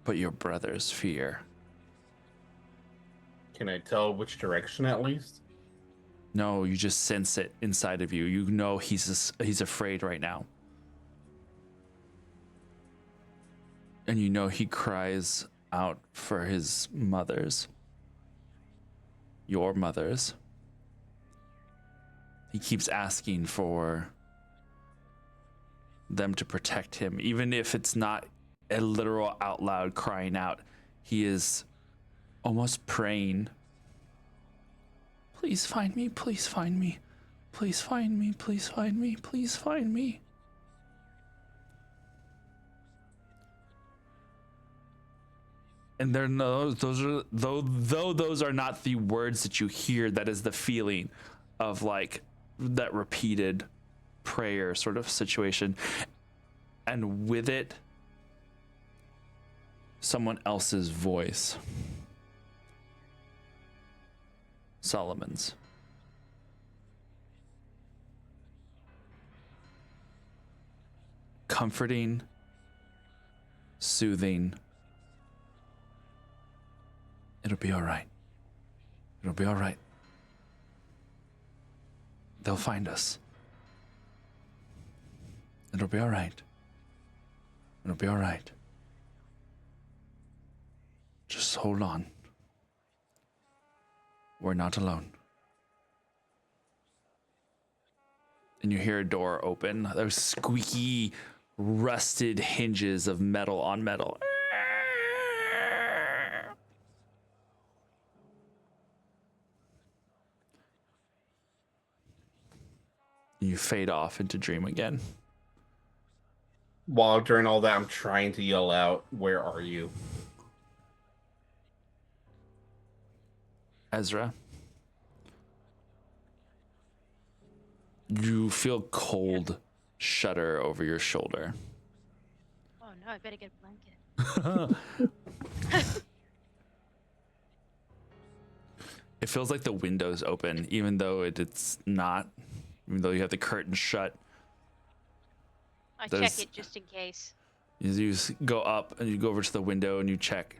but your brother's fear. Can I tell which direction at least? No, you just sense it inside of you. You know he's afraid right now. And you know he cries out for his mothers. Your mothers. He keeps asking for them to protect him. Even if it's not a literal out loud crying out, he is almost praying. Please find me, please find me. Please find me, please find me, please find me. And those are not the words that you hear, that is the feeling of like that repeated prayer sort of situation. And with it, someone else's voice. Solomon's. Comforting, soothing. It'll be all right. It'll be all right. They'll find us. It'll be all right. It'll be all right. Just hold on. We're not alone. And you hear a door open. Those squeaky, rusted hinges of metal on metal. You fade off into dream again. While during all that, I'm trying to yell out, "Where are you?" Ezra, you feel cold shudder over your shoulder. Oh no, I better get a blanket. It feels like the window's open, even though it's not. Even though you have the curtain shut. I check it just in case. You go up and you go over to the window and you check.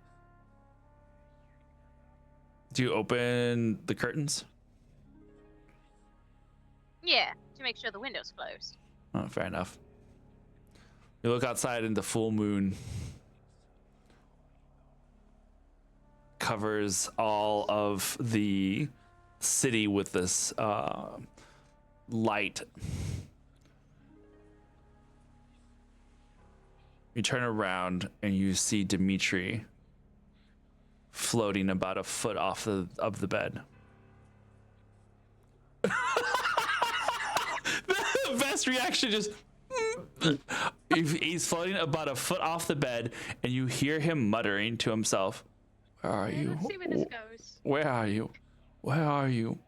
Do you open the curtains? Yeah, to make sure the window's closed. Oh, fair enough. You look outside and the full moon covers all of the city with this light. You turn around and you see Dimitri floating about a foot off of the bed. The best reaction, just he's floating about a foot off the bed, and you hear him muttering to himself, "Where are you? Let's see where this goes. Where are you? Where are you?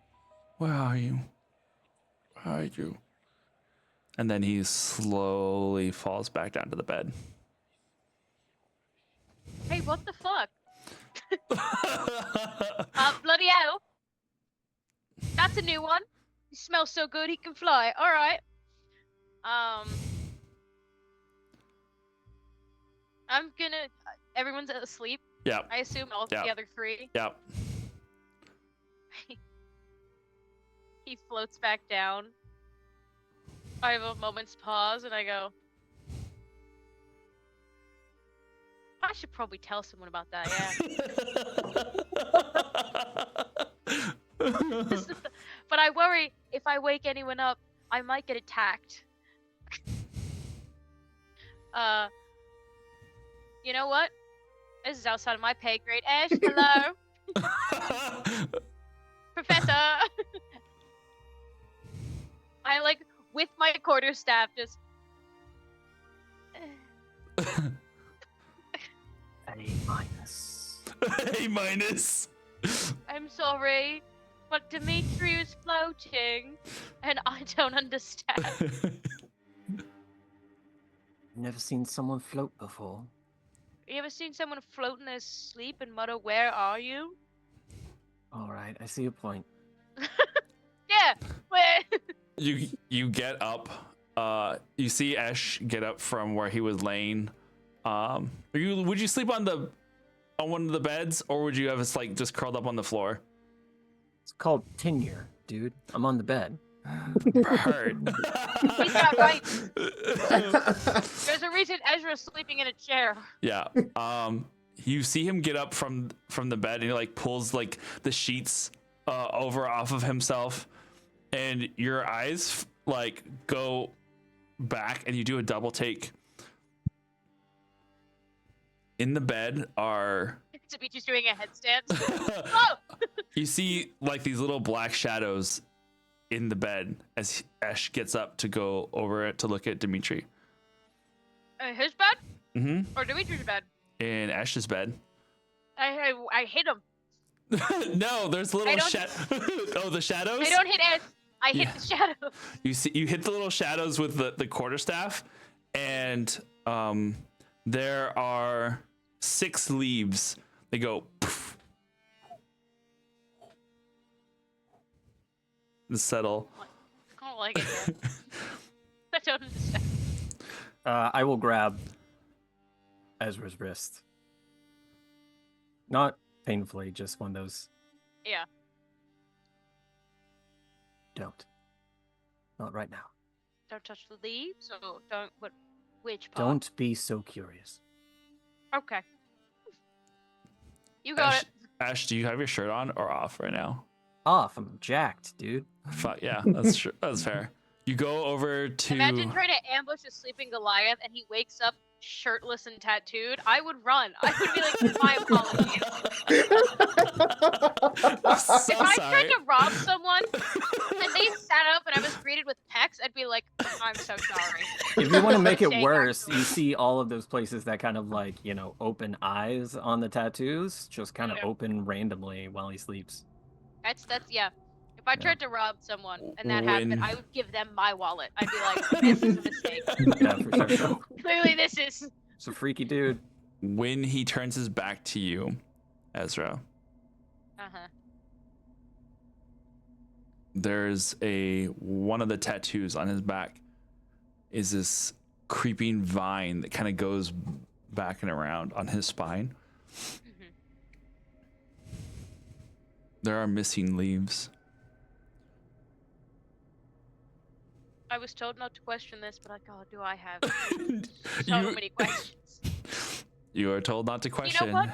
Where are you? Where are you?" And then he slowly falls back down to the bed. Hey, what the fuck? Bloody hell. That's a new one. He smells so good he can fly. Alright. I'm gonna... Everyone's asleep? Yeah. I assume all the other three? Yeah. He floats back down. I have a moment's pause and I go... I should probably tell someone about that, yeah. But I worry if I wake anyone up, I might get attacked. You know what? This is outside of my pay grade. Ash, hello? Professor! I, like, with my quarterstaff, just... A minus. A minus. I'm sorry. But Dimitri is floating, and I don't understand. Never seen someone float before. You ever seen someone float in their sleep and mutter, "Where are you?" All right, I see your point. Yeah, where? You get up. You see Esh get up from where he was laying. Would you sleep on one of the beds, or would you have us like just curled up on the floor? It's called tenure, dude. I'm on the bed. Heard. He's not right. There's a reason Ezra's sleeping in a chair. Yeah. You see him get up from the bed, and he like pulls like the sheets over off of himself, and your eyes like go back, and you do a double take. In the bed are Dimitri's doing a headstand. Oh! You see like these little black shadows in the bed as Esh gets up to go over it to look at Dimitri. His bed? Mm-hmm. Or Dimitri's bed? In Esh's bed. I hit him. No, there's little Oh, the shadows? I don't hit Ed. I hit the shadow. You hit the little shadows with the quarterstaff, and there are 6 leaves. They go poof, and settle. I don't like it here. I don't understand. I will grab Ezra's wrist. Not painfully, just one of those. Yeah. Don't. Not right now. Don't touch the leaves, or don't. Which part? Don't be so curious. Okay. You got it. Ash, do you have your shirt on or off right now? Off. I'm jacked, dude. Fuck yeah, that's true. That's fair. You go over to. Imagine trying to ambush a sleeping Goliath and he wakes up shirtless and tattooed. I would run. I would be like, my apologies. So If I sorry. tried to rob someone and they sat up and I was greeted with pecs, I'd be like, I'm so sorry. If you want to make it Saying worse, actually. you see all of those places that kind of like, open eyes on the tattoos, just kind of Yeah. open randomly while he sleeps. That's yeah. If I tried to rob someone and that When- happened, I would give them my wallet. I'd be like, this is a mistake. Yeah, for sure. Clearly this is. It's a freaky dude. When he turns his back to you, Ezra, Uh-huh. there's one of the tattoos on his back is this creeping vine that kind of goes back and around on his spine. Mhm. There are missing leaves. I was told not to question this, but God, do I have so You- many questions. You are told not to question. what?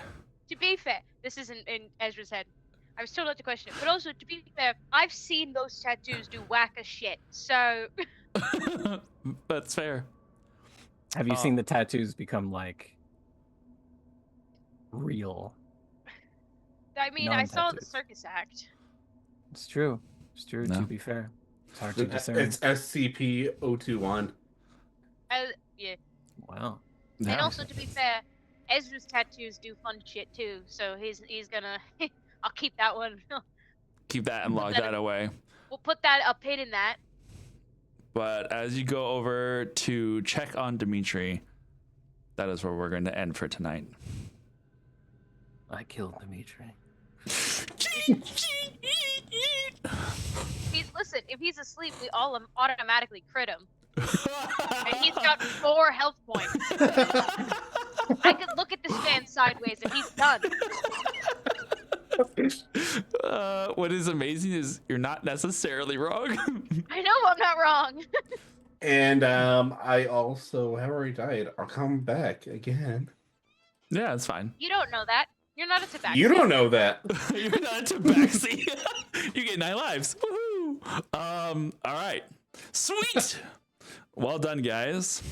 To be fair, this isn't in Ezra's head. I was told not to question it, but also to be fair, I've seen those tattoos do whack as shit. So That's fair. Have you seen the tattoos become like real? I mean, I saw the Non-tattoos. circus act. It's true. It's true, No. to be fair. It's hard to discern. It's SCP-021. Yeah, Wow. and Yeah. also to be fair, Ezra's tattoos do fun shit too. So he's gonna. I'll keep that one. Keep that and log that away. We'll put that a pin in that. But as you go over to check on Dimitri, that is where we're going to end for tonight. I killed Dimitri. Listen, if he's asleep, we all automatically crit him, and he's got 4 health points. I could look at this man sideways, and he's done. What is amazing is you're not necessarily wrong. I know I'm not wrong. And I also have already died. I'll come back again. Yeah, it's fine. You don't know that. You're not a tabaxi. You don't know that. You're not a tabaxi. You get 9 lives. Woohoo! All right. Sweet. Well done, guys.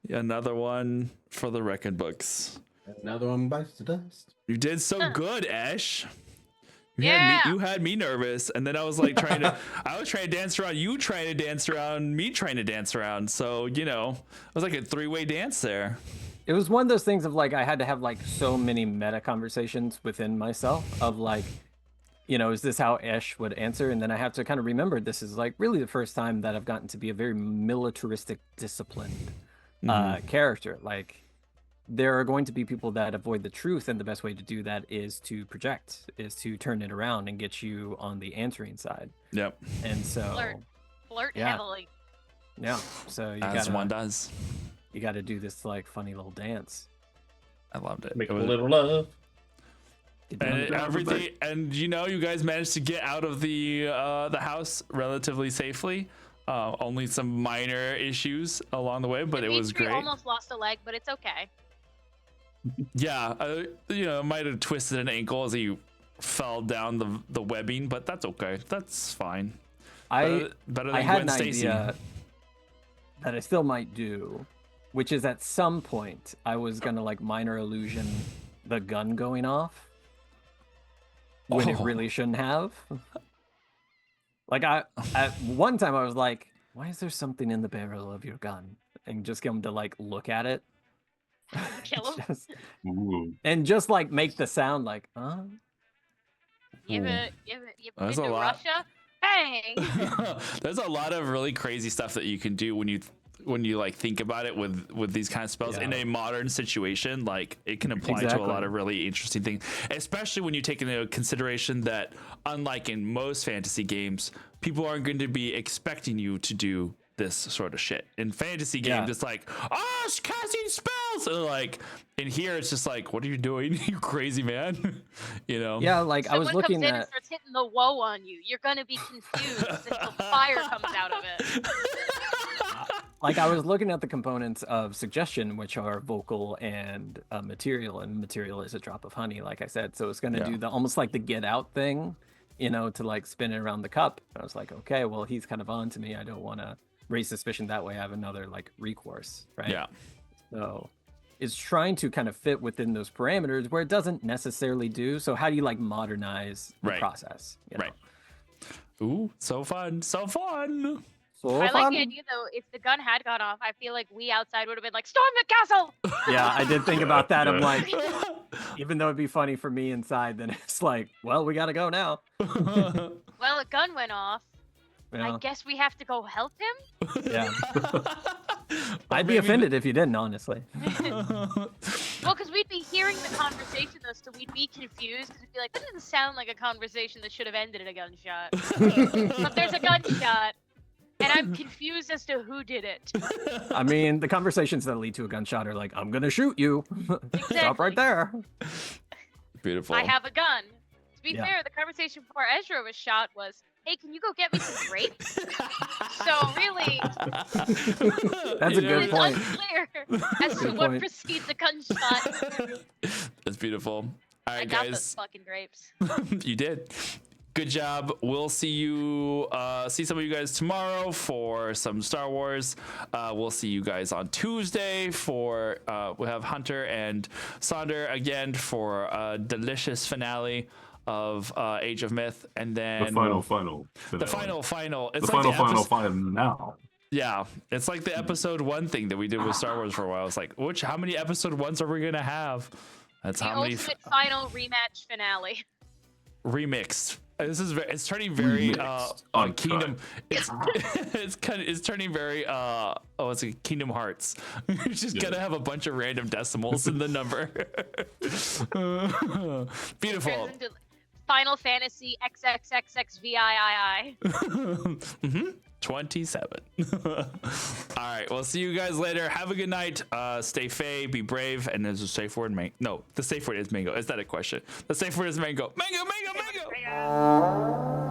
Another one for the record books. Another one bites the dust. You did so good, Ash. Yeah. You had me nervous, and then I was like I was trying to dance around you, trying to dance around me, trying to dance around. So it was like a 3-way dance there. It was one of those things of like I had to have like so many meta conversations within myself of like is this how Esh would answer? And then I have to kind of remember this is like really the first time that I've gotten to be a very militaristic, disciplined character. Like, there are going to be people that avoid the truth, and the best way to do that is to project, is to turn it around and get you on the answering side. Yep. And so Flirt yeah. heavily. Yeah. So As one does. You got to do this like funny little dance. I loved it. Make It a was- little love. And everything, and you guys managed to get out of the house relatively safely. Only some minor issues along the way, but it was Dimitri great. almost lost a leg, but it's okay. Yeah, might have twisted an ankle as he fell down the webbing, but that's okay. That's fine. Better than I had Gwen an Stacy. idea that I still might do, which is at some point I was gonna like minor illusion the gun going off when it really shouldn't have. Like at one time I was like, why is there something in the barrel of your gun? And just get him to like look at it. Kill him. And just like make the sound like, Give it That's a into lot. Russia. Bang! There's a lot of really crazy stuff that you can do when you like think about it with these kind of spells in a modern situation. Like, it can apply to a lot of really interesting things, especially when you take into consideration that, unlike in most fantasy games, people aren't going to be expecting you to do this sort of shit. In fantasy games, it's like, oh, she's casting spells, and like in here it's just like, what are you doing, you crazy man? Yeah, like I was Someone looking comes in at and starts hitting the woe on you. You're gonna be confused until fire comes out of it. like I was looking at the components of suggestion, which are vocal and material, and material is a drop of honey, like I said. So it's going to do the almost like the get out thing, to like spin it around the cup. And I was like, okay, well, he's kind of on to me. I don't want to raise suspicion that way. I have another like recourse, right? Yeah. So it's trying to kind of fit within those parameters where it doesn't necessarily do. So how do you like modernize the process? Right. Ooh, so fun. So fun. I like the idea though, if the gun had gone off, I feel like we outside would have been like, storm the castle! Yeah, I did think about that. I'm like, even though it'd be funny for me inside, then it's like, well, we gotta go now. Well, a gun went off. Yeah. I guess we have to go help him? Yeah. I'd be offended if you didn't, honestly. Well, because we'd be hearing the conversation though, so we'd be confused. We'd be like, that doesn't sound like a conversation that should have ended in a gunshot. But there's a gunshot. And I'm confused as to who did it. I mean, the conversations that lead to a gunshot are like, I'm gonna shoot you. Stop right there. Beautiful. I have a gun. To be fair, the conversation before Ezra was shot was, hey, can you go get me some grapes? So really, that's a good point. It's unclear as to what precedes a gunshot. That's beautiful. All right, I got guys. those fucking grapes. You did. Good job. We'll see some of you guys tomorrow for some Star Wars. We'll see you guys on Tuesday for we'll have Hunter and Sonder again for a delicious finale of Age of Myth, and then The final finale. the final. It's The like final now. Yeah, it's like the episode 1 thing that we did with Star Wars for a while. It's like, how many episode 1s are we gonna have? That's The how many ultimate final rematch finale. remixed. It's turning very Uncut. Kingdom. It's turning very it's like Kingdom Hearts. You're just gonna have a bunch of random decimals in the number. Beautiful. Turns into Final Fantasy XXXXVIII. 27. All right, we'll see you guys later. Have a good night. Stay fey, be brave, and there's a safe word. No, the safe word is mango. Is that a question? The safe word is mango. Mango, mango, mango.